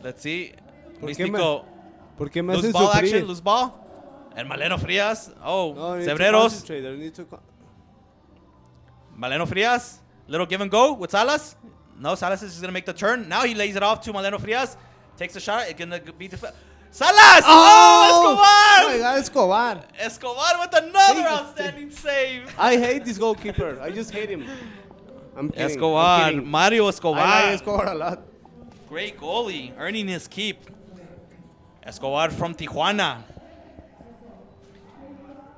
Let's see. ¿Por Místico. qué me Loose hacen ball sufrir? action, loose ball. And Maleno Frias. Oh, No, I need to Cebreros. concentrate. I need to Maleno Frias. Little give and go with Salas. No, Salas is just going to make the turn. Now he lays it off to Maleno Frias. Takes a shot. It's going to be Salas! Oh, Escobar! Oh my God, Escobar. Escobar with another outstanding save. I hate this goalkeeper. I just hate him. I'm kidding. Escobar. I'm kidding. Mario Escobar. I like Escobar a lot. Great goalie, earning his keep. Escobar from Tijuana.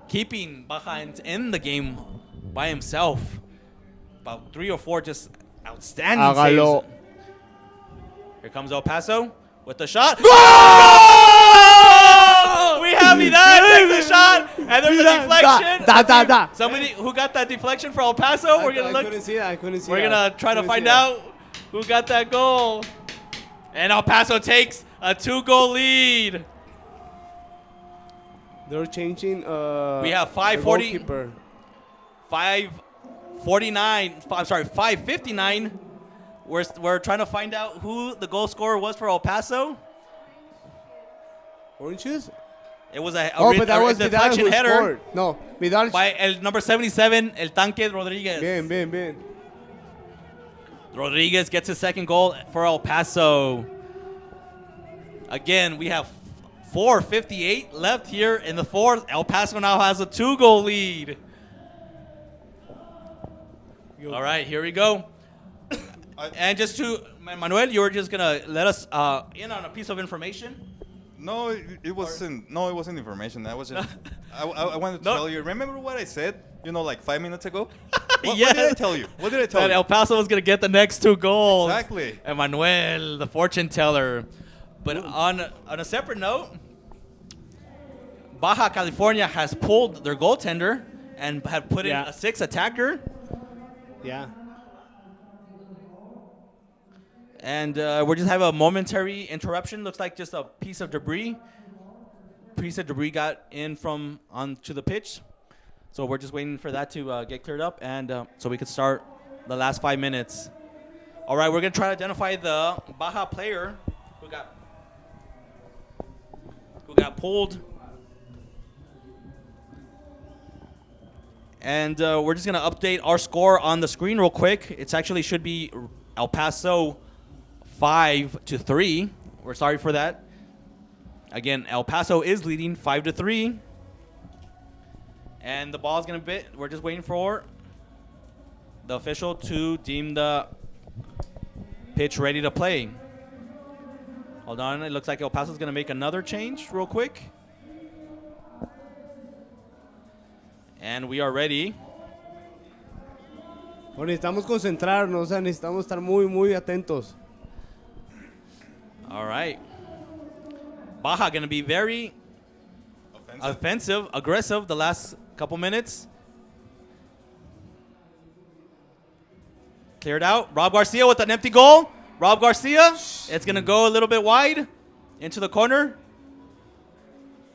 Keeping Baja in the game by himself. About 3 or 4 just outstanding saves. Here comes El Paso with the shot. Goal! We have Vidal takes the shot, and there's a deflection. Somebody who got that deflection for El Paso. We're gonna look. I couldn't see that. We're gonna try to find out who got that goal. And El Paso takes a 2-goal lead. They're changing. We have 5:59. I'm sorry, 5:59 we're trying to find out who the goal scorer was for El Paso. Orange juice? It was a but that was deflection Vidal who header. scored. No, Vidal. By el number 77, El Tanque Rodriguez. Bien. Rodriguez gets his second goal for El Paso. Again, we have 4:58 left here in the fourth. El Paso now has a 2-goal lead. All right, here we go. And just to, Manuel, you were just going to let us in on a piece of information? No, it wasn't. No, it wasn't information. I was just. I wanted to tell you. Remember what I said? Like 5 minutes ago. What did I tell you? What did I tell you? That El Paso was going to get the next 2 goals. Exactly. And Manuel, the fortune teller. But on a separate note, Baja California has pulled their goaltender and have put in a 6th attacker. Yeah. And we're just have a momentary interruption. Looks like just a piece of debris. Got in from onto the pitch. So we're just waiting for that to get cleared up, and so we could start the last 5 minutes. All right, we're going to try to identify the Baja player who got pulled. And we're just going to update our score on the screen real quick. It's actually should be El Paso 5-3. We're sorry for that. Again, El Paso is leading 5-3. And the ball's going to we're just waiting for the official to deem the pitch ready to play. Hold on. It looks like El Paso's going to make another change real quick. And we are ready. Bueno, necesitamos concentrarnos, o sea, necesitamos estar muy atentos. All right. Baja going to be very offensive, aggressive the last couple minutes. Cleared out. Rob Garcia with an empty goal. Rob Garcia. It's going to go a little bit wide into the corner.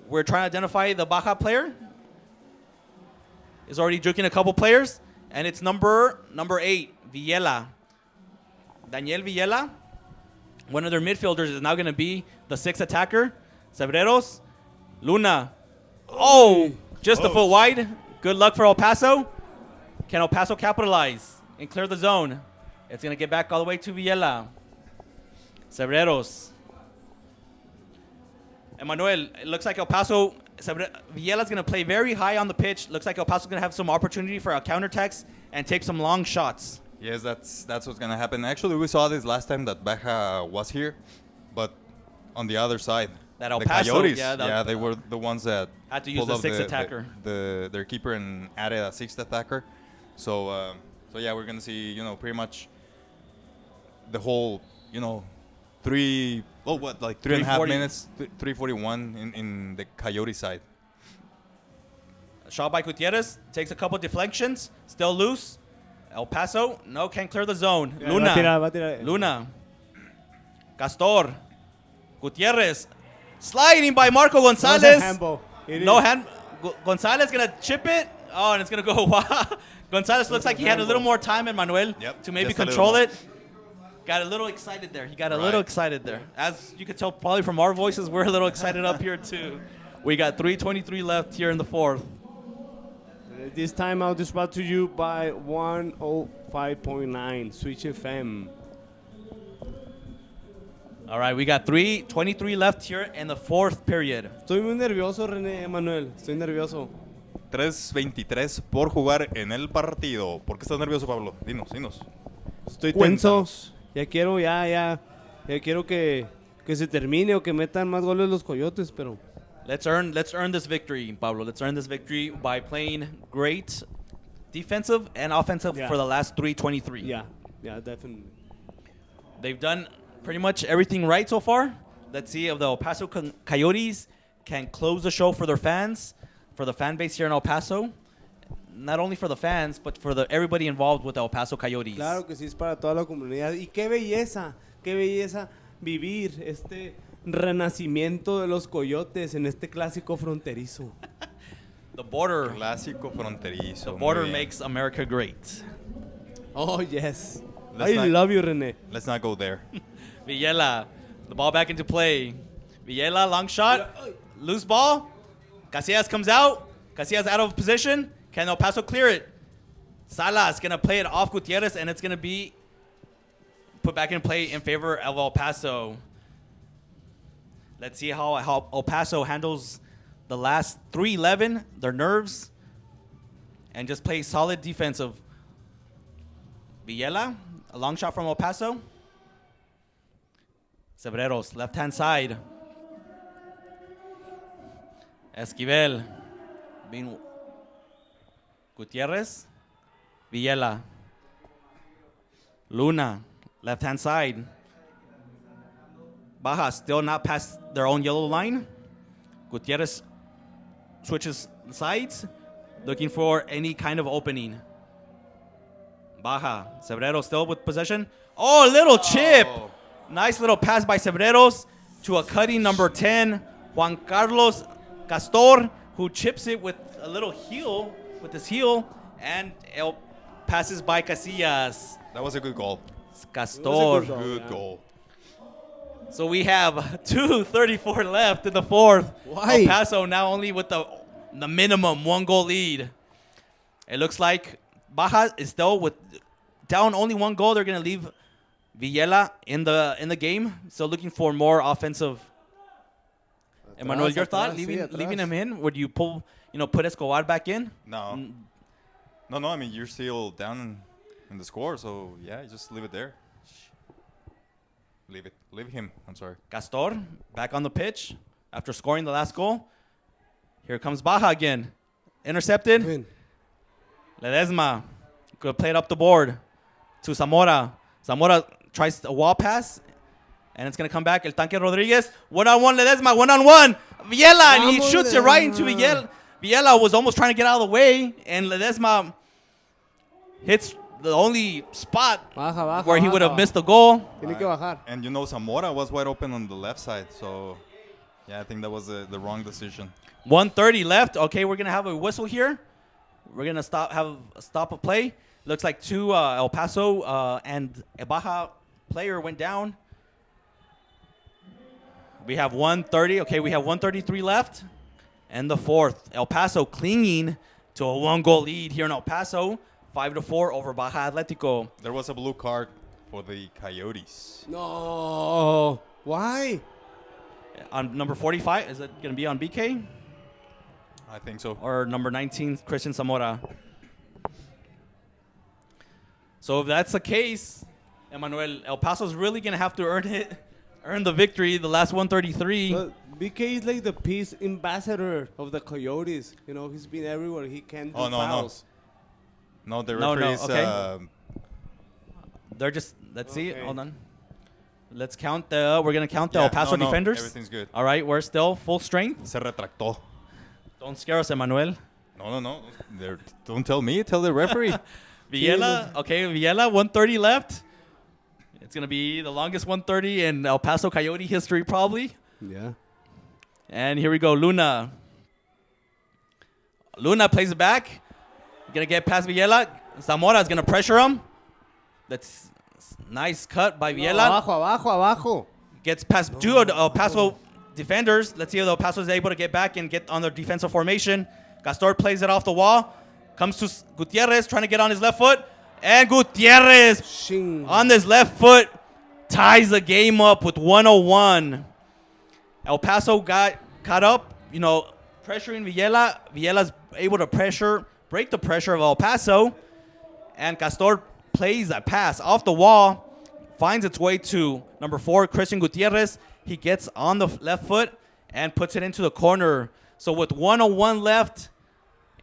We're trying to identify the Baja player. Is already drinking a couple players. And it's number 8, Villela. Daniel Villela. One of their midfielders is now going to be the 6th attacker, Cebreros. Luna. Oh, just a foot wide. Good luck for El Paso. Can El Paso capitalize and clear the zone? It's going to get back all the way to Villela. Cebreros. Emmanuel, it looks like El Paso, Villella's going to play very high on the pitch. Looks like El Paso's going to have some opportunity for a counterattacks and take some long shots. Yes, that's what's going to happen. Actually, we saw this last time that Baja was here, but on the other side. That El the Paso, Coyotes, they were the ones that had to use the 6th attacker. Their keeper and added a 6th attacker. So yeah, we're going to see, pretty much the whole, 3.5 minutes, 3:41 in the Coyote side. Shot by Gutierrez, takes a couple deflections, still loose. El Paso, can't clear the zone. Yeah, Luna. va a tirar. Luna. Castor. Gutierrez. Sliding by Marco Gonzalez. No hand. Gonzalez going to chip it. Oh, and it's going to go wild. Gonzalez looks like he had a little more time, Emmanuel, to maybe control it. Got a little excited there. He got a little excited there. As you could tell probably from our voices, we're a little excited up here too. We got 3:23 left here in the fourth. This timeout is brought to you by 105.9 Switch FM. All right, we got 3:23 left here in the fourth period. Estoy muy nervioso, René, Manuel. Estoy nervioso. 3:23 por jugar en el partido. ¿Por qué estás nervioso, Pablo? Dinos. Estoy tenso. Ya quiero que se termine o que metan más goles los Coyotes, pero Let's earn this victory, Pablo. Let's earn this victory by playing great defensive and offensive for the last 3:23. Yeah, definitely. They've done pretty much everything right so far. Let's see if the El Paso Coyotes can close the show for their fans, for the fan base here in El Paso. Not only for the fans, but for everybody involved with El Paso Coyotes. Claro que sí, es para toda la comunidad. Y qué belleza vivir este renacimiento de los Coyotes en este clásico fronterizo. The border. Clásico fronterizo. The border makes America great. Oh, yes. love you, Rene. Let's not go there. Villela, the ball back into play. Villela, long shot, loose ball. Casillas comes out. Casillas out of position. Can El Paso clear it? Salas gonna play it off Gutierrez, and it's gonna be put back in play in favor of El Paso. Let's see how El Paso handles the last 3-11, their nerves, and just play solid defensive. Villela, a long shot from El Paso. Cebreros, left-hand side. Esquivel. Gutierrez. Villela. Luna, left-hand side. Baja still not past their own yellow line. Gutierrez switches sides, looking for any kind of opening. Baja, Cebreros still with possession. Oh, little chip. Nice little pass by Cebreros to a cutting number 10, Juan Carlos Castor, who chips it with a little heel, with his heel, and it passes by Casillas. That was a good goal. Castor. Good goal. So we have 2:34 left in the fourth. Why? El Paso now only with the minimum 1-goal lead. It looks like Baja is still with down only 1 goal. They're gonna leave Villela in the game. So looking for more offensive. Emmanuel, your thought leaving him in? Would you put Escobar back in? No. No. I mean, you're still down in the score, so yeah, just leave it there. Leave it. Leave him. I'm sorry. Castor back on the pitch after scoring the last goal. Here comes Baja again. Intercepted. Ledesma could play it up the board to Zamora. Zamora tries a wall pass, and it's going to come back. El Tanque Rodriguez. 1-on-1 Ledesma. 1-on-1. Villela, and he shoots it right into Villela. Villela was almost trying to get out of the way, and Ledesma hits the only spot where he would have missed the goal. And Zamora was wide open on the left side, so yeah, I think that was the wrong decision. 1:30 left. Okay, we're gonna have a whistle here. We're gonna have a stop of play. Looks like two El Paso and a Baja player went down. We have 1:30. Okay, we have 1:33 left, and the fourth. El Paso clinging to a 1-goal lead here in El Paso. 5-4 over Baja Atletico. There was a blue card for the Coyotes. No. Why? On number 45, is it going to be on BK? I think so. Or number 19, Christian Zamora. So if that's the case, Emmanuel, El Paso's really going to have to earn the victory, the last 133. But BK is like the peace ambassador of the Coyotes. He's been everywhere. He can do fouls. No, the referees. Okay. They're just. Let's see. Hold on. Let's count the. We're gonna count the El Paso defenders. Everything's good. All right, we're still full strength. Se retractó. Don't scare us, Emmanuel. No. Don't tell me. Tell the referee. Villela. Okay, Villela. 1:30 left. It's gonna be the longest 1:30 in El Paso Coyote history, probably. Yeah. And here we go, Luna. Luna plays it back. Gonna get past Villela. Zamora is gonna pressure him. That's nice cut by Villela. Abajo. Gets past two of the El Paso defenders. Let's see if El Paso is able to get back and get on their defensive formation. Castor plays it off the wall. Comes to Gutierrez, trying to get on his left foot. And Gutierrez on his left foot ties the game up with 101. El Paso got caught up, pressuring Villela. Villella's able to break the pressure of El Paso, and Castor plays that pass off the wall, finds its way to number 4, Christian Gutierrez. He gets on the left foot and puts it into the corner. So with 1:01 left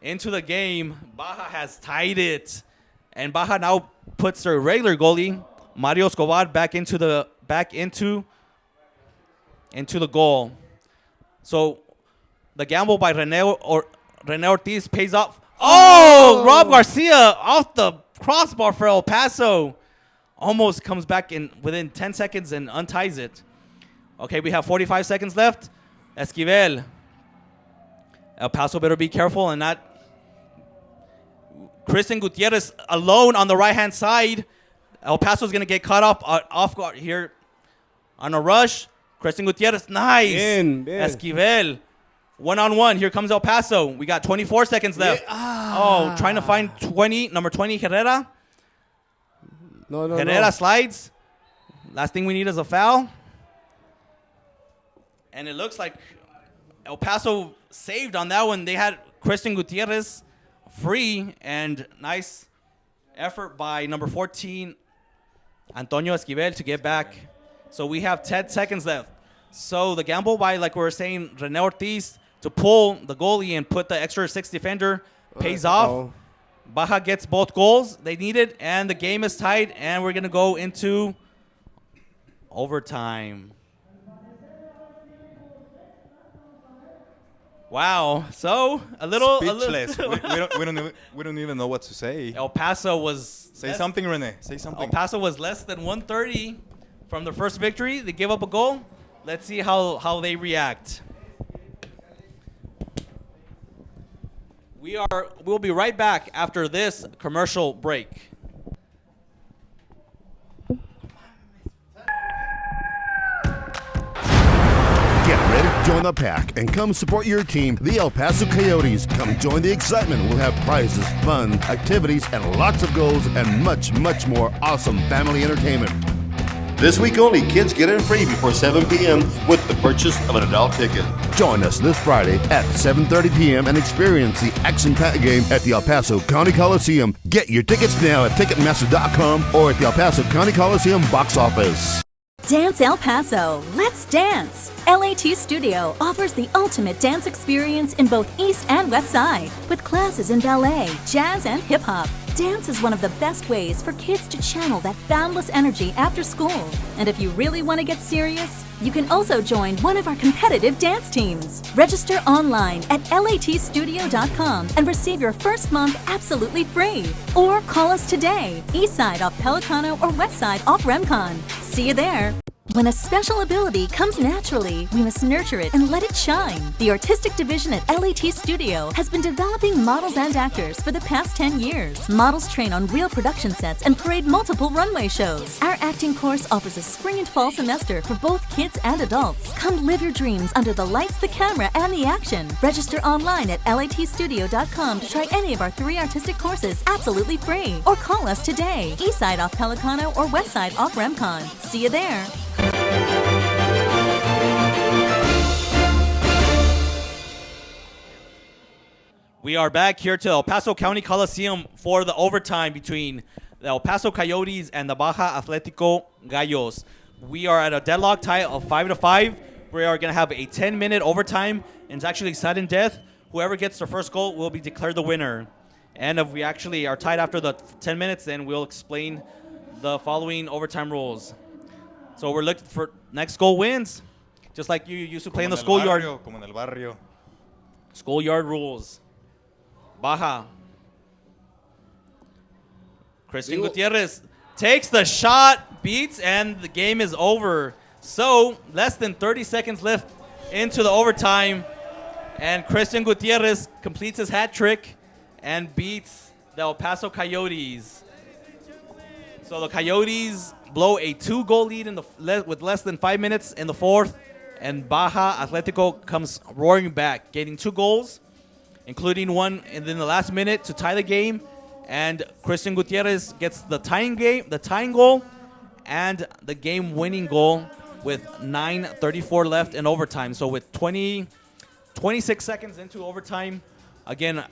into the game, Baja has tied it, and Baja now puts their regular goalie Mario Escobar back into the goal. So the gamble by Rene Ortiz pays off. Oh, Rob Garcia off the crossbar for El Paso. Almost comes back in within 10 seconds and unties it. Okay, we have 45 seconds left. Esquivel. El Paso better be careful and not. Christian Gutierrez alone on the right-hand side. El Paso's going to get caught off guard here on a rush. Christian Gutierrez, nice. Bien. Esquivel, one-on-one. Here comes El Paso. We got 24 seconds left. Oh, trying to find number 20, Herrera. No. Herrera slides. Last thing we need is a foul. And it looks like El Paso saved on that one. They had Christian Gutierrez free, and nice effort by number 14, Antonio Esquivel, to get back. So we have 10 seconds left. So the gamble by, like we were saying, Rene Ortiz to pull the goalie and put the extra 6 defender pays off. Baja gets both goals they needed, and the game is tied, and we're going to go into overtime. Wow. So Speechless. we don't even know what to say. El Paso was... Say something, Rene. Say something. El Paso was less than 130 from the first victory. They give up a goal. Let's see how they react. We'll be right back after this commercial break. Get ready to join the pack and come support your team, the El Paso Coyotes. Come join the excitement. We'll have prizes, fun, activities, and lots of goals and much, much more awesome family entertainment. This week only, kids get in free before 7 p.m. with the purchase of an adult ticket. Join us this Friday at 7:30 p.m. and experience the action-packed game at the El Paso County Coliseum. Get your tickets now at Ticketmaster.com or at the El Paso County Coliseum box office. Dance El Paso. Let's dance. LAT Studio offers the ultimate dance experience in both East and West Side, with classes in ballet, jazz, and hip hop. Dance is one of the best ways for kids to channel that boundless energy after school. And if you really want to get serious, you can also join one of our competitive dance teams. Register online at latstudio.com and receive your first month absolutely free. Or call us today, East Side off Pelicano or West Side off Remcon. See you there. When a special ability comes naturally, we must nurture it and let it shine. The artistic division at LAT Studio has been developing models and actors for the past 10 years. Models train on real production sets and parade multiple runway shows. Our acting course offers a spring and fall semester for both kids and adults. Come live your dreams under the lights, the camera, and the action. Register online at latstudio.com to try any of our 3 artistic courses absolutely free. Or call us today, East Side off Pelicano or West Side off Remcon. See you there. We are back here to El Paso County Coliseum for the overtime between the El Paso Coyotes and the Baja Atletico Gallos. We are at a deadlock tie of 5-5. We are going to have a 10-minute overtime, and it's actually sudden death. Whoever gets the first goal will be declared the winner. And if we actually are tied after the 10 minutes, then we'll explain the following overtime rules. So we're looking for next goal wins, just like you used to play in the schoolyard. Como en el barrio. Schoolyard rules. Baja. Christian Gutierrez takes the shot, beats, and the game is over. So less than 30 seconds left into the overtime, and Christian Gutierrez completes his hat trick and beats the El Paso Coyotes. So the Coyotes blow a 2-goal lead with less than 5 minutes in the fourth, and Baja Atletico comes roaring back, getting 2 goals, including one in the last minute to tie the game, and Christian Gutierrez gets the tying goal, and the game-winning goal with 9:34 left in overtime. So with 26 seconds into overtime, again,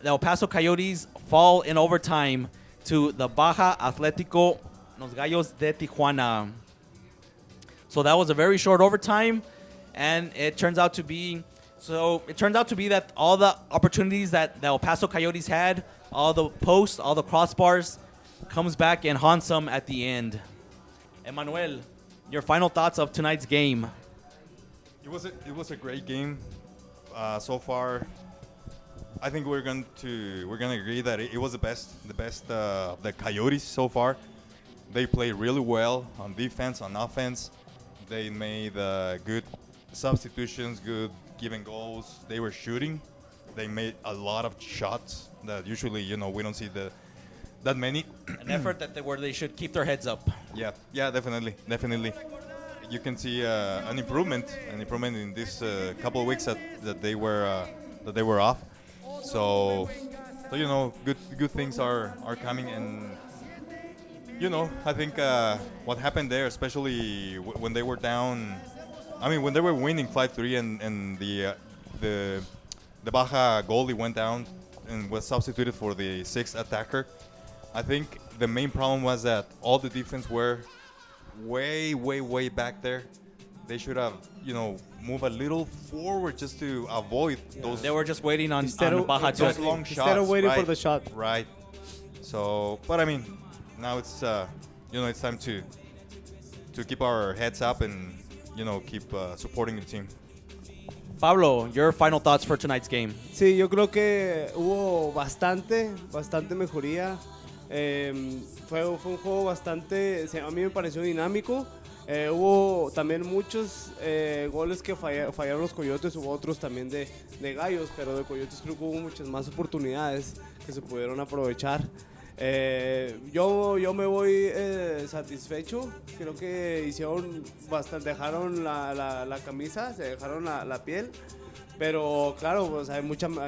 the El Paso Coyotes fall in overtime to the Baja Atletico Los Gallos de Tijuana. So that was a very short overtime, and it turns out to be that all the opportunities that the El Paso Coyotes had, all the posts, all the crossbars, comes back and haunts them at the end. Emmanuel, your final thoughts of tonight's game? It was a great game so far. I think we're gonna agree that it was the best of the Coyotes so far. They played really well on defense, on offense. They made good substitutions, good giving goals. They were shooting. They made a lot of shots that usually, we don't see that many. An effort where they should keep their heads up. Yeah, definitely. You can see an improvement in this couple of weeks that they were off. So you know, good things are coming, and you know, I think what happened there, especially when they were down. I mean, when they were winning 5-3 and the Baja goalie went down and was substituted for the sixth attacker. I think the main problem was that all the defense were way back there. They should have, you know, moved a little forward just to avoid those. They were just waiting on Baja to those long shots. Instead of waiting right? for the shot. Right. So, but I mean, now it's you know, it's time to keep our heads up and, you know, keep supporting the team. Pablo, your final thoughts for tonight's game. Sí, yo creo que hubo bastante mejoría. Fue un juego bastante, a mí me pareció dinámico. Hubo también muchos goles que fallaron los Coyotes, hubo otros también de Gallos, pero de Coyotes creo que hubo muchas más oportunidades que se pudieron aprovechar. Yo me voy satisfecho. Creo que hicieron bastante, dejaron la camisa, se dejaron la piel. Pero claro, pues hay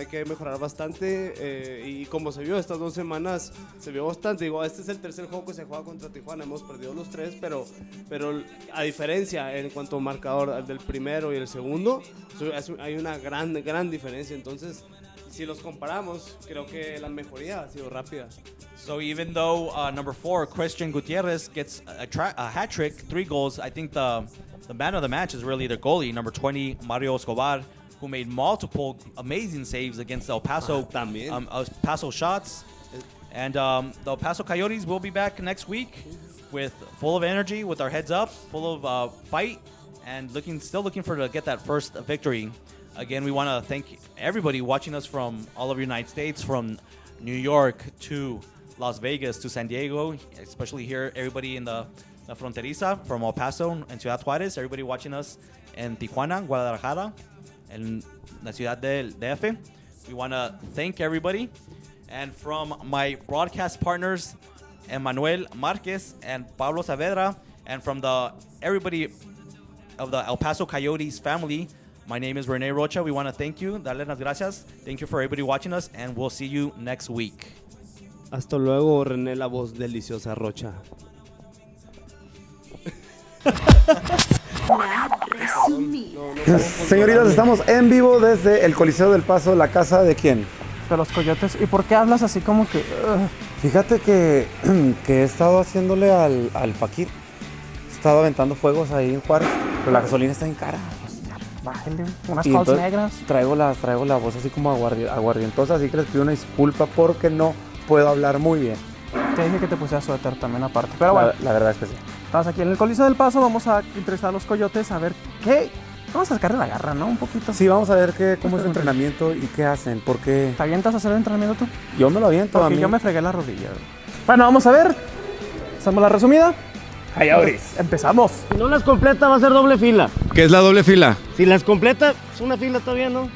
que mejorar bastante y como se vio estas 2 semanas, se vio bastante. Digo, este es el tercer juego que se juega contra Tijuana, hemos perdido los 3, pero a diferencia en cuanto a marcador del primero y el segundo, hay una gran diferencia. Entonces, si los comparamos, creo que la mejoría ha sido rápida. So even though number 4, Christian Gutierrez, gets a hat trick, 3 goals, I think the man of the match is really the goalie, number 20, Mario Escobar, who made multiple amazing saves against El Paso, Paso shots. And the El Paso Coyotes will be back next week with full of energy, with our heads up, full of fight, and still looking to get that first victory. Again, we want to thank everybody watching us from all over the United States, from New York to Las Vegas to San Diego, especially here, everybody in the fronteriza from El Paso and Ciudad Juárez, everybody watching us in Tijuana, Guadalajara, and la Ciudad del DF. We want to thank everybody. And from my broadcast partners, Emmanuel Marquez and Pablo Saavedra, and from everybody of the El Paso Coyotes family, my name is Rene Rocha. We want to thank you, darle las gracias. Thank you for everybody watching us, and we'll see you next week. Hasta luego, René, la voz deliciosa Rocha. Señoritas, estamos en vivo desde el Coliseo del Paso, la casa de quién? De los Coyotes. ¿Y por qué hablas así como que...? Fíjate que he estado haciéndole al Fakir. He estado aventando fuegos ahí en Juárez, pero la gasolina está en cara. Bájale, unas calls negras. Traigo la voz así como aguardientosa, así que les pido una disculpa porque no puedo hablar muy bien. Te dije que te puse a suéter también aparte, pero bueno. La verdad es que sí. Estamos aquí en el Coliseo del Paso, vamos a entrevistar a los Coyotes a ver qué... Vamos a sacarle la garra, ¿no? Un poquito. Sí, vamos a ver cómo es su entrenamiento y qué hacen, porque... ¿Te avientas a hacer el entrenamiento tú? Yo me lo aviento. Porque yo me fregué la rodilla. Bueno, vamos a ver. ¿Hacemos la resumida? Hayauris. Empezamos. Si no las completa va a ser doble fila. ¿Qué es la doble fila? Si las completa, es una fila, está bien, ¿no?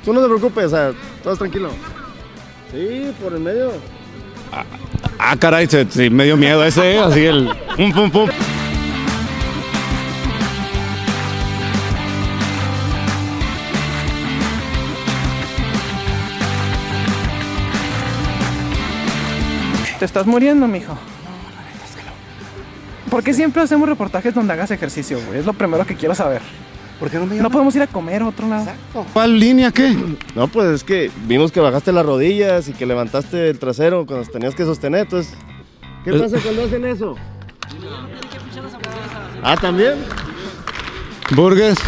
Tú no te preocupes, o sea, todo es tranquilo. Sí, por el medio. Caray, sí, me dio miedo ese, así el... pum. Te estás muriendo, mijo. ¿Por qué siempre hacemos reportajes donde hagas ejercicio, güey? Es lo primero que quiero saber. ¿Por qué no me llaman? No podemos ir a comer a otro lado. Exacto. ¿Cuál línea qué? No, pues es que vimos que bajaste las rodillas y que levantaste el trasero cuando tenías que sostener, entonces... ¿Qué pasa cuando hacen eso? ¿También? Burgers.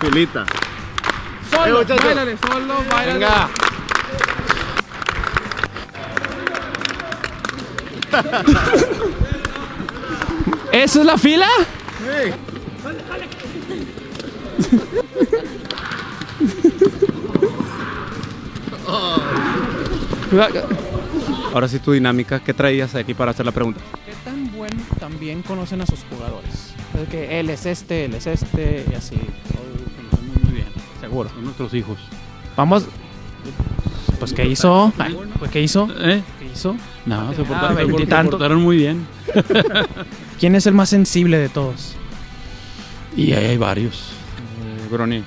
Filita. Solo, báilale, solo, báilale. Venga. ¿Eso es la fila? Sí. Ahora sí tu dinámica, ¿qué traías aquí para hacer la pregunta? ¿Qué tan bueno también conocen a sus jugadores? Es que él es este y así. Muy bien, seguro. Son nuestros hijos. Vamos. Pues ¿qué hizo? Pues ¿qué hizo? ¿Qué hizo? No, se veintitantos. portaron muy bien. ¿Quién es el más sensible de todos? Y ahí hay varios. Brony.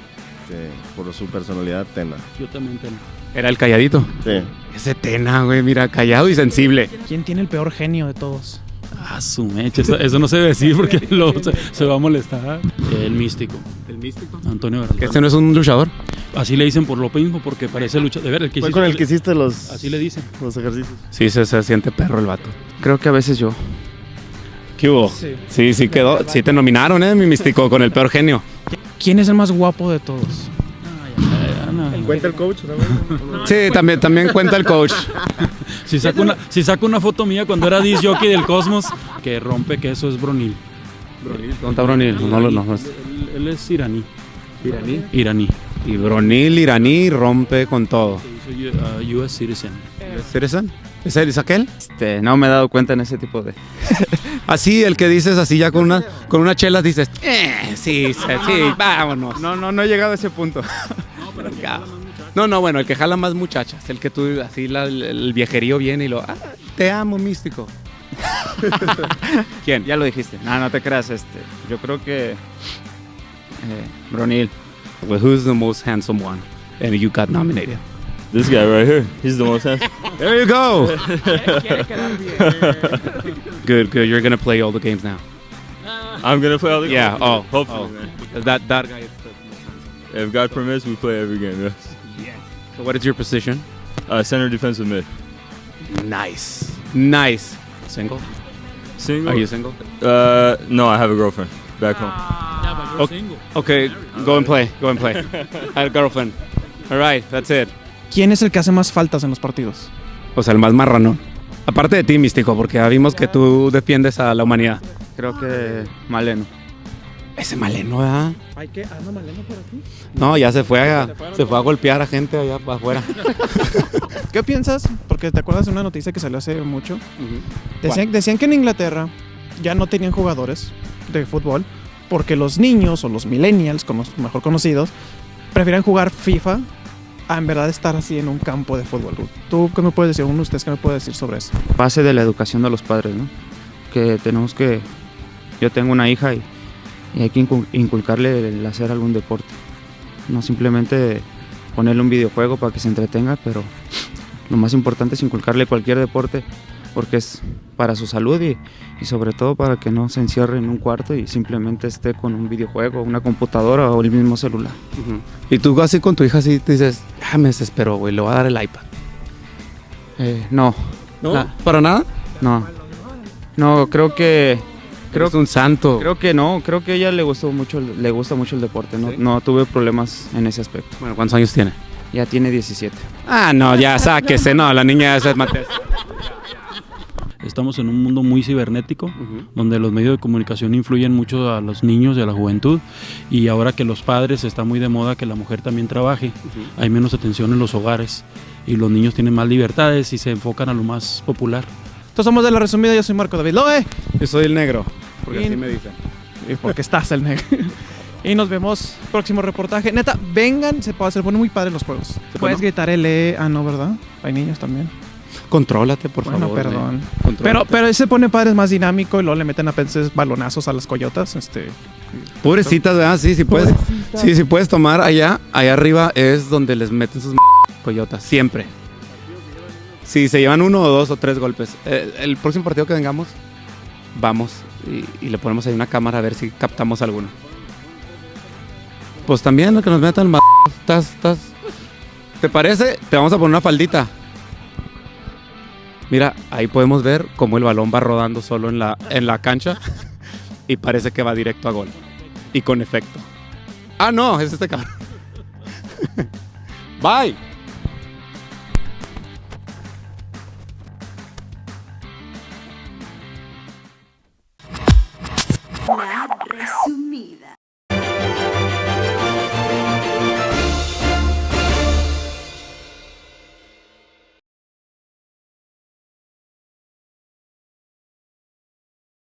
Sí, por su personalidad, Tena. Yo también tengo. Era el calladito. Sí. Ese Tena, güey, mira, callado y sensible. ¿Quién tiene el peor genio de todos? Ah, su mecha. Eso no se debe decir porque luego se va a molestar. El místico. ¿El místico? Antonio García. ¿Que este no es un luchador? Así le dicen por lo mismo, porque parece luchador. De ver, el que Fue hiciste, con el que hiciste los... Así le dicen. Los ejercicios. Sí, se siente perro el vato. Creo que a veces yo. ¿Qué hubo? Sí quedó. Sí te nominaron, mi místico, con el peor genio. ¿Quién es el más guapo de todos? ¿Cuenta el coach? Sí, también cuenta el coach. Si saco una foto mía cuando era disc jockey del Cosmos, que rompe que eso es Bronil. ¿Dónde está Bronil? Él es iraní. ¿Iraní? Iraní. Y Bronil iraní rompe con todo. Soy US citizen. ¿Citizen? ¿Es aquel? No me he dado cuenta en ese tipo de... Así, el que dices así ya con una chelas dices, sí, vámonos. No he llegado a ese punto. No, bueno, el que jala más muchachas, el que tú, así el viejerío viene y te amo, místico. ¿Quién? Ya lo dijiste. No te creas, yo creo que... Bronil. Well, who's the most handsome one? And you got nominated. This guy right here. He's the most handsome. There you go. Good. You're gonna play all the games now. I'm gonna play all the games. Yeah. Oh, hopefully, man. That guy is the most handsome. If God permits, we play every game. Yes. So what is your position? Center defensive mid. Nice. Single? Single? Are you single? No, I have a girlfriend back home. Okay, go and play. I have a girlfriend. All right, that's it. ¿Quién es el que hace más faltas en los partidos? O sea, el más marrano. Aparte de ti, místico, porque ya vimos que tú defiendes a la humanidad. Creo que Maleno. Ese Maleno, ¿verdad? ¿Hay que anda Maleno por aquí? No, ya se fue a golpear a gente allá para afuera. ¿Qué piensas? Porque te acuerdas de una noticia que salió hace mucho. Decían que en Inglaterra ya no tenían jugadores de fútbol porque los niños o los millennials, como mejor conocidos, prefieren jugar FIFA a en verdad estar así en un campo de fútbol. ¿Tú qué me puedes decir? Uno de ustedes, ¿qué me puede decir sobre eso? Base de la educación de los padres, ¿no? Que tenemos que... Yo tengo una hija y hay que inculcarle el hacer algún deporte. No simplemente ponerle un videojuego para que se entretenga, pero lo más importante es inculcarle cualquier deporte porque es para su salud y sobre todo para que no se encierre en un cuarto y simplemente esté con un videojuego, una computadora o el mismo celular. Y tú así con tu hija así te dices, me desespero, güey, le voy a dar el iPad. No. ¿No? ¿Para nada? No, creo que... Creo que un santo. Creo que no, creo que a ella le gusta mucho el deporte, ¿no? ¿Sí? No tuve problemas en ese aspecto. Bueno, ¿cuántos años tiene? Ya tiene 17. No, ya sáquese, no, la niña ya se mate. Estamos en un mundo muy cibernético, donde los medios de comunicación influyen mucho a los niños y a la juventud, y ahora que los padres está muy de moda que la mujer también trabaje, hay menos atención en los hogares y los niños tienen más libertades y se enfocan a lo más popular. Entonces somos de La Resumida, yo soy Marco David Loe. Yo soy el negro, porque así me dicen. Y porque estás el negro. Y nos vemos próximo reportaje. Neta, vengan, se ponen muy padres los juegos. Puedes gritar no, ¿verdad? Hay niños también. Contrólate, por favor. Perdón. Pero ese se pone padre, es más dinámico y luego le meten a veces balonazos a las coyotas. Pobrecitas, ¿verdad? Sí puedes tomar allá arriba es donde les meten sus coyotas, siempre. Si se llevan 1 o 2 o 3 golpes. El próximo partido que vengamos, vamos y le ponemos ahí una cámara a ver si captamos alguno. Pues también que nos metan ¿Te parece? Te vamos a poner una faldita. Mira, ahí podemos ver cómo el balón va rodando solo en la cancha y parece que va directo a gol. Y con efecto. No, es este cabrón. Bye.